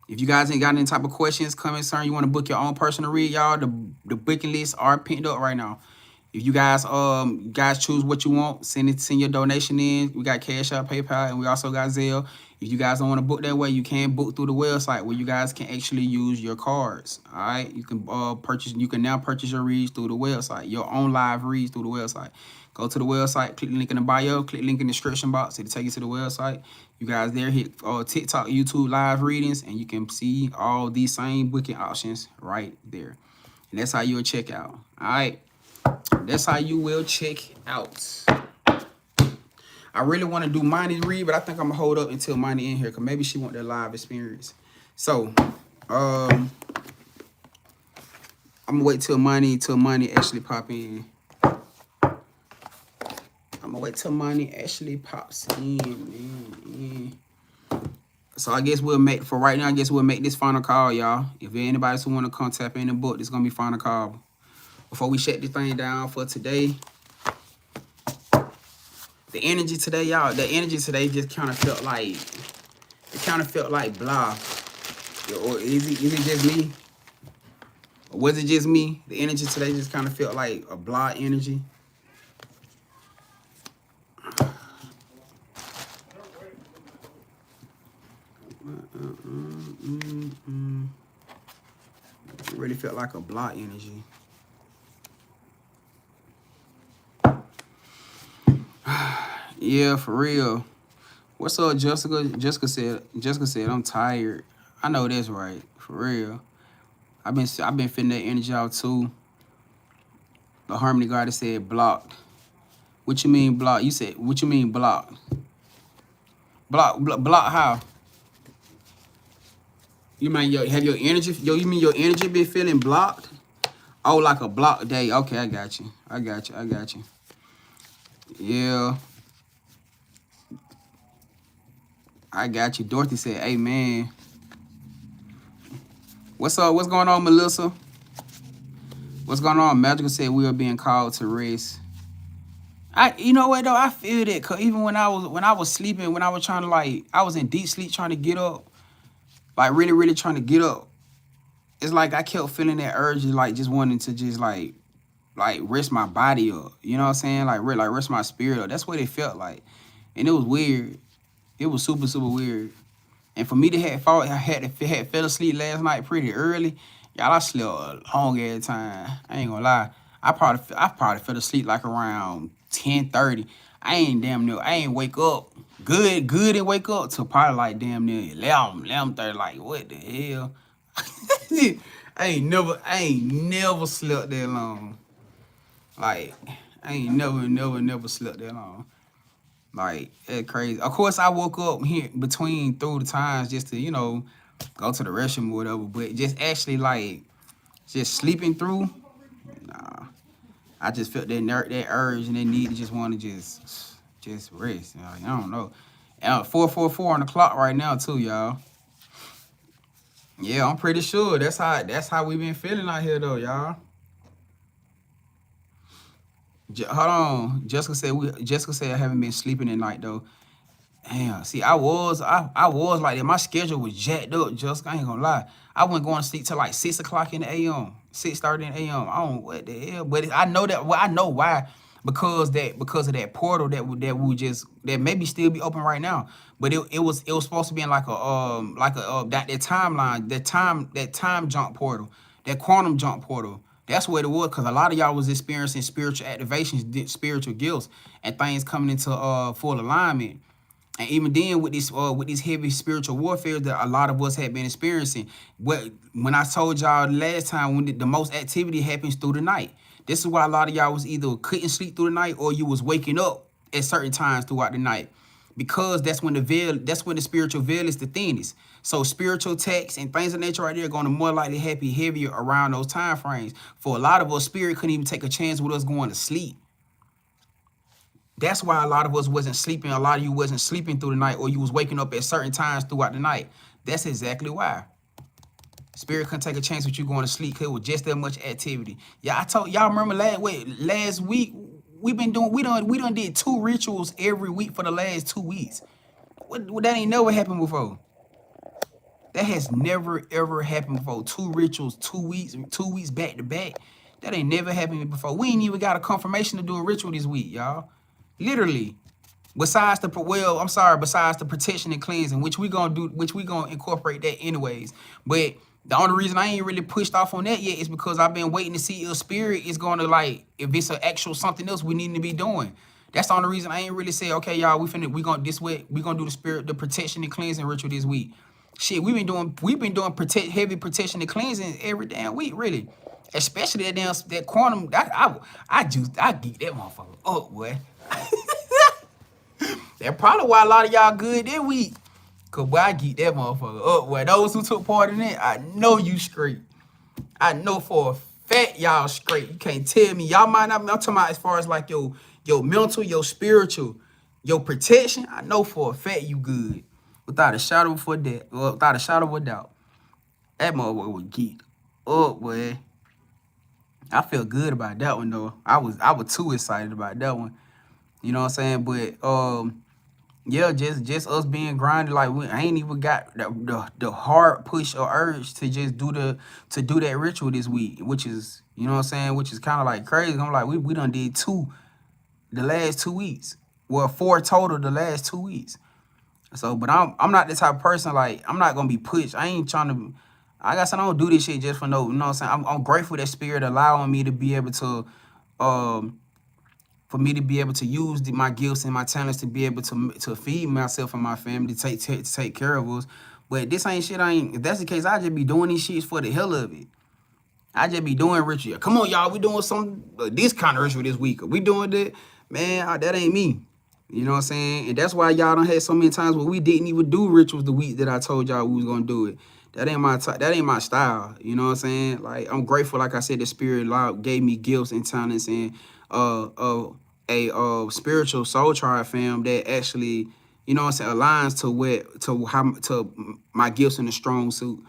If you guys ain't got any type of questions, concern, you want to book your own personal read, y'all, the booking lists are pinned up right now. If you guys choose what you want, send your donation in. We got Cashapp, PayPal, and we also got Zelle. If you guys don't want to book that way, you can book through the website where you guys can actually use your cards. All right, you can now purchase your reads through the website, your own live reads through the website. Go to the website, click the link in the bio, click the link in the description box. It'll take you to the website. You guys there hit TikTok, YouTube live readings, and you can see all these same booking options right there. And that's how you'll check out. All right. That's how you will check out. I really want to do Monty's read, but I think I'm gonna hold up until Monty in here because maybe she want that live experience. So, I'm gonna wait till Monty actually pop in. Man. So I guess we'll make this final call, y'all. If anybody who want to come tap in the book, this is gonna be final call. Before we shut this thing down for today, the energy today, y'all, just kind of felt like kind of felt like blah. Or is it just me? Or was it just me? The energy today just kind of felt like a blah energy. It really felt like a blah energy. Yeah, for real. What's up, Jessica? Jessica said, I'm tired. I know that's right. For real. I've been feeling that energy out too. The Harmony Goddess said blocked. What you mean blocked? You said, what you mean blocked? Block how? You mean have your energy, you mean your energy been feeling blocked? Oh, like a block day. Okay, I got you. Yeah. I got you. Dorothy said, amen. What's up? What's going on, Melissa? What's going on? Magical said we are being called to rest. You know what though? I feel that, cause even when I was sleeping, when I was trying to I was in deep sleep trying to get up, like really trying to get up. It's like I kept feeling that urge, like just wanting to just like rest my body up. You know what I'm saying? Like rest my spirit up. That's what it felt like, and it was weird. It was super weird. And for me to had fell asleep last night pretty early, y'all, I slept a long ass time. I ain't gonna lie. I probably fell asleep like around 10:30. I ain't wake up good and wake up till probably like damn near 11:30. Like what the hell? I ain't never slept that long. Like I ain't never slept that long. Like, it's crazy. Of course, I woke up here through the times just to, go to the restroom or whatever. But just actually, just sleeping through, nah. I just felt that urge and that need to just want to just rest. I don't know. 4:44 on the clock right now, too, y'all. Yeah, I'm pretty sure. That's how we been feeling out here, though, y'all. Hold on. Jessica said I haven't been sleeping at night, though. Damn, see, I was like that. My schedule was jacked up, Jessica. I ain't gonna lie. I wasn't going to sleep till like 6 o'clock in the a.m., 6:30 in the a.m. I don't know what the hell, but I know that. Well, I know why. Because of that portal that maybe still be open right now. But it was supposed to be in like that timeline, that time jump portal, that quantum jump portal. That's what it was, because a lot of y'all was experiencing spiritual activations, spiritual gifts, and things coming into full alignment. And even then, with these heavy spiritual warfare that a lot of us had been experiencing, when I told y'all last time, when the most activity happens through the night. This is why a lot of y'all was either couldn't sleep through the night or you was waking up at certain times throughout the night, because that's when the spiritual veil is the thinnest. So spiritual attacks and things of nature right there are going to more likely happen heavier around those time frames. For a lot of us, spirit couldn't even take a chance with us going to sleep. That's why a lot of us wasn't sleeping. A lot of you wasn't sleeping through the night, or you was waking up at certain times throughout the night. That's exactly why. Spirit couldn't take a chance with you going to sleep because it was just that much activity. Yeah, I told y'all, remember last week we done did 2 rituals every week for the last 2 weeks. That ain't never happened before. That has never ever happened before. 2 rituals, 2 weeks back to back. That ain't never happened before. We ain't even got a confirmation to do a ritual this week, y'all. Literally. Besides the protection and cleansing, which we gonna incorporate that anyways. But the only reason I ain't really pushed off on that yet is because I've been waiting to see if spirit is gonna, if it's an actual something else we need to be doing. That's the only reason I ain't really say, okay, y'all, we gonna do the protection and cleansing ritual this week. Shit, we've been doing heavy protection and cleansing every damn week, really. Especially that quantum. I geek that motherfucker up, boy. That's probably why a lot of y'all good that week. Cause boy, I geek that motherfucker up. Boy, those who took part in it, I know you straight. I know for a fact y'all straight. You can't tell me. Y'all might not. I'm talking about as far as like your mental, your spiritual, your protection. I know for a fact you good. Without a shadow of a doubt. That motherfucker was geeked up, boy. I feel good about that one though. I was too excited about that one. You know what I'm saying? But Yeah, just us being grinded. Like I ain't even got the hard push or urge to just do that ritual this week, which is, you know what I'm saying, which is kind of like crazy. I'm like, we done did 2 the last 2 weeks. Well, 4 total the last 2 weeks. So, but I'm not the type of person, like, I'm not gonna be pushed. I ain't trying to. I guess I don't do this shit just for no. You know what I'm saying? I'm grateful that Spirit allowing me to be able to, for me to be able to use my gifts and my talents to be able to feed myself and my family, to take care of us. But this ain't shit. If that's the case, I just be doing these shits for the hell of it. I just be doing ritual. Come on, y'all, we doing some this kind of ritual this week. We doing that, man. That ain't me. You know what I'm saying? And that's why y'all done had so many times where we didn't even do rituals the week that I told y'all we was gonna do it. That ain't my style. You know what I'm saying? Like, I'm grateful, like I said, the Spirit gave me gifts and talents and a spiritual soul tribe fam that actually, you know what I'm saying, aligns to my gifts in a strong suit.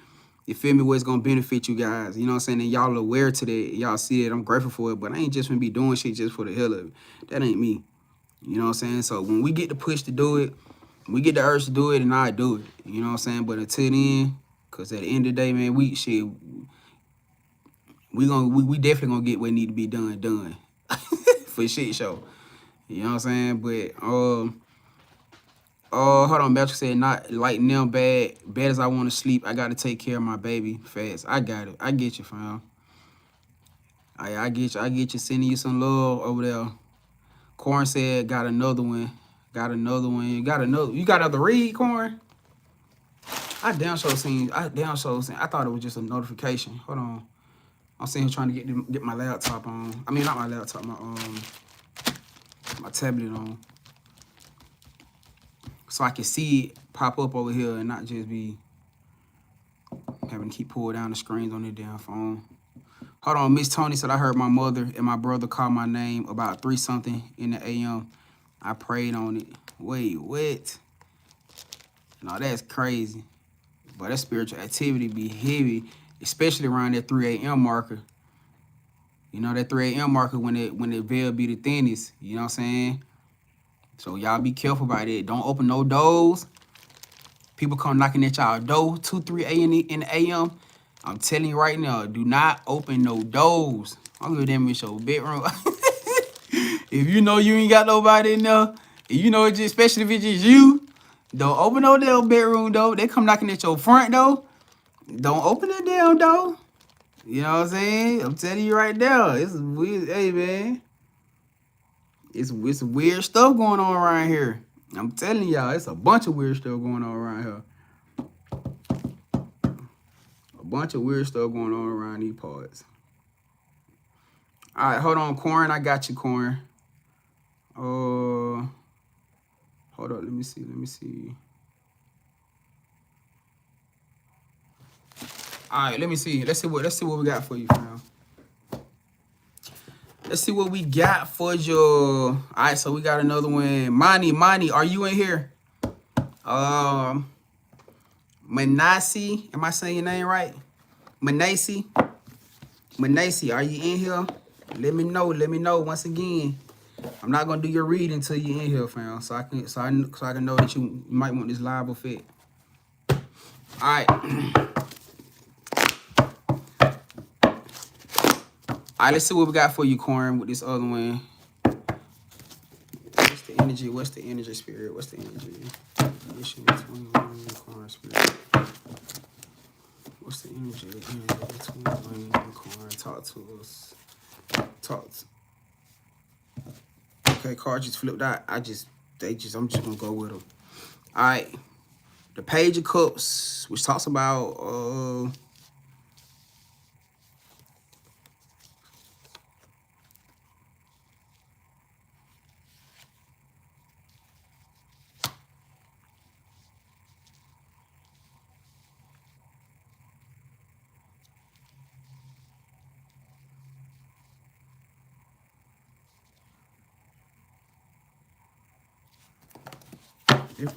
You feel me? Where it's gonna benefit you guys. You know what I'm saying? And y'all aware to that. Y'all see it. I'm grateful for it. But I ain't just gonna be doing shit just for the hell of it. That ain't me. You know what I'm saying? So when we get the push to do it, we get the urge to do it, and I do it. You know what I'm saying? But until then, cause at the end of the day, man, we definitely gonna get what need to be done for shit show. You know what I'm saying? But hold on, Patrick said, not like now, bad as I want to sleep. I gotta take care of my baby fast. I got it. I get you, fam. I get you. Sending you some love over there. Corn said, got another one. You got another read, Corn? I damn sure seen. I thought it was just a notification. Hold on. I'm sitting here trying to get my laptop on. I mean, not my laptop, my tablet on, so I can see it pop up over here and not just be having to keep pulling down the screens on the damn phone. Hold on, Miss Tony said, I heard my mother and my brother call my name about 3-something in the AM. I prayed on it. Wait, what? No, that's crazy. But that spiritual activity be heavy, especially around that 3 a.m. marker. You know, that 3 a.m. marker when the veil be the thinnest. You know what I'm saying? So y'all be careful about it. Don't open no doors. People come knocking at y'all door 2, 3 a.m. in the AM. I'm telling you right now, do not open no doors. I'm gonna them in your bedroom. If you know you ain't got nobody in there, you know, it's just, especially if it's just you, don't open no damn bedroom door. They come knocking at your front door. Don't open that damn door. You know what I'm saying? I'm telling you right now. It's weird. Hey, man. It's weird stuff going on around here. I'm telling y'all, it's a bunch of weird stuff going on around here. A bunch of weird stuff going on around these parts. All right, hold on, Corn. I got you, Corn. Hold up. Let me see. All right, let me see. Let's see what we got for you, fam. Let's see what we got for you. All right, so we got another one. Money, are you in here? Manasi, am I saying your name right? Manasi, are you in here? Let me know once again. I'm not gonna do your reading until you in here, fam. So I can know that you might want this live effect. All right. All right, let's see what we got for you, Corn, with this other one. What's the energy? Spirit? What's the energy? Mission 21, Corn, Spirit. What's the energy? 21, Corn. Talk to us. Okay, card just flipped out. I'm just gonna go with them. All right. The Page of Cups, which talks about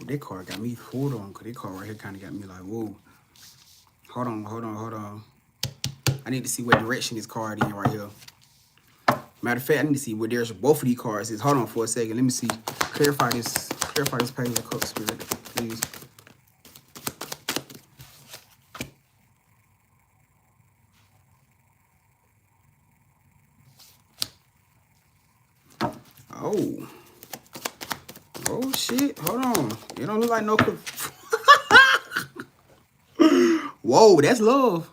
that card got me. Hold on, cause that card right here kind of got me like, whoa. Hold on. I need to see what direction this card in right here. Matter of fact, I need to see where there's both of these cards is. Hold on for a second. Let me see. Clarify this clarify this page of cups, Spirit, please. Oh. Oh, shit. Hold on. It don't look like no... Whoa, that's love.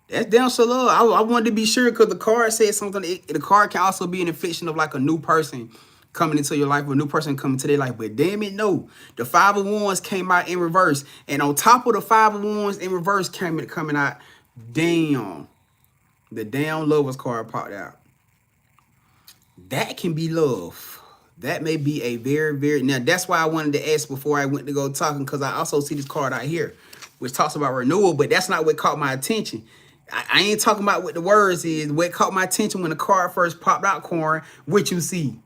That's damn so love. I wanted to be sure because the card said something. The card can also be an infliction of like a new person coming into your life, or a new person coming to their life. But damn it, no. The Five of Wands came out in reverse. And on top of the Five of Wands in reverse coming out, damn. The damn Lovers card popped out. That can be love. That may be a very, very... Now, that's why I wanted to ask before I went to go talking, because I also see this card out here, which talks about renewal, but that's not what caught my attention. I ain't talking about what the words is. What caught my attention when the card first popped out, Corn, what you see.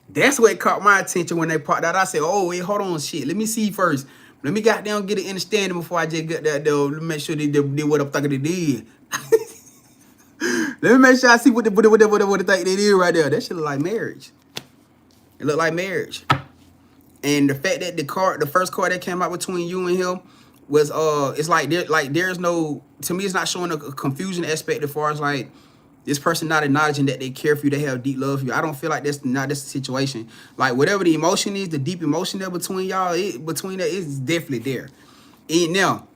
That's what caught my attention when they popped out. I said, oh, wait, hold on, shit. Let me see first. Let me goddamn get an understanding before I just get that, though. Let me make sure they did what I'm thinking they did. Let me make sure I see what they think they did right there. That shit look like marriage. It looked like marriage. And the fact that the first card that came out between you and him was it's like there's no, to me it's not showing a confusion aspect as far as like this person not acknowledging that they care for you, they have deep love for you. I don't feel like that's the situation. Like whatever the emotion is, the deep emotion there between y'all, between that is definitely there. And now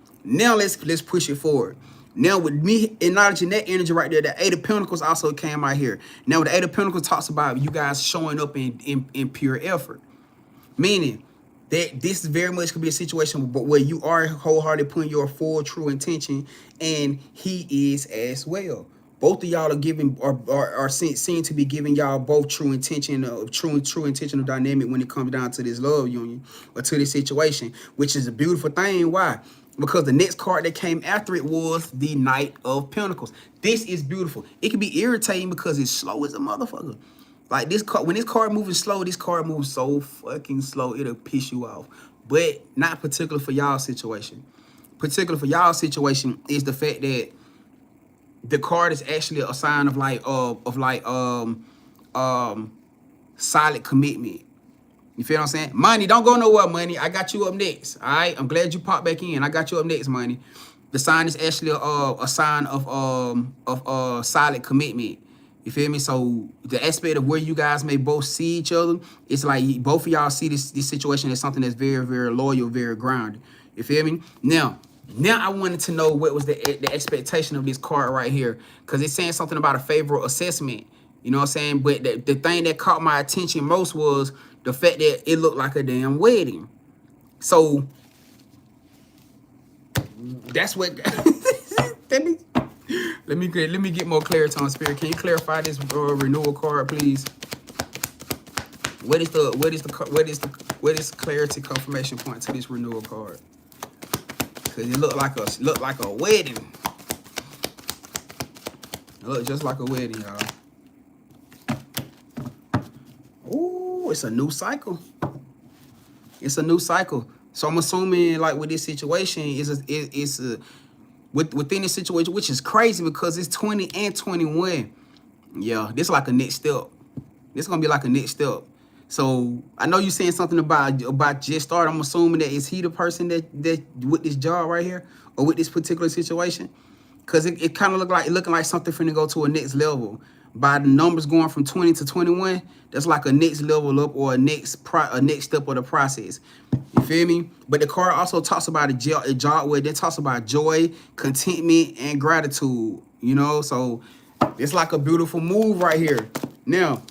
let's push it forward. Now with me acknowledging that energy right there, the Eight of Pentacles also came out here. Now the Eight of Pentacles talks about you guys showing up in pure effort. Meaning that this very much could be a situation where you are wholeheartedly putting your full true intention, and he is as well. Both of y'all are giving are seen to be giving y'all both true intention of true intentional dynamic when it comes down to this love union or to this situation, which is a beautiful thing. Why? Because the next card that came after it was the Knight of Pentacles. This is beautiful. It can be irritating because it's slow as a motherfucker. Like this card, when this card moving slow, this card moves so fucking slow, it'll piss you off. But not particular for y'all situation. Particular for y'all situation is the fact that the card is actually a sign of solid commitment. You feel what I'm saying? Money, don't go nowhere, money. I got you up next. All right. I'm glad you popped back in. I got you up next, money. The sign is actually a sign of solid commitment. You feel me? So the aspect of where you guys may both see each other, it's like both of y'all see this situation as something that's very, very loyal, very grounded. You feel me? Now I wanted to know what was the expectation of this card right here, because it's saying something about a favorable assessment. You know what I'm saying? But the thing that caught my attention most was the fact that it looked like a damn wedding. So that's what. Let me get more clarity on Spirit. Can you clarify this renewal card, please? What is the clarity confirmation point to this renewal card? Because it looked like a wedding. It looked just like a wedding, y'all. Ooh, it's a new cycle. It's a new cycle. So I'm assuming, like with this situation, within this situation, which is crazy because it's 20 and 21. Yeah, this is like a next step. This is gonna be like a next step. So I know you're saying something about just start. I'm assuming that is he the person that with this job right here or with this particular situation, because it kind of looking like something finna go to a next level. By the numbers going from 20 to 21, that's like a next level up or a next step of the process. You feel me? But the card also talks about a job where it talks about joy, contentment, and gratitude. You know, so it's like a beautiful move right here. Now,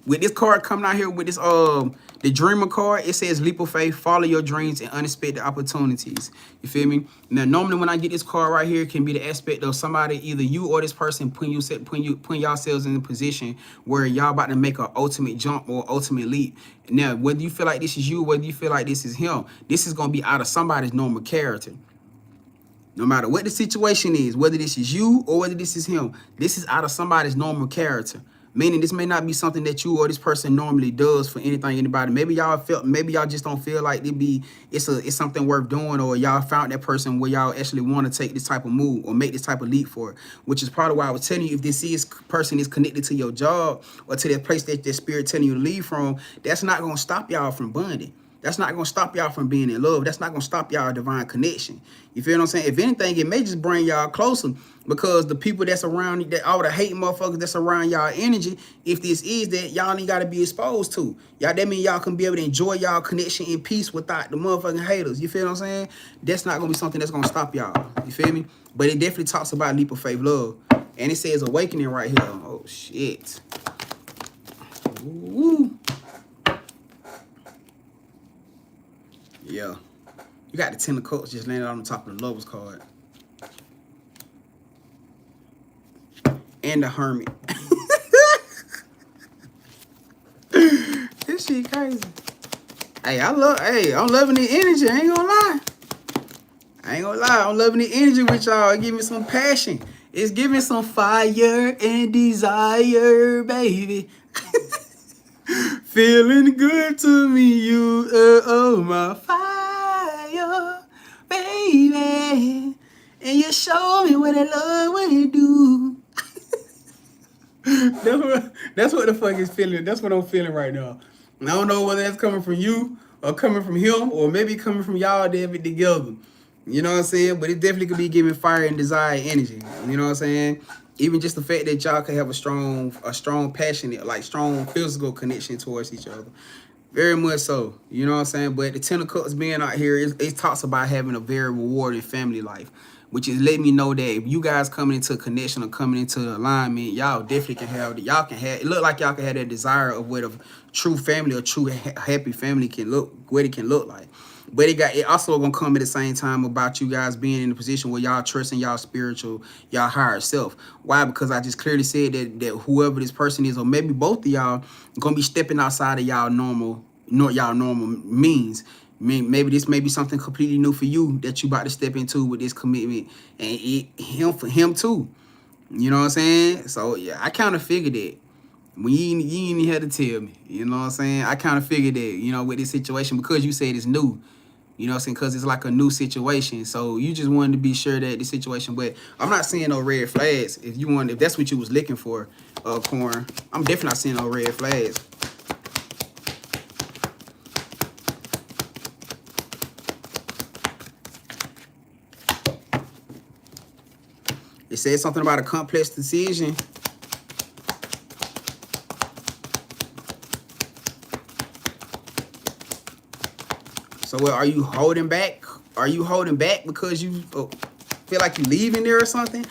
with this card coming out here with this the dreamer card, it says leap of faith, follow your dreams and unexpected opportunities. You feel me? Now normally when I get this card right here, it can be the aspect of somebody, either you or this person putting yourselves in a position where y'all about to make an ultimate jump or ultimate leap. Now whether you feel like this is you, whether you feel like this is him, this is gonna be out of somebody's normal character. No matter what the situation is, whether this is you or whether this is him, this is out of somebody's normal character. Meaning this may not be something that you or this person normally does for anybody. Maybe y'all just don't feel like it's something worth doing, or y'all found that person where y'all actually want to take this type of move or make this type of leap for it. Which is part of why I was telling you, if this person is connected to your job or to that place that spirit telling you to leave from, that's not gonna stop y'all from bonding. That's not going to stop y'all from being in love. That's not going to stop y'all divine connection. You feel what I'm saying? If anything, it may just bring y'all closer, because the people that's around, that all the hate motherfuckers that's around y'all energy, if this is that, y'all ain't got to be exposed to. Y'all, that mean y'all can be able to enjoy y'all connection in peace without the motherfucking haters. You feel what I'm saying? That's not going to be something that's going to stop y'all. You feel me? But it definitely talks about leap of faith love. And it says awakening right here. Oh, shit. Ooh. Yeah, you got the 10 of Cups just landed on the top of the Lovers card. And the Hermit. This shit crazy. Hey, I'm loving the energy. I ain't gonna lie. I'm loving the energy with y'all. It give me some passion. It's giving some fire and desire, baby. Feeling good to me, you oh my fire, baby. And you show me what I love when you do. That's what the fuck is feeling. That's what I'm feeling right now. And I don't know whether that's coming from you or coming from him, or maybe coming from y'all David together. You know what I'm saying? But it definitely could be giving fire and desire energy. You know what I'm saying? Even just the fact that y'all can have a strong, passionate, like strong physical connection towards each other. Very much so. You know what I'm saying? But the 10 of Cups being out here, it talks about having a very rewarding family life, which is letting me know that if you guys coming into connection or coming into alignment, y'all definitely can have, it look like y'all can have that desire of what a true family or true happy family can look, what it can look like. But it also gonna come at the same time about you guys being in a position where y'all trusting y'all spiritual, y'all higher self. Why? Because I just clearly said that whoever this person is, or maybe both of y'all, gonna be stepping outside of y'all normal means. I mean, maybe this may be something completely new for you that you about to step into with this commitment, and for him too. You know what I'm saying? So yeah, I kind of figured it. When you ain't even had to tell me, you know what I'm saying? I kind of figured that, you know, with this situation, because you said it's new. You know what I'm saying? Because it's like a new situation. So you just wanted to be sure that the situation, but I'm not seeing no red flags. If that's what you was looking for, Corn, I'm definitely not seeing no red flags. It says something about a complex decision. So are you holding back? Are you holding back because you feel like you leaving there or something?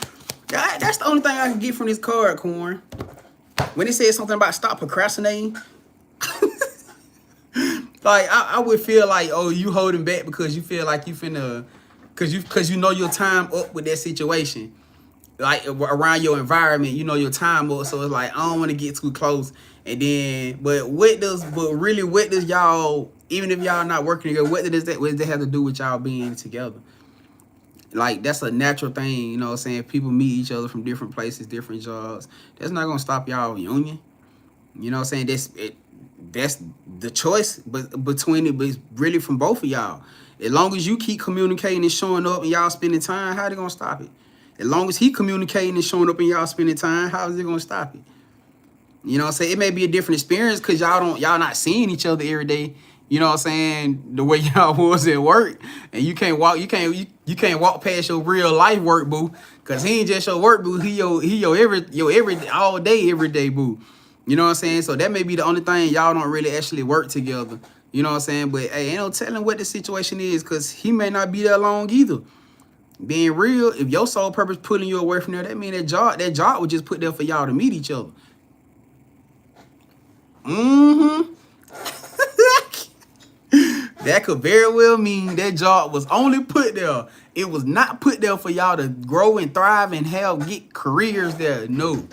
That's the only thing I can get from this card, Corn. When it says something about stop procrastinating, like I would feel like, oh, you holding back because you feel like you finna, because you know your time up with that situation, like around your environment, you know your time up. So it's like, I don't want to get too close. And then, but what does y'all, even if y'all not working together, what does that have to do with y'all being together? Like, that's a natural thing, you know what I'm saying? People meet each other from different places, different jobs. That's not gonna stop y'all union. You know what I'm saying? That's the choice, but between it, but it's really from both of y'all. As long as you keep communicating and showing up and y'all spending time, how they gonna stop it? As long as he communicating and showing up and y'all spending time, how is it gonna stop it? You know what I'm saying? It may be a different experience because y'all not seeing each other every day. You know what I'm saying? The way y'all was at work, and you can't walk past your real life work, boo. Cause he ain't just your work, boo. He your every all day, every day, boo. You know what I'm saying? So that may be the only thing y'all don't really actually work together. You know what I'm saying? But hey, ain't no telling what the situation is, cause he may not be that long either. Being real, if your sole purpose pulling you away from there, that mean that job was just put there for y'all to meet each other. That could very well mean that job was only put there. It was not put there for y'all to grow and thrive and get careers there. No.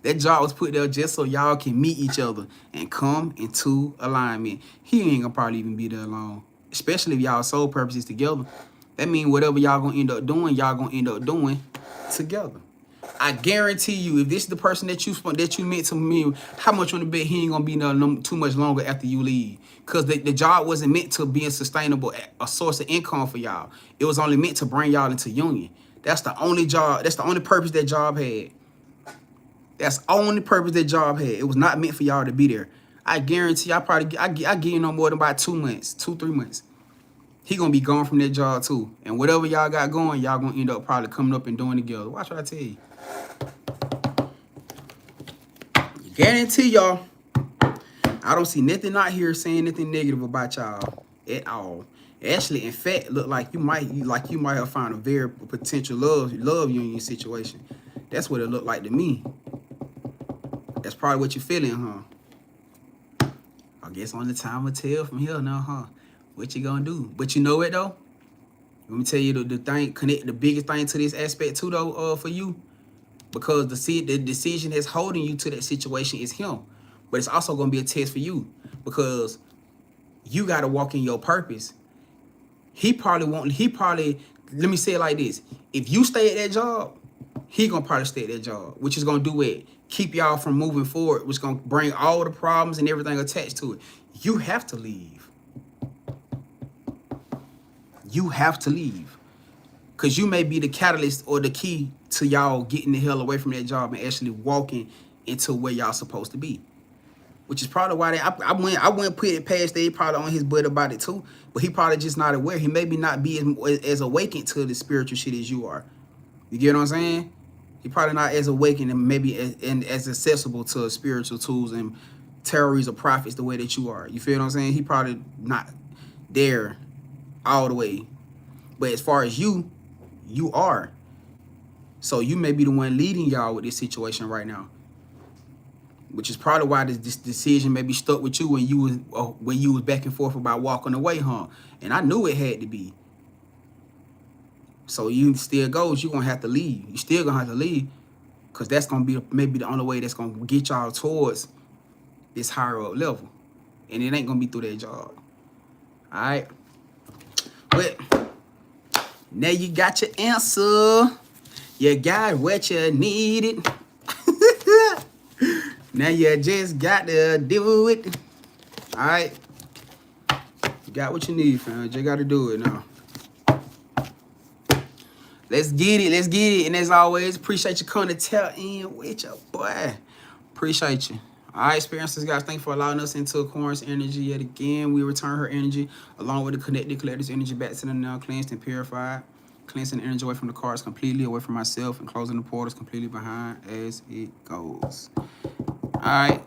That job was put there just so y'all can meet each other and come into alignment. He ain't gonna probably even be there long. Especially if y'all sole purpose is together. That means whatever y'all gonna end up doing together. I guarantee you, if this is the person that you meant to me, how much on the bet he ain't gonna be too much longer after you leave? Cause the job wasn't meant to be a sustainable a source of income for y'all. It was only meant to bring y'all into union. That's the only job. That's the only purpose that job had. That's the only purpose that job had. It was not meant for y'all to be there. I guarantee I give you no more than about 2 months, 2-3 months. He gonna be gone from that job too. And whatever y'all got going, y'all gonna end up probably coming up and doing it together. Watch what I tell you. Guarantee y'all, I don't see nothing out here saying anything negative about y'all at all. Actually, in fact, look like you might have found a very potential love union situation. That's what it looked like to me. That's probably what you're feeling, huh? I guess only time will tell from here now, huh? What you gonna do? But you know what though? Let me tell you the biggest thing to this aspect too though, for you. Because the decision that's holding you to that situation is him. But it's also going to be a test for you. Because you got to walk in your purpose. Let me say it like this. If you stay at that job, he going to probably stay at that job. Which is going to do it. Keep y'all from moving forward. Which is going to bring all the problems and everything attached to it. You have to leave. You have to leave. Because you may be the catalyst or the key to y'all getting the hell away from that job and actually walking into where y'all supposed to be. Which is probably why I wouldn't put it past that he probably on his butt about it too. But he probably just not aware. He maybe not be as awakened to the spiritual shit as you are. You get what I'm saying? He probably not as awakened and maybe as accessible to spiritual tools and theories or prophets the way that you are. You feel what I'm saying? He probably not there all the way. But as far as you are. So you may be the one leading y'all with this situation right now. Which is probably why this decision may be stuck with you when you was back and forth about walking away, huh? And I knew it had to be. So you still goes, you're gonna have to leave. You still gonna have to leave. Cause that's gonna be maybe the only way that's gonna get y'all towards this higher up level. And it ain't gonna be through that job. Alright. But now you got your answer. You got what you needed. Now you just got to do it. All right. You got what you need, fam. You just got to do it now. Let's get it. Let's get it. And as always, appreciate you coming to tell in with your boy. Appreciate you. All right, experiencers, guys. Thank you for allowing us into Aquarius energy yet again. We return her energy along with the connected collector's energy back to the now cleansed and purified. Cleansing the energy away from the cards completely, away from myself, and closing the portals completely behind as it goes. All right.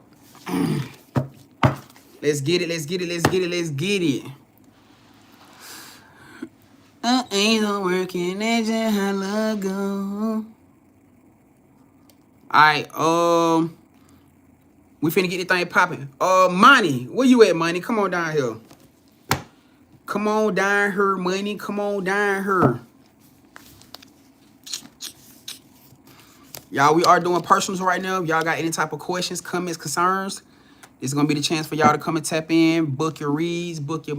Let's get it. Let's get it. Let's get it. Let's get it. I ain't no working at your logo. All right. We finna get this thing popping. Money, where you at, Money? Come on down here. Come on down here, Money. Come on down here. Y'all, we are doing personals right now. If y'all got any type of questions, comments, concerns, it's gonna be the chance for y'all to come and tap in, book your reads, book your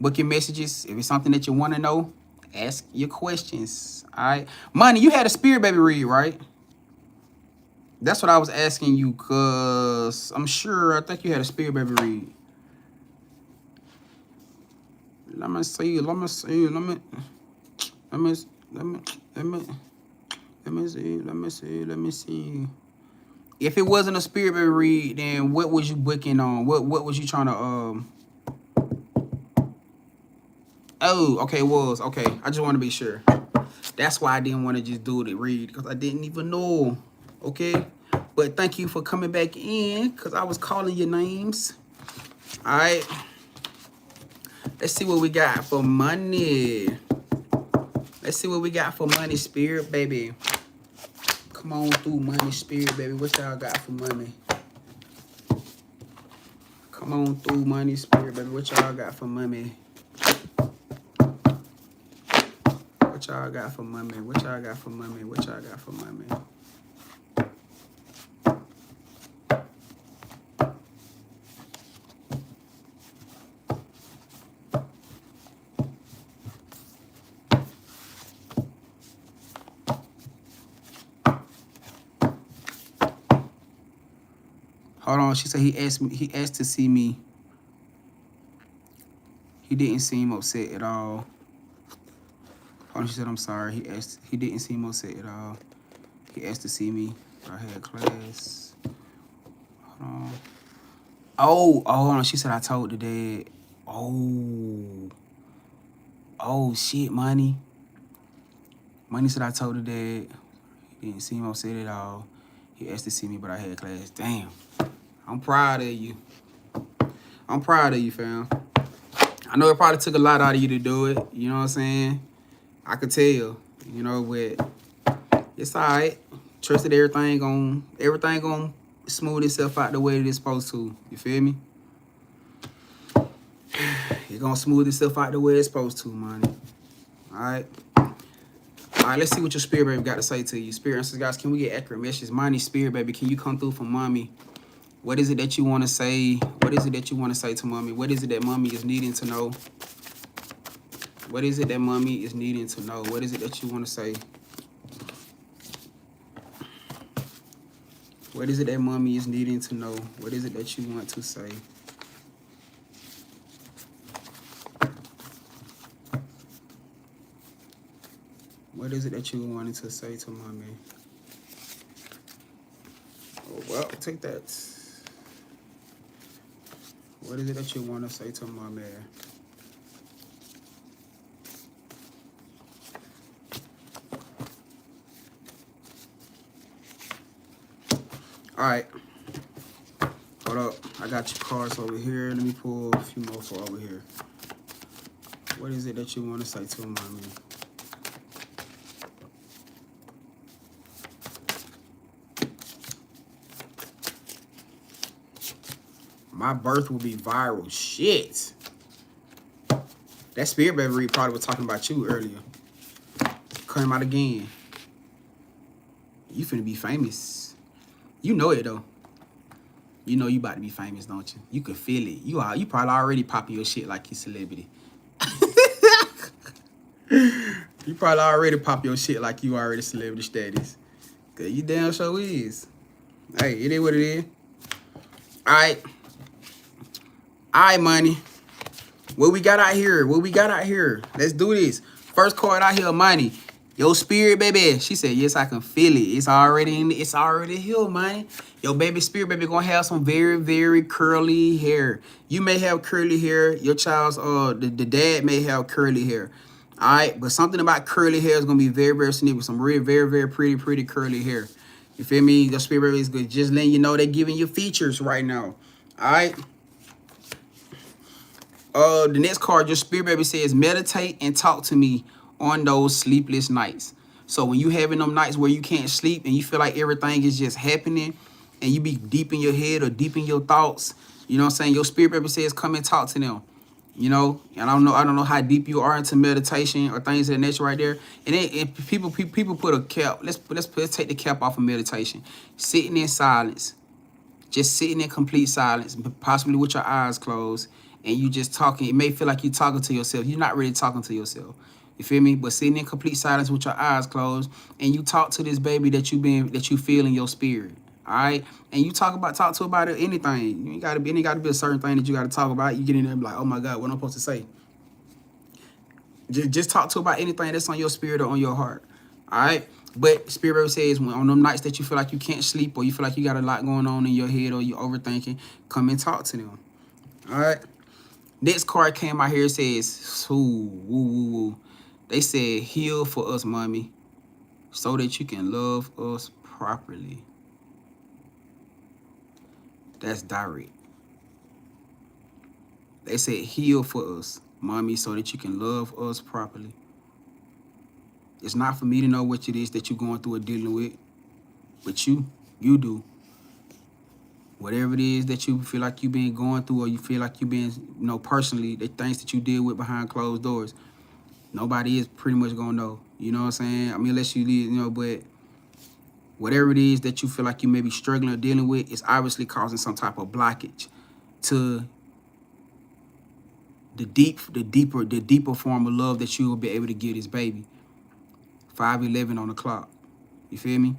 messages. If it's something that you want to know, ask your questions. All right, Money, you had a spirit baby read, right? That's what I was asking you, cause I think you had a spirit baby read. Let me see. If it wasn't a spirit baby read, then what was you booking on? What was you trying to Oh, okay, it was. Okay, I just want to be sure. That's why I didn't want to just do the read, because I didn't even know. Okay? But thank you for coming back in, because I was calling your names. All right. Let's see what we got for money. Let's see what we got for money, spirit, baby. Come on through, money, spirit, baby. What y'all got for money? Come on through, money, spirit, baby. What y'all got for money? What y'all got for money? What y'all got for money? What y'all got for money? Hold on. She said he asked to see me. He didn't seem upset at all. Hold on, she said, I'm sorry. He didn't seem upset at all. He asked to see me. I had class. Hold on. Oh, hold on. She said I told the dad. Oh, shit, Money. Money said I told the dad. He didn't seem upset at all. He asked to see me, but I had class. Damn. I'm proud of you. I'm proud of you, fam. I know it probably took a lot out of you to do it. You know what I'm saying? I could tell. You know, but it's all right. Trust that everything gonna smooth itself out the way that it's supposed to. You feel me? It's gonna smooth itself out the way it's supposed to, Money. All right. All right, let's see what your spirit baby got to say to you. Spirit answers, guys, can we get accurate messages? Money, spirit baby, can you come through for mommy? What is it that you want to say? What is it that you want to say to mommy? What is it that mommy is needing to know? What is it that mommy is needing to know? What is it that you want to say? What is it that mommy is needing to know? What is it that you want to say? What is it that you wanted to say to mommy? Oh, well, take that. What is it that you want to say to mommy? All right. Hold up. I got your cards over here. Let me pull a few more for over here. What is it that you want to say to mommy? My birth will be viral. Shit. That spirit baby read probably was talking about you earlier. Come out again. You finna be famous. You know it though. You know you about to be famous, don't you? You can feel it. You probably already popping your shit like you celebrity. You probably already pop your shit like you already celebrity status. Cause you damn sure is. Hey, it is what it is. Alright. Alright, Money. What we got out here? What we got out here? Let's do this. First card out here, Money. Your spirit, baby. She said, yes, I can feel it. It's already here, Money. Your baby spirit, baby, gonna have some very, very curly hair. You may have curly hair. Your child's, the dad may have curly hair. All right, but something about curly hair is gonna be very, very significant. Some really, very, very pretty curly hair. You feel me? Your spirit, baby, is good. Just letting you know they're giving you features right now. All right. The next card, your spirit baby says, meditate and talk to me on those sleepless nights. So when you having them nights where you can't sleep and you feel like everything is just happening and you be deep in your head or deep in your thoughts, you know what I'm saying? Your spirit baby says, come and talk to them. You know, and I don't know how deep you are into meditation or things of that nature right there. And then people put a cap. Let's take the cap off of meditation. Sitting in silence. Just sitting in complete silence, possibly with your eyes closed, and you just talking. It may feel like you're talking to yourself. You're not really talking to yourself. You feel me? But sitting in complete silence with your eyes closed, and you talk to this baby that you feel in your spirit. All right, and you talk to about it, anything. It gotta be a certain thing that you gotta talk about. You get in there and be like, oh my God, what am I supposed to say? Just talk to about anything that's on your spirit or on your heart. All right. But spirit baby says, when on them nights that you feel like you can't sleep or you feel like you got a lot going on in your head or you're overthinking, come and talk to them. All right. Next card came out here. It says, ooh, woo, woo, woo. They said, heal for us, mommy, so that you can love us properly. That's direct. They said, heal for us, mommy, so that you can love us properly. It's not for me to know what it is that you're going through or dealing with, but you do. Whatever it is that you feel like you've been going through or you feel like you've been, personally, the things that you deal with behind closed doors, nobody is pretty much going to know. You know what I'm saying? I mean, unless you leave, but whatever it is that you feel like you may be struggling or dealing with, it's obviously causing some type of blockage to the deeper form of love that you will be able to give this baby. 5:11 on the clock. You feel me?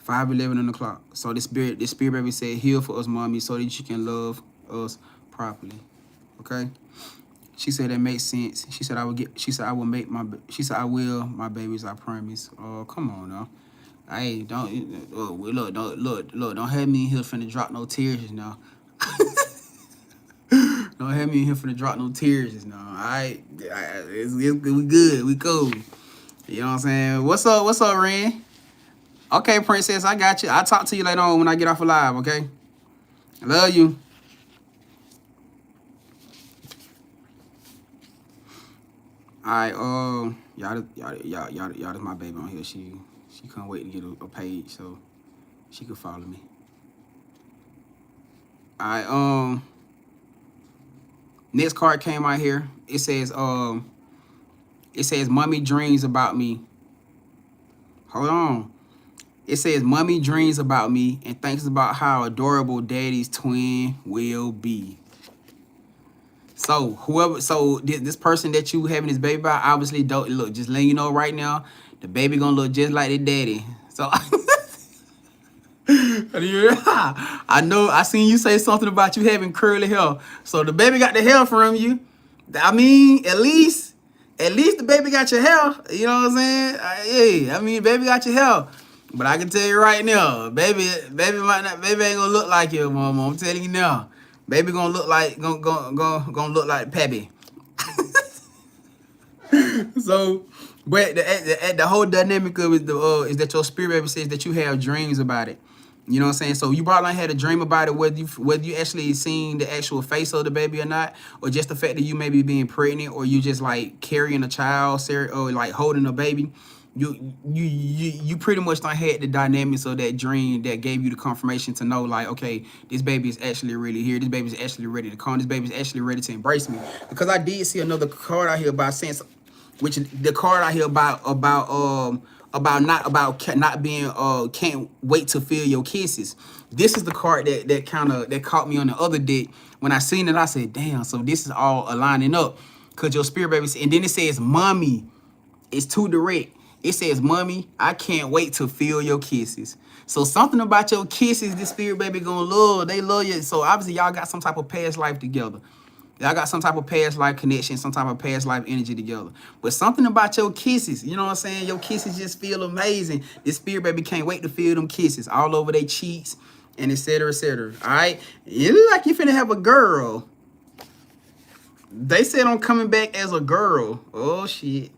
5:11 on the clock. So the spirit baby said, heal for us, mommy, so that you can love us properly. Okay. She said that makes sense. She said I will get. She said I will make my. She said I will my babies. I promise. Oh, come on now. Hey, don't look. Don't have me in here finna drop no tears just now. Don't have me in here finna drop no tears just now. All right, we good. We cool. You know what I'm saying? What's up? What's up, Ren? Okay, princess, I got you. I'll talk to you later on when I get off of live. Okay. I love you. All right, y'all is my baby on here. She couldn't wait to get a page so she could follow me. All right, next card came out here. It says mommy dreams about me. Hold on. It says mommy dreams about me and thinks about how adorable daddy's twin will be. So this person that you having this baby by obviously don't look. Just letting you know right now, the baby gonna look just like the daddy. So I know I seen you say something about you having curly hair. So the baby got the hair from you. I mean, at least the baby got your hair. You know what I'm saying? Yeah, I mean, baby got your hair. But I can tell you right now, baby ain't gonna look like your mama. I'm telling you now. Baby gonna look like gonna look like Pappy. So, but the whole dynamic of it is that your spirit baby says that you have dreams about it. You know what I'm saying? So you probably had a dream about it, whether you actually seen the actual face of the baby or not, or just the fact that you may be being pregnant, or you just like carrying a child, or like holding a baby. You pretty much done had the dynamics of that dream that gave you the confirmation to know, like, okay, this baby is actually really here. This baby is actually ready to come. This baby is actually ready to embrace me. Because I did see another card out here about sense, which is the card out here about not being can't wait to feel your kisses. This is the card that caught me on the other deck. When I seen it, I said, damn. So this is all aligning up. Cause your spirit baby, and then it says, mommy. It's too direct. It says, mommy, I can't wait to feel your kisses. So something about your kisses, this spirit baby gonna love. They love you. So obviously y'all got some type of past life together. Y'all got some type of past life connection, some type of past life energy together. But something about your kisses, you know what I'm saying? Your kisses just feel amazing. This spirit baby can't wait to feel them kisses all over their cheeks and et cetera, et cetera. All right? You look like you finna have a girl. They said I'm coming back as a girl. Oh, shit.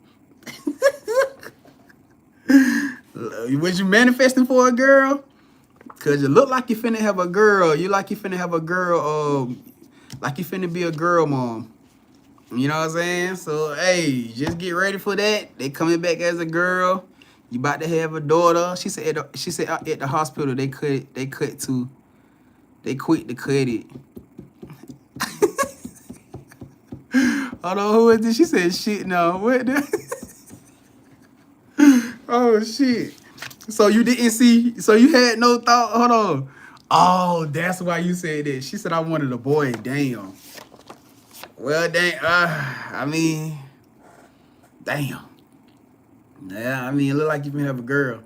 Was you manifesting for a girl? Cause you look like you finna have a girl. You like you finna have a girl. Like you finna be a girl mom. You know what I'm saying? So hey, just get ready for that. They coming back as a girl. You about to have a daughter. She said at the hospital they quit to cut it. Hold on, who is this? She said shit. No, what? Oh shit. So you didn't see, so you had no thought. Hold on. Oh, that's why you said that. She said I wanted a boy. Damn. Well, dang. I mean, damn. Yeah, I mean, it look like you can have a girl.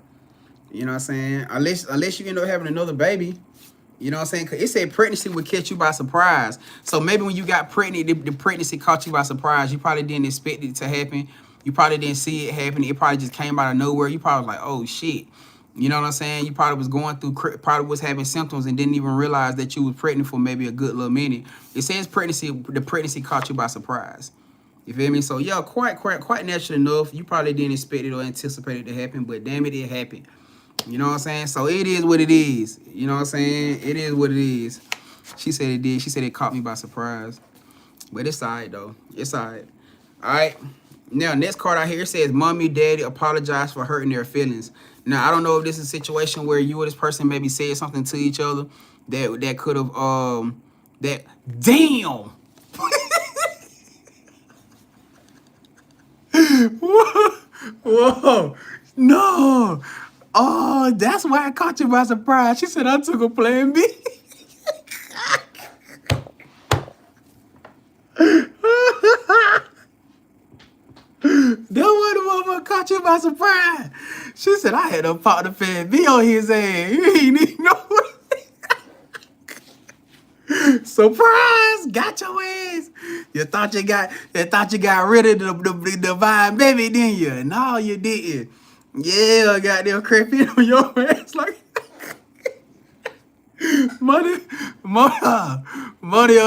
You know what I'm saying? Unless you end up having another baby. You know what I'm saying? Cause it said pregnancy would catch you by surprise. So maybe when you got pregnant, the pregnancy caught you by surprise. You probably didn't expect it to happen. You probably didn't see it happen. It probably just came out of nowhere. You probably was like, oh shit. You know what I'm saying? You probably was going through, probably was having symptoms and didn't even realize that you was pregnant for maybe a good little minute. It says the pregnancy caught you by surprise. You feel me? So yeah, quite natural enough. You probably didn't expect it or anticipate it to happen, but damn it, it happened. You know what I'm saying? So it is what it is. You know what I'm saying? It is what it is. She said it did. She said it caught me by surprise. But it's all right, though. It's all right. All right. Now, next card out here says, mommy, daddy apologize for hurting their feelings. Now, I don't know if this is a situation where you or this person maybe said something to each other that could have, damn. Whoa. No. Oh, that's why I caught you by surprise. She said I took a plan B. That one motherfucker caught you by surprise. She said, I had to pop the fan B on his ass. You ain't even know. Surprise! Got your ass. You thought you got rid of the divine baby, didn't you? No, you didn't. Yeah, I got them creeping on your ass like money on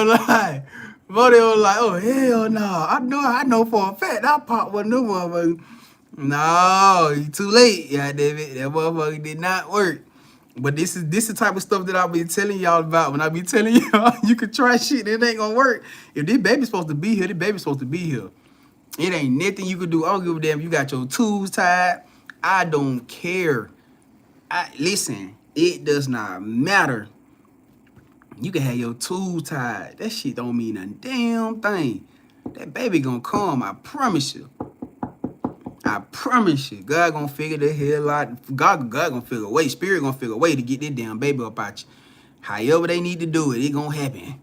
line. Money on like, oh hell no. I know for a fact I popped one of them motherfuckers. No, you too late. Yeah, David. That motherfucker did not work. But this is the type of stuff that I'll be telling y'all about. When I be telling y'all you can try shit, it ain't gonna work. If this baby's supposed to be here, this baby's supposed to be here. It ain't nothing you can do. I don't give a damn. You got your tubes tied. I don't care. Listen, it does not matter. You can have your tubes tied. That shit don't mean a damn thing. That baby gonna come. I promise you. I promise you. God gonna figure the hell out. God gonna figure a way. Spirit gonna figure a way to get this damn baby up out you. However they need to do it, it gonna happen.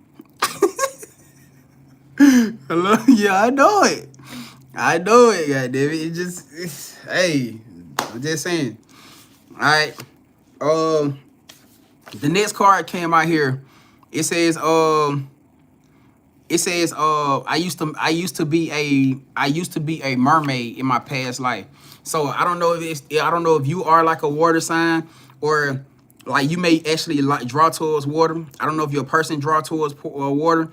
Hello? Yeah, I know it. I know it, goddammit. Hey, I'm just saying. All right. The next card came out here. It says, I used to be a mermaid in my past life. So I don't know if you are like a water sign, or like you may actually like draw towards water. I don't know if you're a person draw towards water,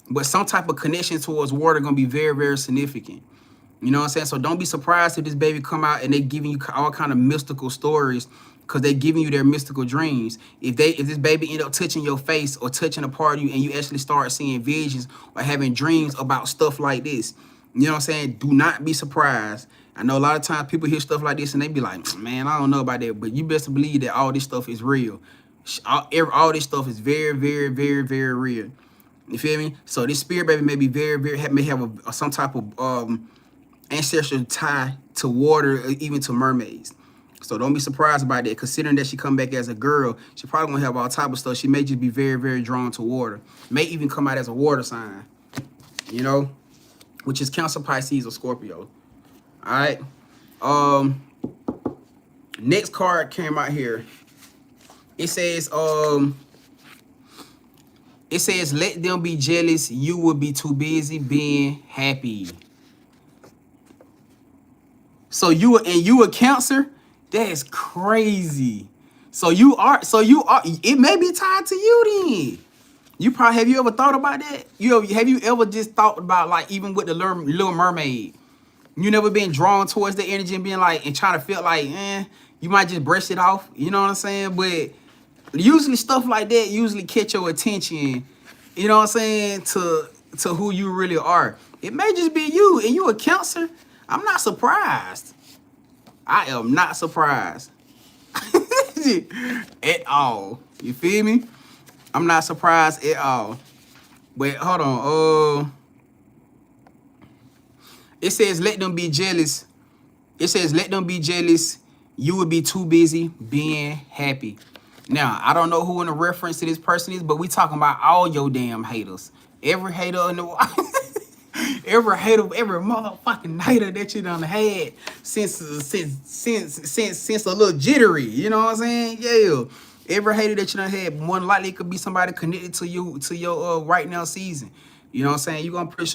but some type of connection towards water gonna be very, very significant. You know what I'm saying? So don't be surprised if this baby come out and they giving you all kind of mystical stories, because they giving you their mystical dreams. If this baby end up touching your face or touching a part of you, and you actually start seeing visions or having dreams about stuff like this, you know what I'm saying? Do not be surprised. I know a lot of times people hear stuff like this and they be like, man, I don't know about that. But you best believe that all this stuff is real. All this stuff is very, very, very, very real. You feel me? So this spirit baby may be may have some type of ancestral tie to water, or even to mermaids. So don't be surprised about that. Considering that she come back as a girl, she probably gonna have all type of stuff. She may just be very, very drawn to water. May even come out as a water sign, you know, which is Cancer, Pisces, or Scorpio. All right. Next card came out here. It says, let them be jealous. You will be too busy being happy. So you a Cancer? That's crazy. So you are, it may be tied to you then. Have you ever thought about that? Have you ever just thought about, like, even with the Little Mermaid, you never been drawn towards the energy and being like, and trying to feel like, you might just brush it off, you know what I'm saying? But usually stuff like that usually catch your attention, you know what I'm saying, to who you really are. It may just be you, and you a Cancer. I'm not surprised. I am not surprised at all. You feel me? I'm not surprised at all. But hold on. It says, let them be jealous. It says, let them be jealous. You would be too busy being happy. Now, I don't know who in the reference to this person is, but we talking about all your damn haters. Every hater in the world. Every motherfucking hater that you done had since a little jittery, you know what I'm saying? Yeah. Every hater that you done had, more than likely it could be somebody connected to you, to your right now season. You know what I'm saying? I'm pretty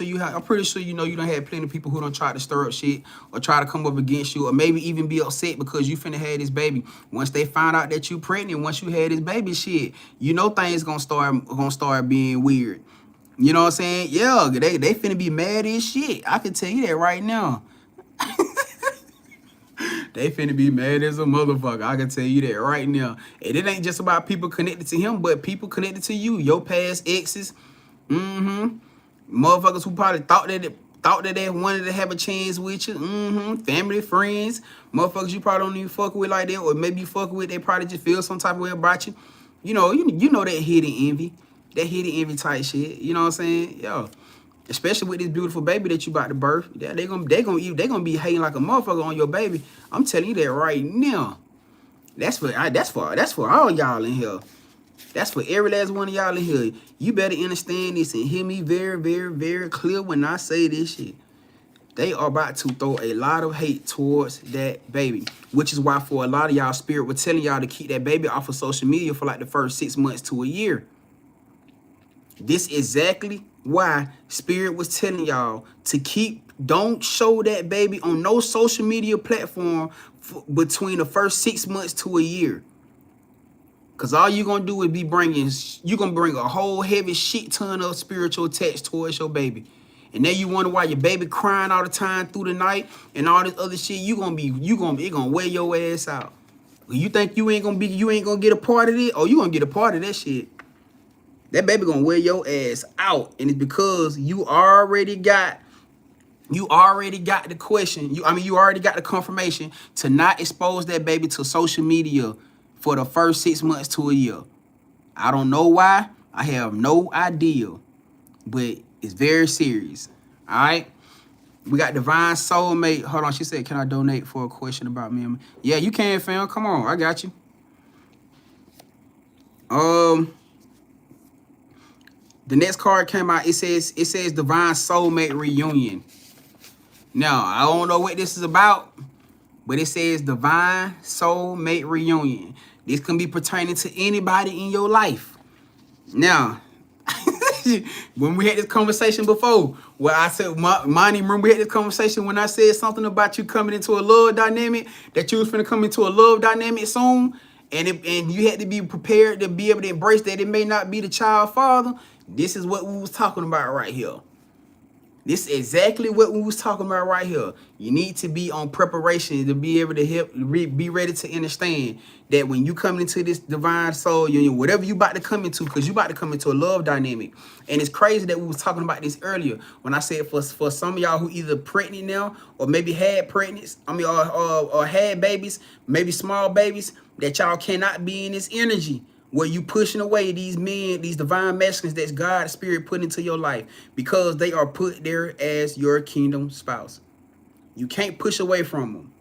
sure you know you done had plenty of people who done try to stir up shit or try to come up against you, or maybe even be upset because you finna have this baby. Once they find out that you pregnant, once you had this baby shit, you know things gonna start being weird. You know what I'm saying? Yeah, they finna be mad as shit. I can tell you that right now. They finna be mad as a motherfucker. I can tell you that right now. And it ain't just about people connected to him, but people connected to you, your past exes. Motherfuckers who probably thought that they wanted to have a chance with you. Family, friends, motherfuckers you probably don't even fuck with like that, or maybe you fuck with, they probably just feel some type of way about you. You know that hidden envy. That hidden envy type shit. You know what I'm saying? Yo. Especially with this beautiful baby that you about to birth. They gonna be hating like a motherfucker on your baby. I'm telling you that right now. That's for all y'all in here. That's for every last one of y'all in here. You better understand this and hear me very, very, very clear when I say this shit. They are about to throw a lot of hate towards that baby, which is why for a lot of y'all, Spirit was telling y'all to keep that baby off of social media for like the first 6 months to a year. This is exactly why Spirit was telling y'all to don't show that baby on no social media platform between the first 6 months to a year. Because all you're going to do is you're going to bring a whole heavy shit ton of spiritual attached towards your baby. And then you wonder why your baby crying all the time through the night and all this other shit. It gonna wear your ass out. You think you ain't gonna get a part of it? Or you gonna get a part of that shit? That baby gonna wear your ass out. And it's because you already got the question. You already got the confirmation to not expose that baby to social media for the first 6 months to a year. I don't know why. I have no idea. But it's very serious. All right. We got Divine Soulmate. Hold on. She said, can I donate for a question about me? Yeah, you can, fam. Come on. I got you. The next card came out. It says Divine Soulmate Reunion. Now, I don't know what this is about, but it says Divine Soulmate Reunion. This can be pertaining to anybody in your life. Now, when we had this conversation before, where I said, Monty, remember we had this conversation when I said something about you coming into a love dynamic, that you was finna come into a love dynamic soon, and you had to be prepared to be able to embrace that it may not be the child father. This is what we was talking about right here. This is exactly what we was talking about right here. You need to be on preparation to be able to be ready to understand that when you come into this divine soul union, whatever you about to come into, because you about to come into a love dynamic. And it's crazy that we was talking about this earlier when I said for some of y'all who either pregnant now or maybe had pregnant, or had babies, maybe small babies, that y'all cannot be in this energy where you pushing away these men, these divine masculines that's God's spirit put into your life, because they are put there as your kingdom spouse. You can't push away from them.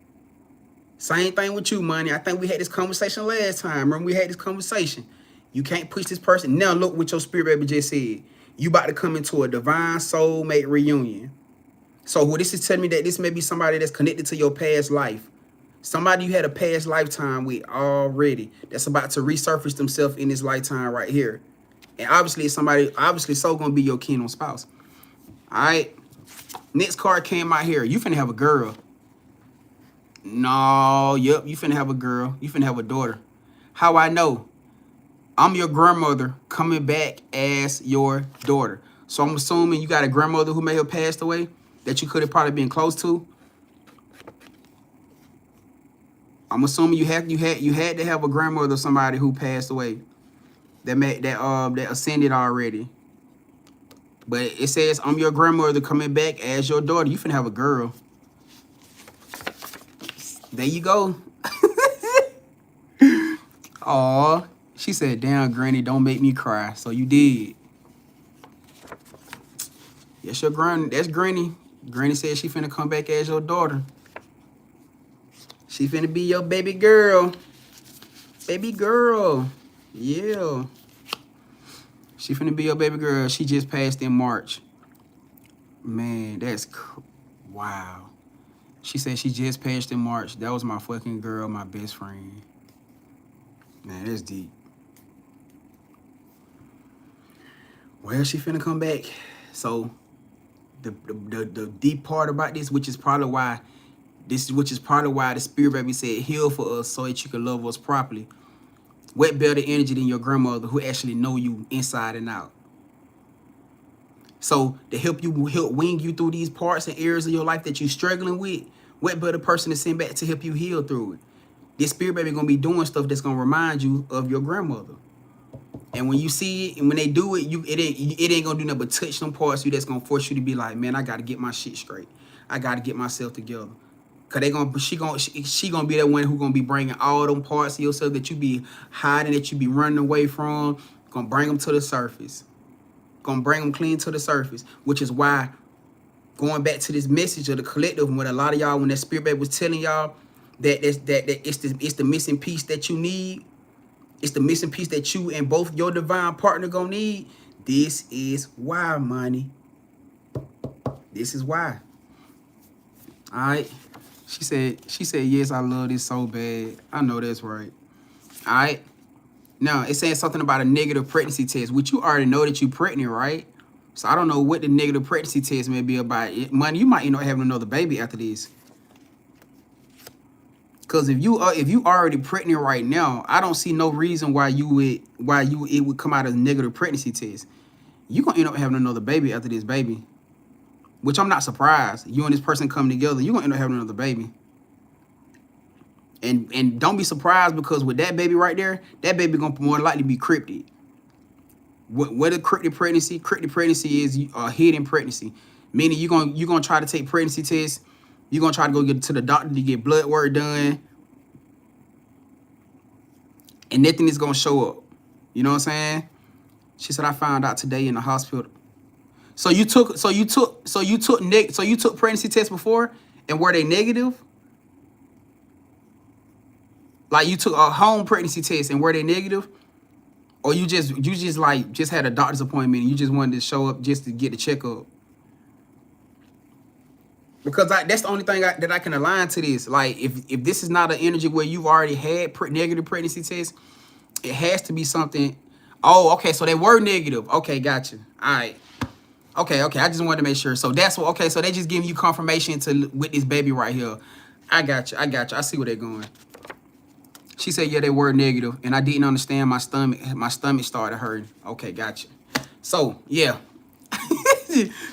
Same thing with you, Money. I think we had this conversation last time. Remember we had this conversation. You can't push this person. Now look what your spirit baby just said. You about to come into a divine soulmate reunion. So what this is telling me that this may be somebody that's connected to your past life. Somebody you had a past lifetime with already that's about to resurface themselves in this lifetime right here. And obviously somebody, so gonna be your kingdom spouse. All right. Next card came out here. You finna have a girl. No, yep, you finna have a girl. You finna have a daughter. How I know? I'm your grandmother coming back as your daughter. So I'm assuming you got a grandmother who may have passed away that you could have probably been close to. I'm assuming you had to have a grandmother or somebody who passed away that ascended already. But it says I'm your grandmother coming back as your daughter. You finna have a girl. There you go. Aw, she said, "Damn, Granny, don't make me cry." So you did. Yes, your granny. That's Granny. Granny said she finna come back as your daughter. She finna be your baby girl. Baby girl. Yeah. She finna be your baby girl. She just passed in March. Man, that's wow. She said she just passed in March. That was my fucking girl, my best friend. Man, that's deep. Well, she finna come back. So the deep part about this, which is probably why the spirit baby said heal for us so that you can love us properly. What better energy than your grandmother who actually know you inside and out? So to help wing you through these parts and areas of your life that you're struggling with, what better person to send back to help you heal through it? This spirit baby gonna be doing stuff that's gonna remind you of your grandmother. And when you see it, and when they do it, it ain't gonna do nothing but touch them parts of you that's gonna force you to be like, man, I gotta get my shit straight. I gotta get myself together. Cause she gonna be that one who gonna be bringing all them parts of yourself that you be hiding, that you be running away from, gonna bring them to the surface. Gonna bring them clean to the surface, which is why going back to this message of the collective, when a lot of y'all, when that spirit baby was telling y'all that it's the missing piece that you need, it's the missing piece that you and both your divine partner gonna need. This is why, Money. This is why. All right. She said, yes, I love this so bad. I know that's right. All right. Now, it's saying something about a negative pregnancy test, which you already know that you're pregnant, right? So I don't know what the negative pregnancy test may be about. Money, you might end up having another baby after this. Because if you already pregnant right now, I don't see no reason why it would come out as a negative pregnancy test. You gonna end up having another baby after this baby. Which I'm not surprised. You and this person come together, you're gonna end up having another baby. And don't be surprised, because with that baby right there, that baby gonna more likely be cryptid. What a cryptid pregnancy? Cryptid pregnancy is a hidden pregnancy. Meaning you're gonna try to take pregnancy tests, you're gonna try to go get to the doctor to get blood work done, and nothing is gonna show up. You know what I'm saying? She said, I found out today in the hospital. So you took pregnancy tests before, and were they negative? Like you took a home pregnancy test and were they negative? Or you just had a doctor's appointment and you just wanted to show up just to get the checkup? Because that's the only thing that I can align to this. Like if this is not an energy where you've already had negative pregnancy tests, it has to be something. Oh, okay, so they were negative. Okay, gotcha. All right. Okay, I just wanted to make sure. So that's what, okay, so they just giving you confirmation with this baby right here. I got you. I see where they're going. She said, yeah, they were negative, and I didn't understand. My stomach started hurting. Okay, gotcha. So, yeah.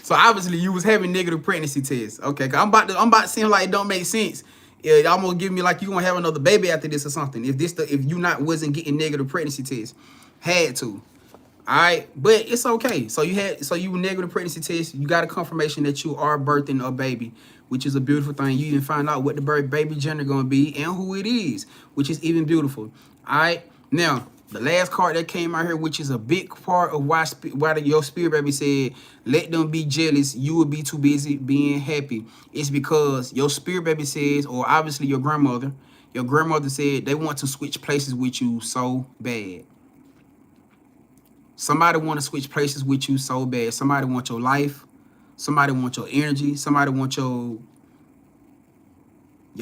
So obviously you was having negative pregnancy tests. Okay, cause I'm about to seem like it don't make sense. It almost give me like you gonna have another baby after this or something. If you wasn't getting negative pregnancy tests. Had to. All right, but it's okay. So you were negative pregnancy test. You got a confirmation that you are birthing a baby, which is a beautiful thing. You even find out what the baby gender gonna be and who it is, which is even beautiful. All right, now the last card that came out here, which is a big part of why your spirit baby said, let them be jealous. You will be too busy being happy. It's because your spirit baby says, or obviously your grandmother said they want to switch places with you so bad. Somebody want to switch places with you so bad. Somebody want your life. Somebody want your energy. Somebody want your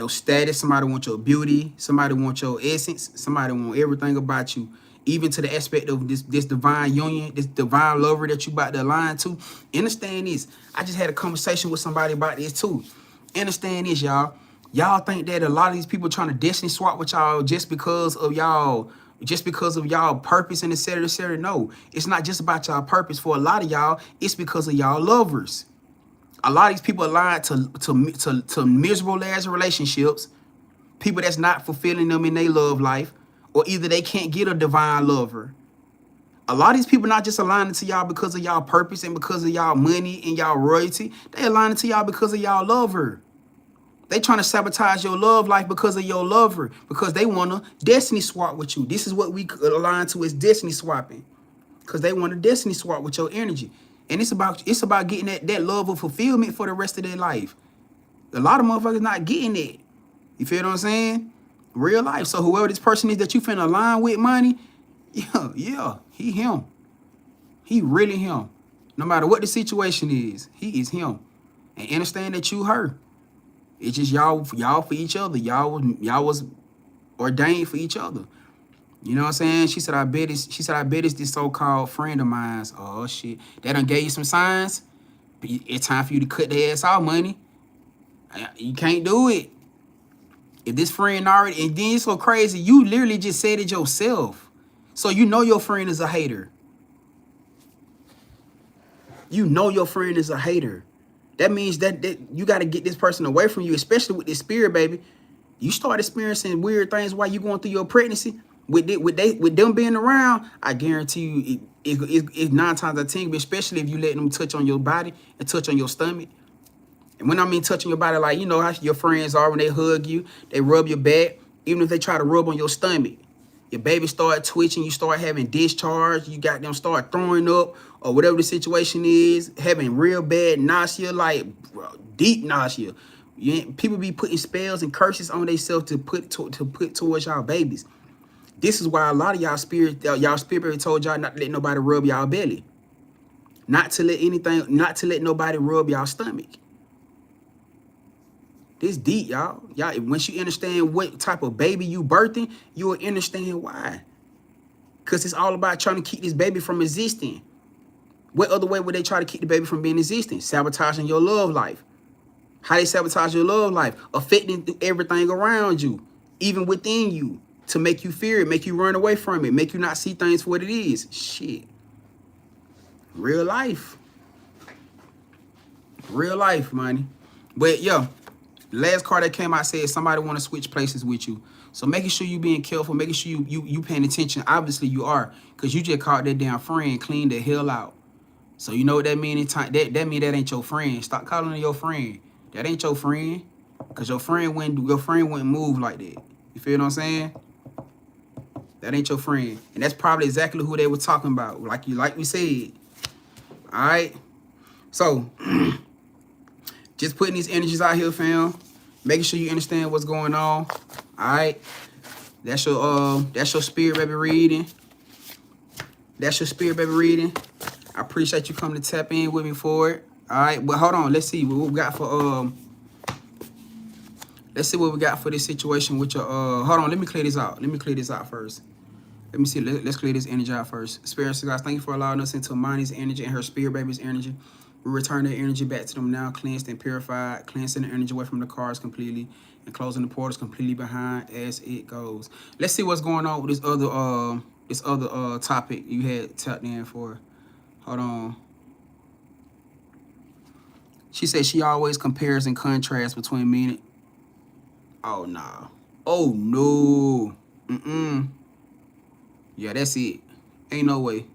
status. Somebody want your beauty. Somebody want your essence. Somebody want everything about you. Even to the aspect of this divine union, this divine lover that you about to align to. Understand this. I just had a conversation with somebody about this too. Understand this, y'all. Y'all think that a lot of these people trying to destiny swap with y'all just because of y'all purpose and et cetera, et cetera. No, it's not just about y'all purpose. For a lot of y'all, it's because of y'all lovers. A lot of these people align to miserable ass relationships, people that's not fulfilling them in their love life, or either they can't get a divine lover. A lot of these people not just aligning to y'all because of y'all purpose and because of y'all money and y'all royalty. They aligning to y'all because of y'all lover. They trying to sabotage your love life because of your lover, because they want to destiny swap with you. This is what we align to as destiny swapping, because they want to destiny swap with your energy. And it's about getting that love of fulfillment for the rest of their life. A lot of motherfuckers not getting it. You feel what I'm saying? Real life. So whoever this person is that you finna align with, money, yeah, he him. He really him. No matter what the situation is, he is him. And understand that you her. It's just y'all for each other. Y'all was ordained for each other. You know what I'm saying? She said, I bet it's this so-called friend of mine's. Oh shit. That done gave you some signs. It's time for you to cut their ass off, money. You can't do it. If this friend already, and then it's so crazy, you literally just said it yourself. So you know your friend is a hater. You know your friend is a hater. That means that you got to get this person away from you, especially with this spirit, baby. You start experiencing weird things while you're going through your pregnancy. With them being around, I guarantee you it's 9 times out of 10, especially if you let them touch on your body and touch on your stomach. And when I mean touching your body, like, you know how your friends are when they hug you, they rub your back, even if they try to rub on your stomach. Your baby start twitching, you start having discharge, you got them start throwing up, or whatever the situation is, having real bad nausea, like deep nausea. People be putting spells and curses on themselves to put towards y'all babies. This is why a lot of y'all spirit told y'all not to let nobody rub y'all belly. Not to let nobody rub y'all stomach. This deep, y'all. Y'all, once you understand what type of baby you birthing, you will understand why. Because it's all about trying to keep this baby from existing. What other way would they try to keep the baby from being existing? Sabotaging your love life. How they sabotage your love life? Affecting everything around you, even within you, to make you fear it, make you run away from it, make you not see things for what it is. Shit. Real life. Real life, money. But, yo, last card that came out said somebody want to switch places with you. So making sure you being careful, making sure you paying attention. Obviously you are, because you just caught that damn friend clean the hell out. So you know what that mean in time? That mean that ain't your friend. Stop calling it your friend. That ain't your friend. Cause your friend wouldn't move like that. You feel what I'm saying? That ain't your friend. And that's probably exactly who they were talking about. Like we said. Alright. So just putting these energies out here, fam. Making sure you understand what's going on. Alright. That's your spirit baby reading. That's your spirit baby reading. I appreciate you coming to tap in with me for it. Alright, but hold on. Let's see what we got for let's see what we got for this situation with your hold on, let me clear this out. Let me clear this out first. Let me see. Let's clear this energy out first. Spirit guys, thank you for allowing us into Money's energy and her spirit baby's energy. We return the energy back to them now, cleansed and purified, cleansing the energy away from the cards completely and closing the portals completely behind as it goes. Let's see what's going on with this other topic you had tapped in for. Hold on. She said she always compares and contrasts between me and... Oh, no. Oh, no. Yeah, that's it. Ain't no way.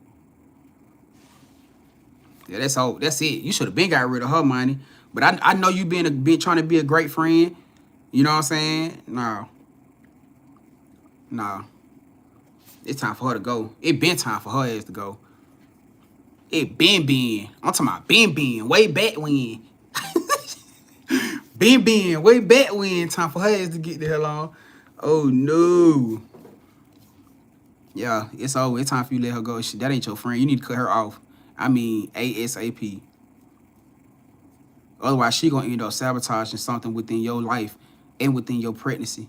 Yeah, that's all. That's it. You should have been got rid of her, money. But I know you been trying to be a great friend. You know what I'm saying? No. It's time for her to go. It been time for her ass to go. It been. I'm talking about been. Way back when. been. Way back when. Time for her ass to get the hell on. Oh, no. Yeah, it's over. It's time for you to let her go. That ain't your friend. You need to cut her off. I mean, ASAP. Otherwise, she gonna end up sabotaging something within your life and within your pregnancy.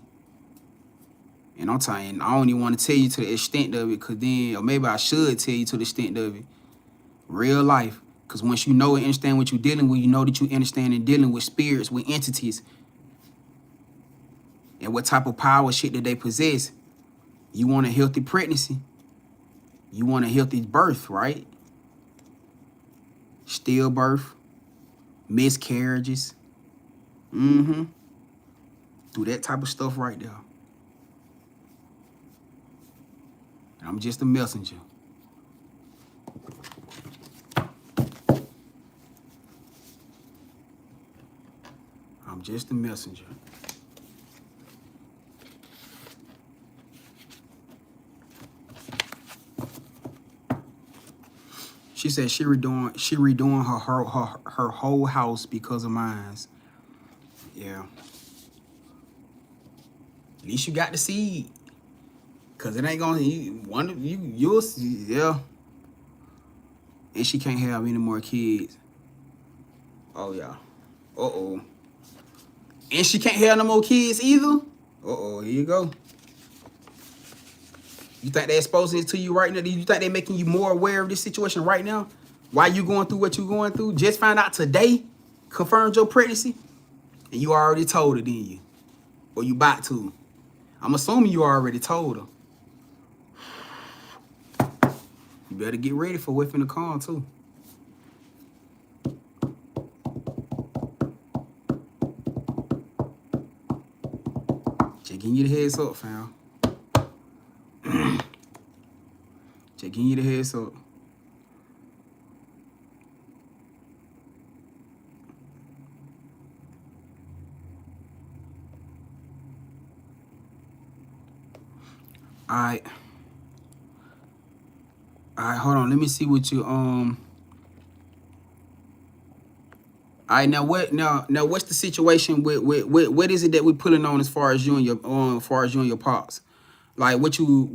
And I'm telling you, I don't even want to tell you to the extent of it, because then, or maybe I should tell you to the extent of it. Real life. Because once you know and understand what you're dealing with, you know that you understand and dealing with spirits, with entities, and what type of power shit that they possess. You want a healthy pregnancy. You want a healthy birth, right? Stillbirth. Miscarriages. Do that type of stuff right there. I'm just a messenger. I'm just a messenger. She said she redoing her whole house because of mine. Yeah. At least you got the seed. Cause it ain't gonna you'll see, yeah. And she can't have any more kids. Oh yeah. Uh-oh. And she can't have no more kids either? Uh-oh, here you go. You think they're exposing it to you right now? Do you think they're making you more aware of this situation right now? Why you going through what you going through? Just found out today, confirmed your pregnancy, and you already told her, didn't you? Or you about to? I'm assuming you already told her. You better get ready for what's finna come too. Just giving you the heads up, fam. Just giving you the heads up. Alright, hold on. Let me see what you Alright, now what's the situation with what is it that we're pulling on as far as you and your pops? Like what you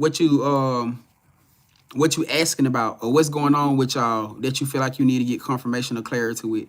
asking about, or what's going on with y'all that you feel like you need to get confirmation or clarity with?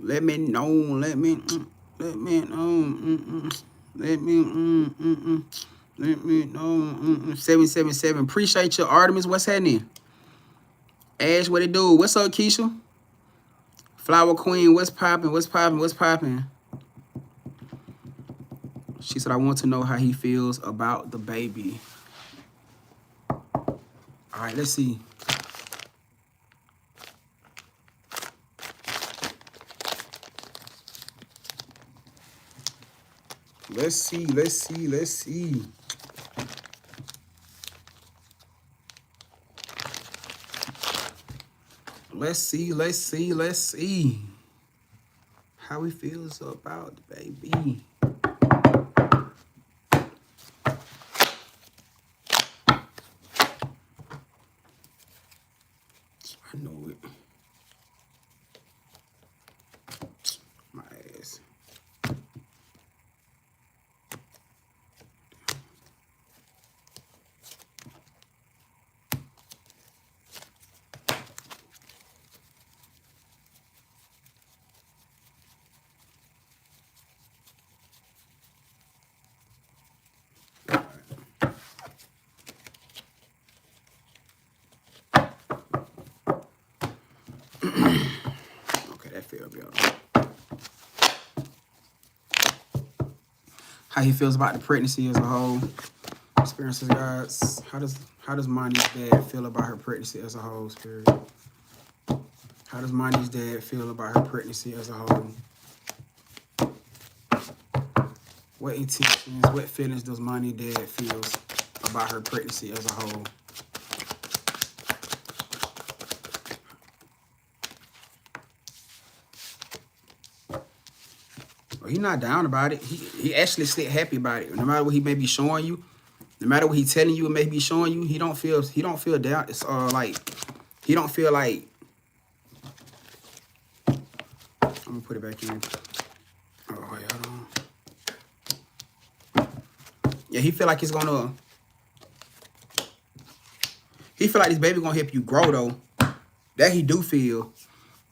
Let me know. Let me know. Let me know. 777. Appreciate you, Artemis. What's happening? Ash, what it do? What's up, Keisha? Flower Queen, what's popping? What's popping? What's popping? She said, I want to know how he feels about the baby. All right, let's see. Let's see. Let's see. Let's see. Let's see. Let's see. Let's see. How he feels about the baby. I know it. My ass. Okay, that felt better. How he feels about the pregnancy as a whole. Experiences, guys. How does Monty's dad feel about her pregnancy as a whole, Spirit? How does Monty's dad feel about her pregnancy as a whole? What intentions, what feelings does Monty's dad feel about her pregnancy as a whole? Well, he's not down about it. He actually still happy about it. No matter what he may be showing you, no matter what he's telling you and may be showing you, he don't feel down. It's like he don't feel like. I'm gonna put it back in. Oh wait, hold on. Yeah, he feel like he's gonna. He feel like this baby gonna help you grow though. That he do feel.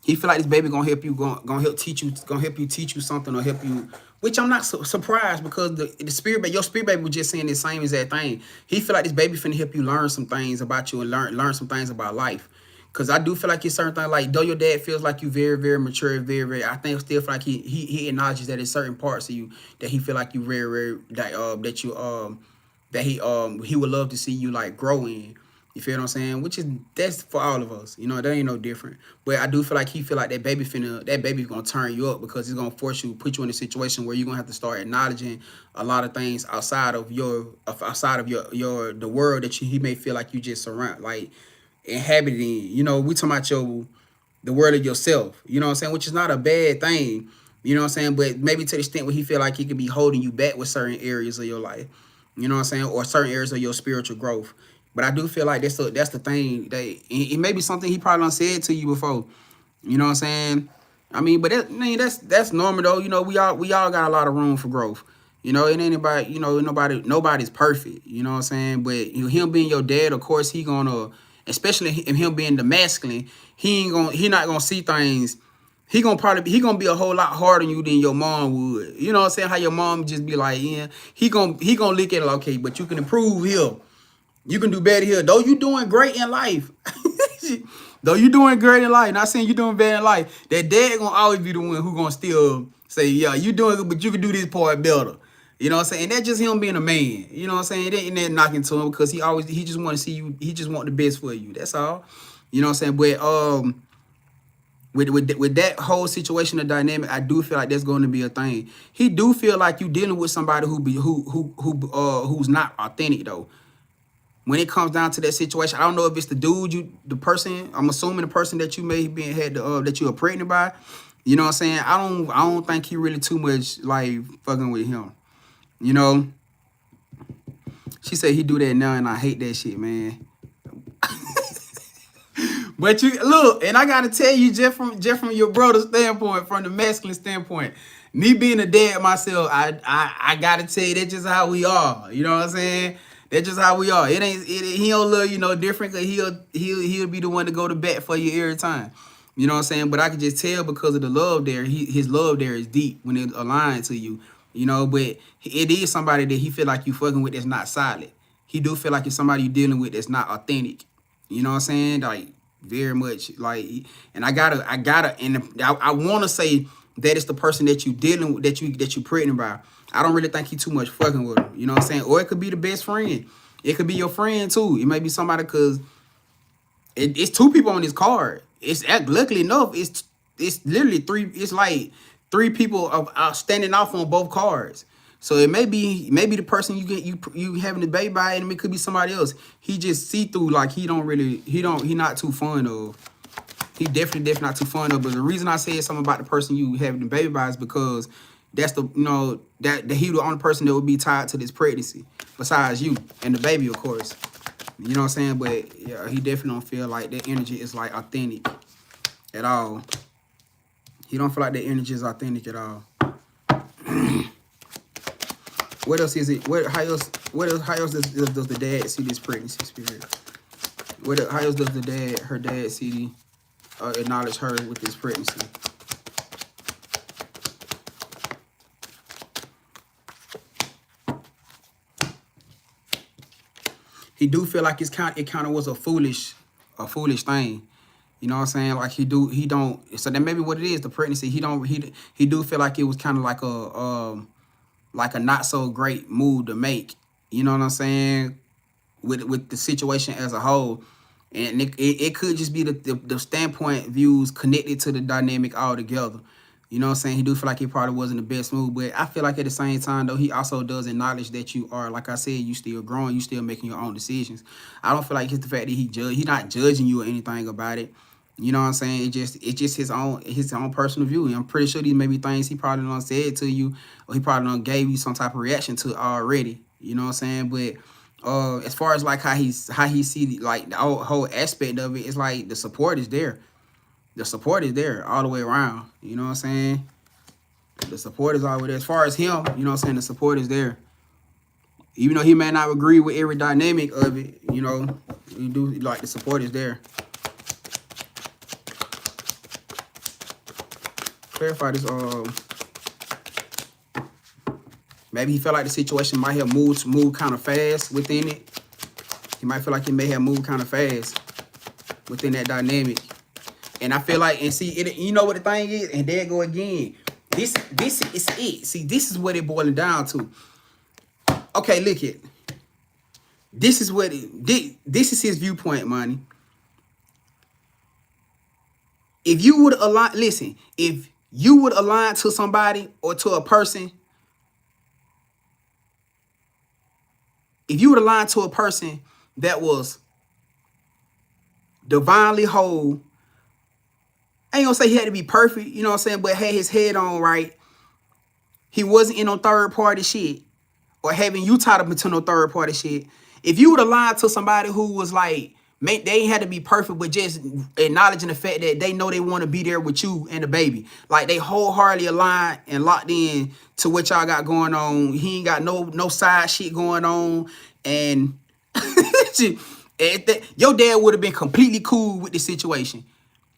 He feel like this baby gonna help you, gonna help teach you, gonna help you teach you something or help you. Which I'm not surprised because the spirit, your spirit baby was just saying the same exact thing. He feel like this baby finna help you learn some things about you and learn some things about life. Cause I do feel like it's certain things like though your dad feels like you very, very mature, very, very. I think still feel like he acknowledges that there's certain parts of you that he feel like you very, very that he would love to see you like grow in. You feel what I'm saying? That's for all of us. You know, that ain't no different. But I do feel like he feel like that baby's gonna turn you up because it's gonna force you, put you in a situation where you're gonna have to start acknowledging a lot of things outside of the world that he may feel like you just inhabiting. You know, we talking about the world of yourself. You know what I'm saying? Which is not a bad thing. You know what I'm saying? But maybe to the extent where he feel like he could be holding you back with certain areas of your life. You know what I'm saying? Or certain areas of your spiritual growth. But I do feel like that's the thing that it may be something he probably done said to you before. You know what I'm saying? I mean, but that's normal though. You know, we all got a lot of room for growth. You know, and anybody, you know, nobody's perfect. You know what I'm saying? But him being your dad, of course, he gonna, especially him being the masculine, he not gonna see things. He gonna be a whole lot harder on you than your mom would. You know what I'm saying? How your mom just be like, yeah, he gonna look at it, okay, but you can improve here. You can do better here. Though you doing great in life. Though you doing great in life. Not saying you doing bad in life. That dad gonna always be the one who gonna still say, yeah, you doing good, but you can do this part better. You know what I'm saying? And that's just him being a man. You know what I'm saying? It ain't that knocking to him because he just want to see you. He just want the best for you. That's all. You know what I'm saying? But with that whole situation of dynamic, I do feel like that's going to be a thing. He do feel like you dealing with somebody who's not authentic though. When it comes down to that situation, I don't know if it's the person. I'm assuming the person that you may be that you are pregnant by. You know what I'm saying? I don't think he really too much like fucking with him. You know. She said he do that now, and I hate that shit, man. But you look, and I gotta tell you, just from your brother's standpoint, from the masculine standpoint, me being a dad myself, I gotta tell you that's just how we are. You know what I'm saying? That's just how we are. He don't love you no different because he'll be the one to go to bat for you every time. You know what I'm saying? But I can just tell because of the love there, his love there is deep when it's aligned to you. You know, but it is somebody that he feel like you fucking with that's not solid. He do feel like it's somebody you dealing with that's not authentic. You know what I'm saying? Like very much like, and and I want to say that it's the person that you dealing with, that you pregnant by. I don't really think he too much fucking with him. You know what I'm saying? Or it could be the best friend. It could be your friend too. It may be somebody because it's two people on this card. It's luckily enough. It's literally three. It's like three people of standing off on both cards. So it may be the person you having the baby by, and it could be somebody else. He just see through, like he not too fun of. He definitely not too fun of. But the reason I said something about the person you having the baby by is because that's the that he the only person that would be tied to this pregnancy besides you and the baby, of course. You know what I'm saying? But yeah, he definitely don't feel like that energy is like authentic at all. He don't feel like that energy is authentic at all. What else is it? How else does the dad see this pregnancy spirit? How else does her dad see acknowledge her with this pregnancy? He do feel like it kind of was a foolish thing. You know what I'm saying? Like he don't. So that maybe what it is, the pregnancy. He do feel like it was kind of like a not so great move to make. You know what I'm saying? With the situation as a whole, and it could just be the standpoint views connected to the dynamic altogether. You know what I'm saying? He do feel like it probably wasn't the best move, but I feel like at the same time, though, he also does acknowledge that you are, like I said, you still growing, you still making your own decisions. I don't feel like it's the fact that he's not judging you or anything about it. You know what I'm saying? It's just his own personal view. I'm pretty sure these maybe things he probably done said to you, or he probably done gave you some type of reaction to already. You know what I'm saying? But as far as like how he see like the whole aspect of it, it's like the support is there. The support is there all the way around. You know what I'm saying? The support is always there. As far as him, you know what I'm saying? The support is there. Even though he may not agree with every dynamic of it, you know, you do like the support is there. Clarify this. Maybe he felt like the situation might have moved kind of fast within it. He might feel like he may have moved kind of fast within that dynamic. And I feel like, and see, you know what the thing is? And there go again. This is it. See, this is what it boiling down to. Okay, look it. This is what this is his viewpoint, money. If you would align, listen, if you would align to somebody or to a person, if you would align to a person that was divinely whole, I ain't gonna say he had to be perfect, you know what I'm saying, but had his head on right. He wasn't in no third party shit or having you tied up into no third party shit. If you would align to somebody who was like, they ain't had to be perfect, but just acknowledging the fact that they know they want to be there with you and the baby. Like they wholeheartedly aligned and locked in to what y'all got going on. He ain't got no side shit going on. And your dad would have been completely cool with the situation.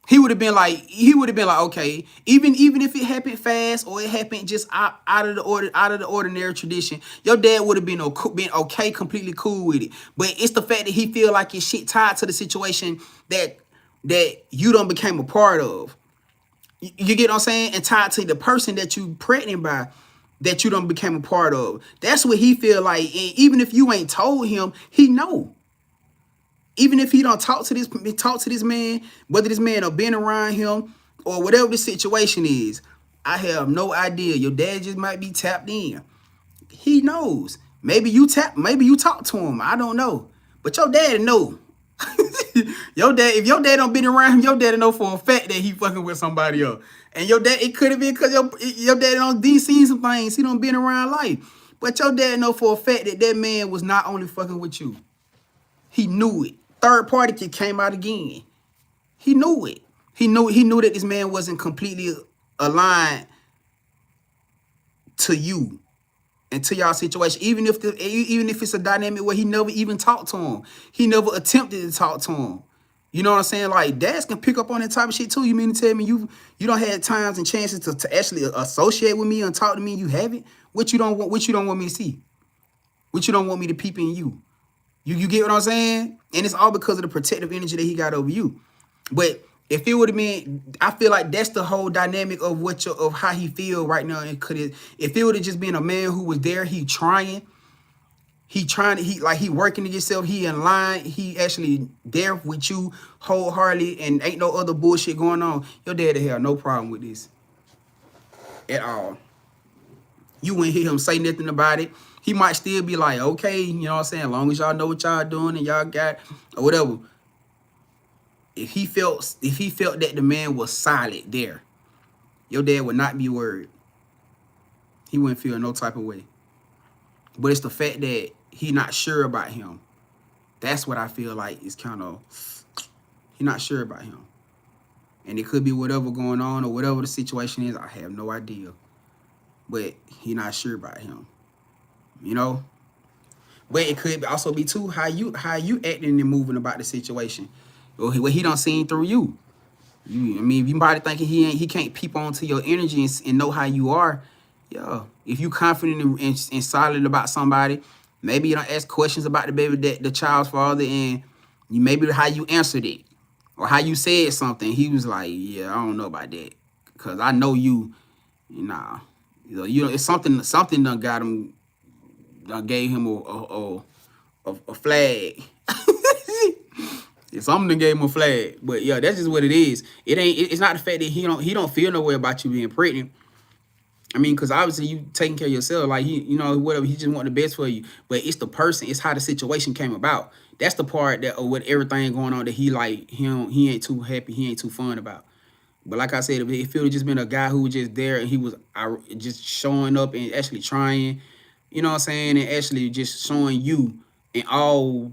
He would have been like, okay, even if it happened fast or it happened just out of the ordinary tradition, your dad would have been okay, completely cool with it. But it's the fact that he feel like his shit tied to the situation that you done became a part of. You get what I'm saying? And tied to the person that you pregnant by, that you done became a part of. That's what he feel like. And even if you ain't told him, he know. Even if he don't talk to this man, whether this man have been around him or whatever the situation is, I have no idea. Your dad just might be tapped in. He knows. Maybe you talk to him. I don't know. But your dad know. If your dad don't been around him, your dad know for a fact that he fucking with somebody else. And your dad, it could have been because your dad don't seen some things. He don't been around life. But your dad know for a fact that man was not only fucking with you. He knew it. Third party kid came out again. He knew it. He knew that this man wasn't completely aligned to you and to y'all situation. Even if it's a dynamic where he never even talked to him. He never attempted to talk to him. You know what I'm saying? Like, dads can pick up on that type of shit too. You mean to tell me you don't have times and chances to actually associate with me and talk to me? You haven't. What you don't want me to see? What you don't want me to peep in you? You get what I'm saying? And it's all because of the protective energy that he got over you. But if it would have been, I feel like that's the whole dynamic of of how he feel right now. And if it would have just been a man who was there, he working to himself, he in line, he actually there with you wholeheartedly, and ain't no other bullshit going on, your dad have no problem with this at all. You wouldn't hear him say nothing about it. He might still be like, okay, you know what I'm saying, as long as y'all know what y'all doing and y'all got or whatever. If he felt that the man was solid there, your dad would not be worried. He wouldn't feel no type of way. But it's the fact that he not sure about him. That's what I feel like is kind of, he not sure about him. And it could be whatever going on or whatever the situation is. I have no idea. But he not sure about him. You know? But it could also be too how you acting and moving about the situation. Or what he done seen through you. I mean, if you might thinking he can't peep onto your energy and know how you are. Yeah, if you confident and solid about somebody, maybe you don't ask questions about the child's father, and you maybe how you answered it or how you said something. He was like, yeah, I don't know about that, because I know you. Nah, you know, it's something done got him, done gave him a flag. Something that gave him a flag. But yeah, that's just what it is. It's not the fact that he don't feel no way about you being pregnant. I mean, because obviously you taking care of yourself, like you know, whatever, he just want the best for you. But it's the person, it's how the situation came about. That's the part that with everything going on that he ain't too happy, he ain't too fun about. But like I said, if it would just been a guy who was just there and he was just showing up and actually trying, you know what I'm saying, and actually just showing you and all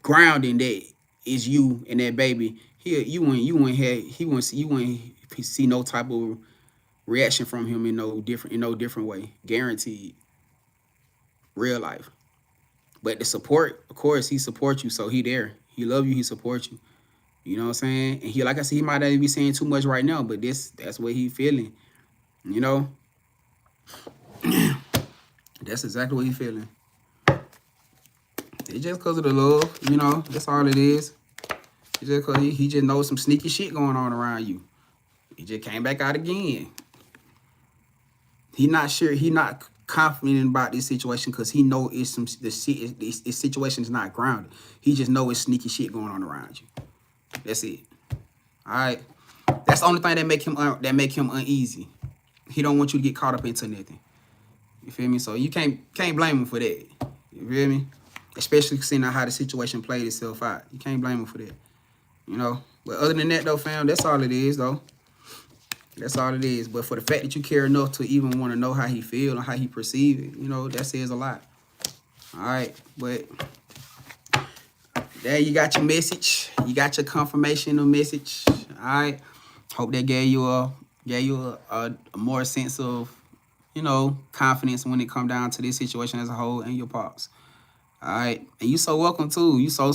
grounding that is you and that baby, you wouldn't see no type of reaction from him in no different way, guaranteed. Real life. But the support, of course, he supports you, so he there. He love you, he supports you. You know what I'm saying? And he, like I said, he might not be saying too much right now, but that's what he feeling. You know? That's exactly what he feeling. It's just because of the love, you know, that's all it is. It's just because he just knows some sneaky shit going on around you. He just came back out again. He not sure, he not confident about this situation because he know this situation is not grounded. He just know it's sneaky shit going on around you. That's it. All right. That's the only thing that make him uneasy. He don't want you to get caught up into nothing. You feel me? So you can't blame him for that. You feel me? Especially seeing how the situation played itself out. You can't blame him for that. You know? But other than that though, fam, that's all it is though. That's all it is. But for the fact that you care enough to even want to know how he feel and how he perceive it, you know, that says a lot. All right. But there you got your message. You got your confirmational message. All right. Hope that gave you a more sense of, you know, confidence when it come down to this situation as a whole and your pops. All right. And you so welcome too. You so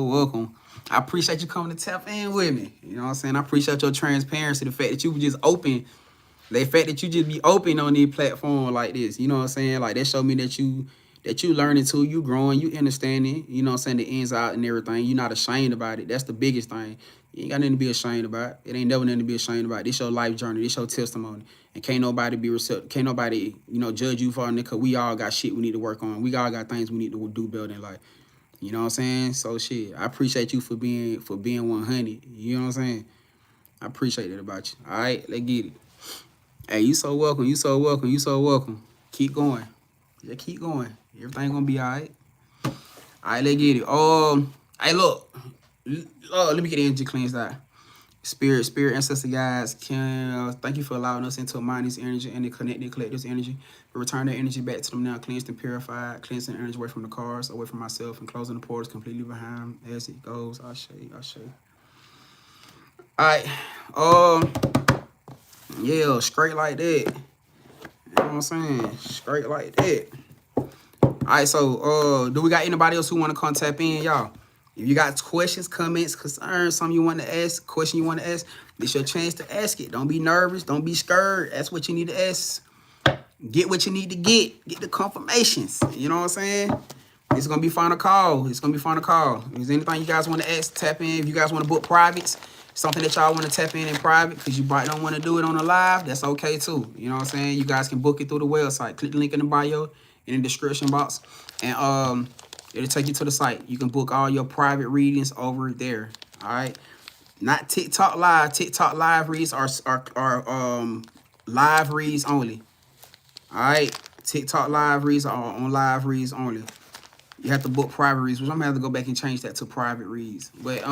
welcome. I appreciate you coming to tap in with me. You know what I'm saying? I appreciate your transparency. The fact that you were just open. The fact that you just be open on these platforms like this. You know what I'm saying? Like that showed me that you learning too, you growing, you understanding, you know what I'm saying, the ins out and everything. You're not ashamed about it. That's the biggest thing. You ain't got nothing to be ashamed about. It ain't never nothing to be ashamed about. This your life journey. This your testimony. And can't nobody can't nobody, you know, judge you for it, because we all got shit we need to work on. We all got things we need to do better in life. You know what I'm saying? So shit, I appreciate you for being 100. You know what I'm saying? I appreciate it about you. All right, let's get it. Hey, you so welcome. You so welcome. You so welcome. Keep going. Just keep going. Everything gonna be all right. All right, let's get it. Hey, look. Let me get the energy cleansed out. Spirit, ancestor guys, thank you for allowing us into mine this energy and to connect and collect this energy. We return that energy back to them now, cleansed and purified, cleansing energy away from the cars, away from myself, and closing the portals completely behind as it goes. I'll show you. All right. Yeah, straight like that. You know what I'm saying? Straight like that. All right, so do we got anybody else who want to come tap in, y'all? If you got questions, comments, concerns, something you want to ask, question you want to ask, it's your chance to ask it. Don't be nervous. Don't be scared. That's what you need to ask. Get what you need to get. Get the confirmations. You know what I'm saying? It's going to be final call. It's going to be final call. If there's anything you guys want to ask, tap in. If you guys want to book privates, something that y'all want to tap in private because you probably don't want to do it on the live, that's okay too. You know what I'm saying? You guys can book it through the website. Click the link in the bio, in the description box. And it'll take you to the site. You can book all your private readings over there. All right? Not TikTok live. TikTok live reads are live reads only. All right? TikTok live reads are on live reads only. You have to book private reads, which I'm gonna have to go back and change that to private reads. But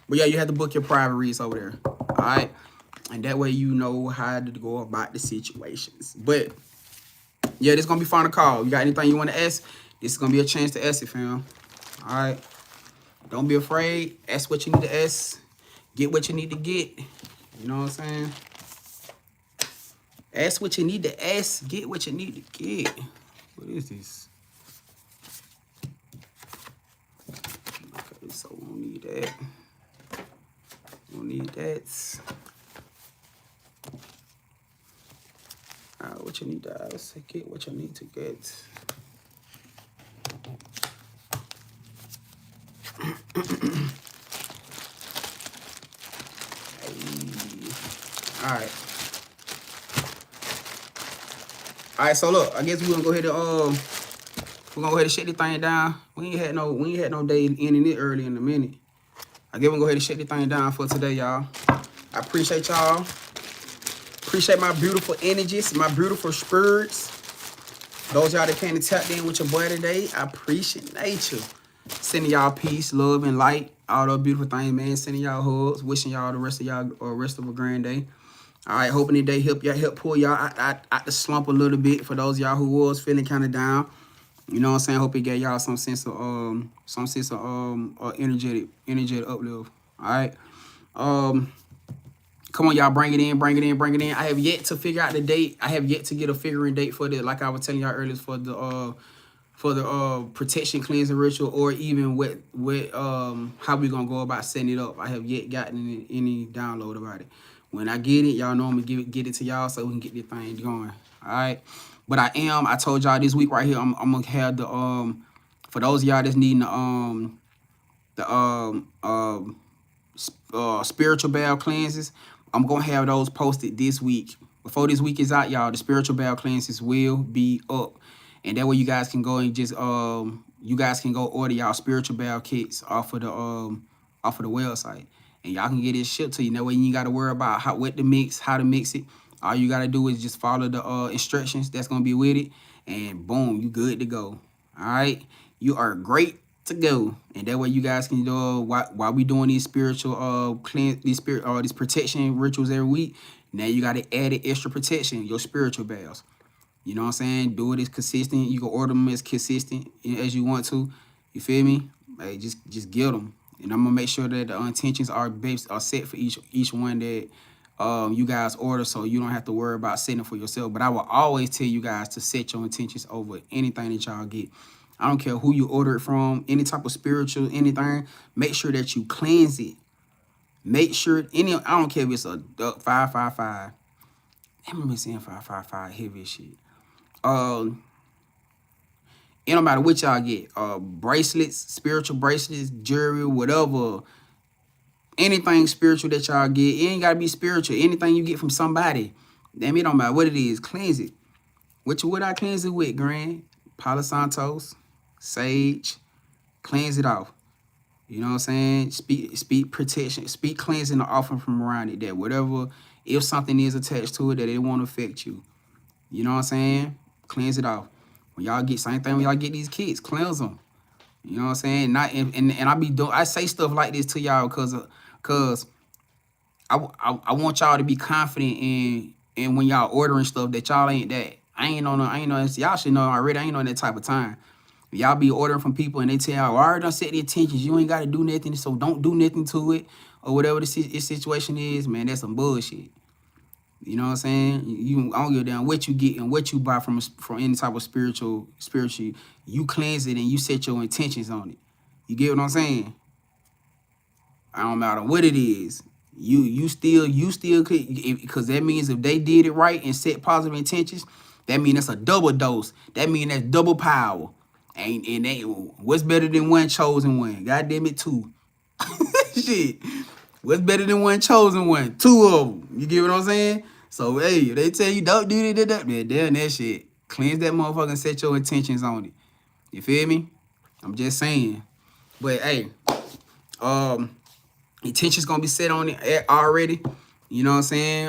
yeah, you have to book your private reads over there. All right? And that way you know how to go about the situations. But yeah, this is gonna be final call. You got anything you want to ask? This is gonna be a chance to ask it, fam. All right? Don't be afraid. Ask what you need to ask. Get what you need to get. You know what I'm saying? Ask what you need to ask. Get what you need to get. What is this? Okay, so we don't need that. We don't need that. What you need to ask. Get what you need to get. Alright. Alright, so look, I guess we're gonna go ahead and shut this thing down. We ain't had no day ending it early in a minute. I guess we're gonna go ahead and shut this thing down for today, y'all. I appreciate y'all. Appreciate my beautiful energies, my beautiful spirits. Those y'all that came to tap in with your boy today, I appreciate you. Sending y'all peace, love, and light. All those beautiful things, man. Sending y'all hugs. Wishing y'all the rest of a grand day. All right, hoping today help pull y'all out the slump a little bit for those y'all who was feeling kind of down. You know what I'm saying? Hope it gave y'all some sense of energetic uplift. All right. Come on, y'all, bring it in. I have yet to figure out the date. I have yet to get a figuring date for the, like I was telling y'all earlier, for the protection cleansing ritual, or even what how we gonna go about setting it up. I have yet gotten any download about it. When I get it, y'all know I'm gonna get it to y'all so we can get this thing going. All right. But I told y'all this week right here, I'm gonna have the for those of y'all that's needing the spiritual bath cleanses, I'm gonna have those posted this week. Before this week is out, y'all, the spiritual bath cleanses will be up. And that way you guys can go and just you guys can go order y'all spiritual bath kits off of the website. And y'all can get it shipped to you. That way you ain't gotta worry about what to mix, how to mix it. All you gotta do is just follow the instructions that's gonna be with it, and boom, you good to go. All right, you are great to go. And that way you guys can do while we doing these spiritual these protection rituals every week. Now you gotta add an extra protection, your spiritual baths. You know what I'm saying? Do it as consistent. You can order them as consistent as you want to. You feel me? Hey, just get them. And I'm gonna make sure that the intentions are set for each one that you guys order, so you don't have to worry about setting it for yourself. But I will always tell you guys to set your intentions over anything that y'all get. I don't care who you order it from, any type of spiritual, anything. Make sure that you cleanse it. Make sure I don't care if it's a 555. I remember saying 555 heavy as shit. It don't matter what y'all get. Bracelets, spiritual bracelets, jewelry, whatever. Anything spiritual that y'all get. It ain't gotta be spiritual. Anything you get from somebody. Damn, it don't matter what it is. Cleanse it. What I cleanse it with, Grand? Palo Santos, sage. Cleanse it off. You know what I'm saying? Speak protection. Speak cleansing or offering from around it. That whatever, if something is attached to it, that it won't affect you. You know what I'm saying? Cleanse it off. When y'all get, same thing when y'all get these kits, cleanse them. You know what I'm saying? I say stuff like this to y'all because I want y'all to be confident in when y'all ordering stuff that y'all ain't that. Y'all should know already. I ain't on that type of time. Y'all be ordering from people and they tell y'all, I already done set the intentions. You ain't got to do nothing, so don't do nothing to it, or whatever the situation is. Man, that's some bullshit. You know what I'm saying? I don't give a damn what you get and what you buy from any type of spiritual. You cleanse it and you set your intentions on it. You get what I'm saying? I don't matter what it is. You still because that means if they did it right and set positive intentions, that means that's a double dose. That means that's double power. And they, what's better than one chosen one? God damn it, two. Shit. What's better than one chosen one? Two of them. You get what I'm saying? So hey, if they tell you don't do that, man, damn that shit. Cleanse that motherfucker and set your intentions on it. You feel me? I'm just saying. But hey, intentions gonna be set on it already. You know what I'm saying?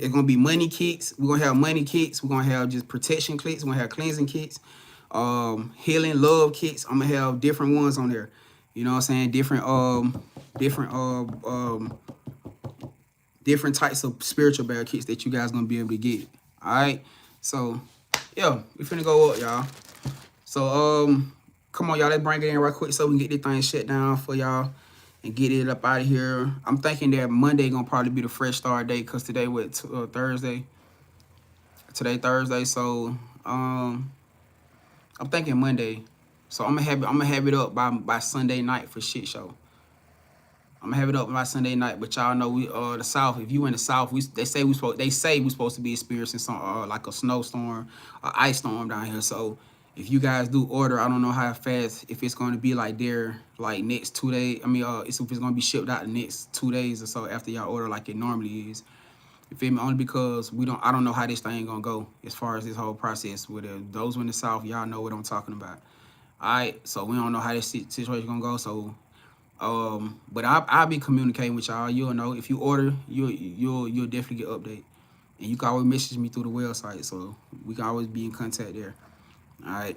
It's gonna be money kits. We're gonna have money kits. We're gonna have just protection kits. We're gonna have cleansing kits. Healing love kits. I'm gonna have different ones on there. You know what I'm saying? Different types of spiritual barrier kits that you guys gonna be able to get. All right. So yeah, we finna go up, y'all. So come on, y'all. Let's bring it in right quick so we can get this thing shut down for y'all and get it up out of here. I'm thinking that Monday gonna probably be the fresh start day because today was Thursday. Today Thursday, so I'm thinking Monday. So I'm gonna have it up by Sunday night for shit show. I'm gonna have it up by Sunday night, but y'all know we the South. If you in the South, they say we supposed to be experiencing some like a snowstorm, an ice storm down here. So if you guys do order, I don't know how fast if it's going to be like there like next 2 days. I mean, if it's going to be shipped out the next 2 days or so after y'all order like it normally is. You feel me? Only because I don't know how this thing gonna go as far as this whole process. With those in the South, y'all know what I'm talking about. All right, so we don't know how this situation gonna go. So, but I'll be communicating with y'all. You'll know if you order, you'll definitely get update, and you can always message me through the website, so we can always be in contact there. All right.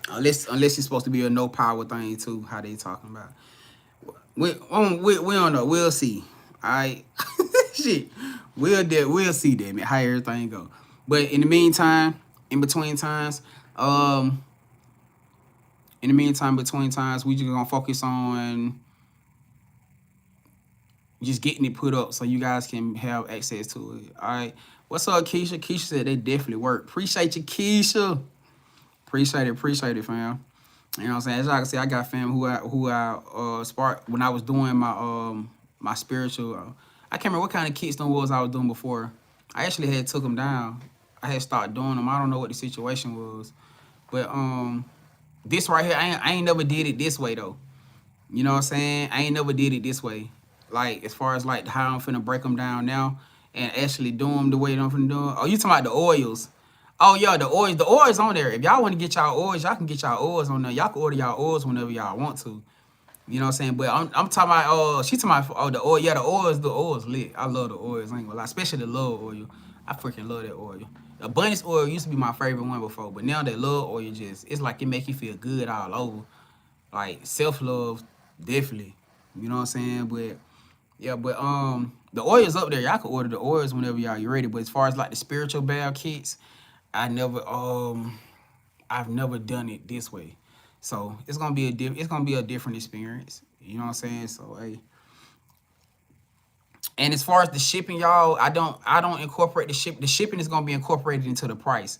Unless it's supposed to be a no power thing too, how they talking about. We don't know. We'll see. All right. Shit. We'll see them how everything go. But in the meantime, between times, we just gonna focus on just getting it put up so you guys can have access to it. All right. What's up, Keisha? Keisha said they definitely work. Appreciate you, Keisha. Appreciate it, fam. You know what I'm saying? As I can say, I got fam who I sparked when I was doing my spiritual. I can't remember what kind of kits them was I was doing before. I actually had took them down. I had started doing them. I don't know what the situation was, but this right here, I ain't never did it this way though. You know what I'm saying? I ain't never did it this way. Like as far as like how I'm finna break them down now and actually do them the way I'm finna do them. Oh, you talking about the oils? Oh yeah, the oils on there. If y'all want to get y'all oils, y'all can get y'all oils on there. Y'all can order y'all oils whenever y'all want to. You know what I'm saying? But I'm talking about she talking about the oil. Yeah, the oils lit. I love the oils. I ain't gonna lie, especially the love oil. I freaking love that oil. The bunnies oil used to be my favorite one before, but now that love oil it's like it make you feel good all over. Like self-love, definitely. You know what I'm saying? But yeah, but the oils up there, y'all can order the oils whenever y'all ready. But as far as like the spiritual bath kits, I've never done it this way. So it's gonna be a different experience. You know what I'm saying? So hey. And as far as the shipping, y'all, I don't incorporate the ship. The shipping is gonna be incorporated into the price.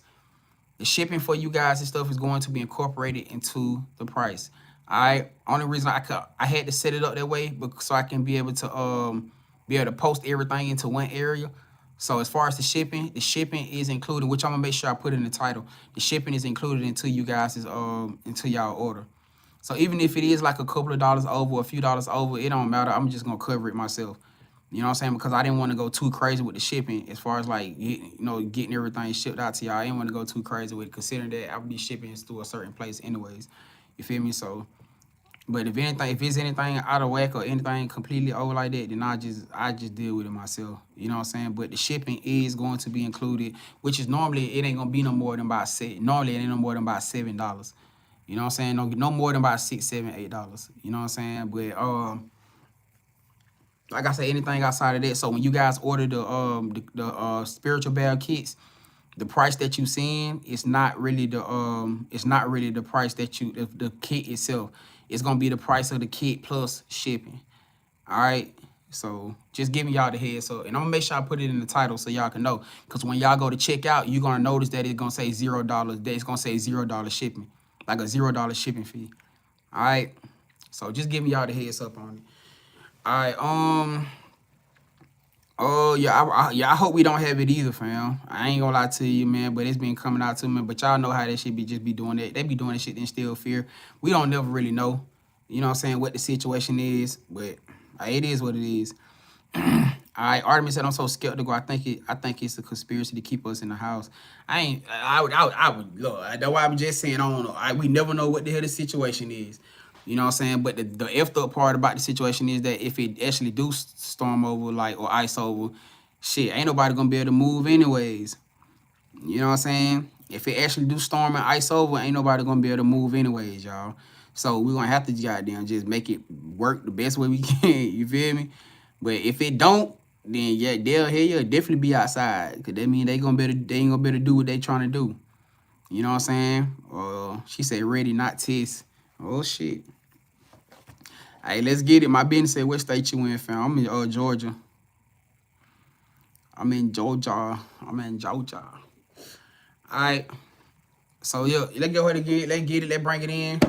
The shipping for you guys and stuff is going to be incorporated into the price. All right. Only reason I had to set it up that way so I can be able to post everything into one area. So as far as the shipping is included, which I'm gonna make sure I put in the title. The shipping is included into you guys' into y'all order. So even if it is like a couple of dollars over, a few dollars over, it don't matter. I'm just gonna cover it myself. You know what I'm saying? Because I didn't want to go too crazy with the shipping as far as like, getting everything shipped out to y'all. I didn't want to go too crazy with it, considering that I would be shipping through a certain place anyways. You feel me? So, but if it's anything out of whack or anything completely over like that, then I just deal with it myself. You know what I'm saying? But the shipping is going to be included, which is normally it ain't gonna be no more than about $7. Normally it ain't no more than about $7. You know what I'm saying? No more than about $6, $7, $8. You know what I'm saying? But like I said, anything outside of that. So when you guys order the spiritual bath kits, the price that you seeing is not really the price that the kit itself. It's gonna be the price of the kit plus shipping. All right. So just giving y'all the heads up. And I'm gonna make sure I put it in the title so y'all can know. Because when y'all go to check out, you're gonna notice that it's gonna say $0. That it's gonna say $0 shipping. Like a $0 shipping fee. Alright. So just giving y'all the heads up on it. Alright, oh yeah, I hope we don't have it either, fam. I ain't gonna lie to you, man, but it's been coming out to me. But y'all know how that shit be just be doing that. They be doing that shit and still fear. We don't never really know, you know what I'm saying, what the situation is, but it is what it is. All right, Artemis said I'm so skeptical. I think it's a conspiracy to keep us in the house. I would look. That's why I'm just saying I don't know. We never know what the hell the situation is. You know what I'm saying? But the effed up part about the situation is that if it actually do storm over, like, or ice over, shit, ain't nobody gonna be able to move anyways. You know what I'm saying? If it actually do storm and ice over, ain't nobody gonna be able to move anyways, y'all. So we're gonna have to goddamn just make it work the best way we can. You feel me? But if it don't, then yeah, they'll definitely be outside. Cause that mean they ain't gonna be able to do what they trying to do. You know what I'm saying? She said ready, not test. Oh shit. Hey, let's get it. My business said what state you in, fam. I'm in Georgia. I'm in Georgia. Alright. So yeah, let's go ahead and get it. Let's get it. Let's bring it in.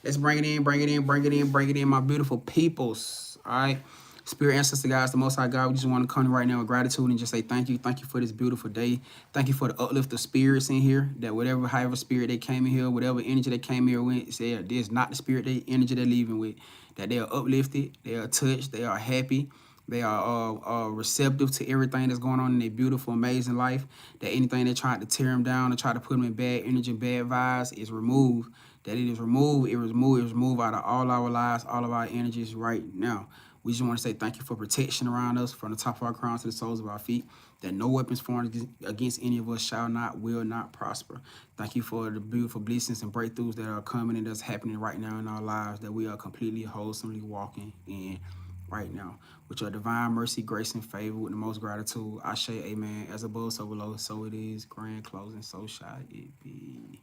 Let's bring it in, my beautiful peoples. Alright. Spirit ancestor guys, the Most High God, we just want to come right now with gratitude and just say thank you. Thank you for this beautiful day. Thank you for the uplift of spirits in here. That however spirit they came in here, whatever energy they came here with, say this is not the spirit, energy they're leaving with. That they are uplifted, they are touched, they are happy. They are receptive to everything that's going on in their beautiful, amazing life. That anything they tried to tear them down and try to put them in bad energy, bad vibes is removed. That it is removed, it was removed out of all our lives, all of our energies right now. We just want to say thank you for protection around us from the top of our crowns to the soles of our feet, that no weapons formed against any of us will not prosper. Thank you for the beautiful blessings and breakthroughs that are coming and that's happening right now in our lives, that we are completely wholesomely walking in right now. With your divine mercy, grace, and favor, with the most gratitude, I say amen. As above, so below, so it is. Grand closing, so shall it be.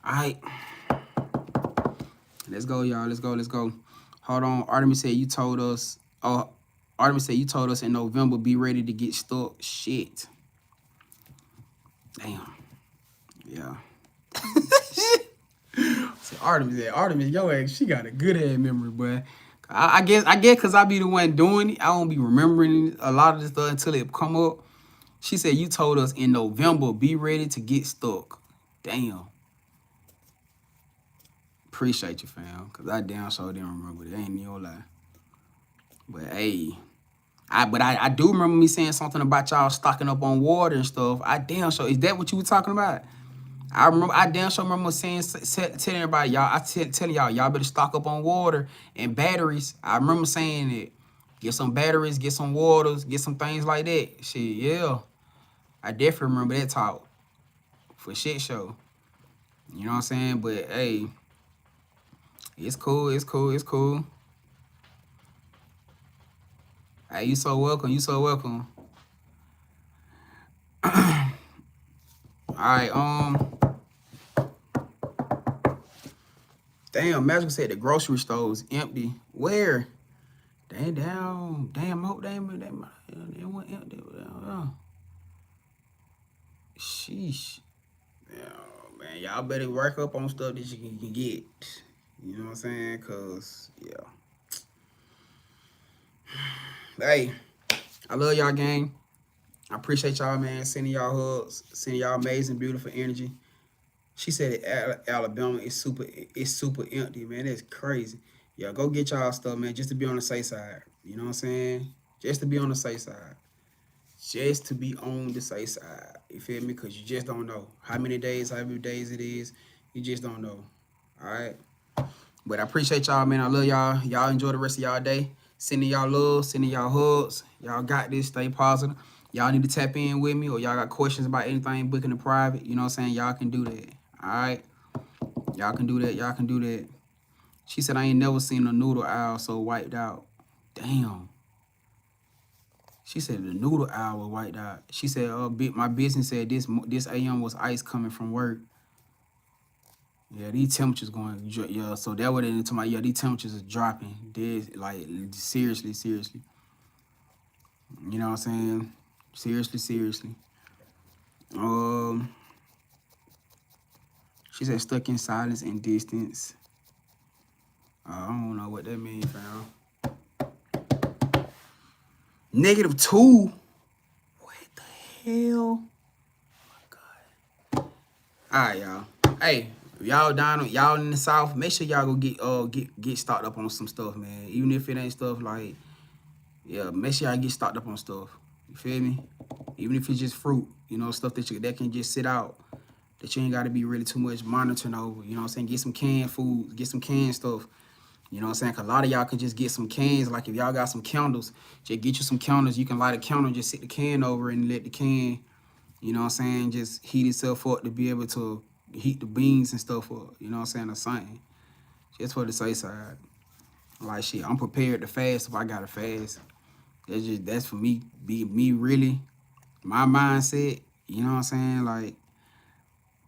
All right. Let's go, y'all. Let's go. Hold on. Artemis said you told us. Artemis said you told us in November, be ready to get stuck. Shit. Damn. Yeah. So Artemis, yo ass, she got a good ass memory, boy. I guess because I be the one doing it, I don't be remembering a lot of this stuff until it come up. She said you told us in November, be ready to get stuck. Damn. Appreciate you, fam, because I damn sure didn't remember it. Ain't no lie. But hey, I do remember me saying something about y'all stocking up on water and stuff. I damn sure, is that what you were talking about? I damn sure remember telling everybody, telling y'all better stock up on water and batteries. I remember saying it. Get some batteries, get some waters, get some things like that. Shit, yeah. I definitely remember that talk. For shit show. You know what I'm saying? But hey, it's cool. Hey, you so welcome. Alright, damn, Magical said the grocery store is empty. Where? Damn, they went empty. Sheesh. Yeah, man, y'all better work up on stuff that you can get. You know what I'm saying? Cause yeah. Hey, I love y'all, gang. I appreciate y'all, man. Sending y'all hugs, sending y'all amazing, beautiful energy. She said Alabama is super empty, man. That's crazy. Yeah, go get y'all stuff, man, just to be on the safe side. You know what I'm saying? Just to be on the safe side. Just to be on the safe side. You feel me? Because you just don't know how many days it is. You just don't know. All right? But I appreciate y'all, man. I love y'all. Y'all enjoy the rest of y'all day. Sending y'all love, sending y'all hugs. Y'all got this. Stay positive. Y'all need to tap in with me, or y'all got questions about anything, booking in private. You know what I'm saying? Y'all can do that. All right? Y'all can do that. She said, I ain't never seen a noodle owl so wiped out. Damn. She said the noodle owl was wiped out. She said, my business said this AM was ice coming from work. Yeah, these temperatures going, yeah, so that what it into my, yeah, these temperatures are dropping. Dead, like, seriously, seriously. You know what I'm saying? Seriously, seriously. Um, she said stuck in silence and distance. I don't know what that means, fam. -2? What the hell? All right, y'all. Hey, if y'all y'all in the South, make sure y'all go get stocked up on some stuff, man. Even if it ain't stuff like, yeah, make sure y'all get stocked up on stuff. You feel me? Even if it's just fruit, you know, stuff that can just sit out, that you ain't got to be really too much monitoring over. You know what I'm saying? Get some canned food, get some canned stuff. You know what I'm saying? Cause a lot of y'all can just get some cans. Like if y'all got some candles, just get you some candles. You can light a candle and just sit the can over and let the can, you know what I'm saying, just heat itself up to be able to heat the beans and stuff up. You know what I'm saying? Or something. Just for the safe side. Like shit, I'm prepared to fast if I gotta fast. That's for me. Be me really. My mindset, you know what I'm saying? Like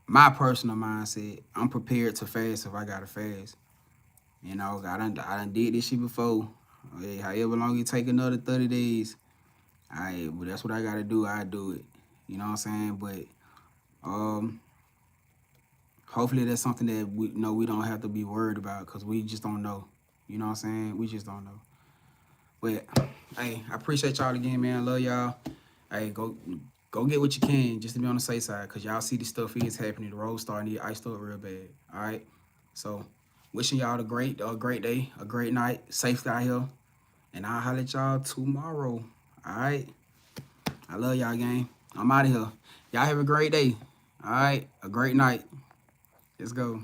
my personal mindset, I'm prepared to fast if I gotta fast. You know, I done did this shit before. Hey, however long it take another 30 days, well, that's what I gotta do. I do it. You know what I'm saying? But hopefully that's something that we don't have to be worried about because we just don't know. You know what I'm saying? We just don't know. But hey, I appreciate y'all again, man. Love y'all. Hey, go get what you can just to be on the safe side because y'all see this stuff is happening. The road starting to get iced up real bad. All right. So wishing y'all a great day, a great night, safe out here. And I'll holler at y'all tomorrow. All right. I love y'all, gang. I'm out of here. Y'all have a great day. All right. A great night. Let's go.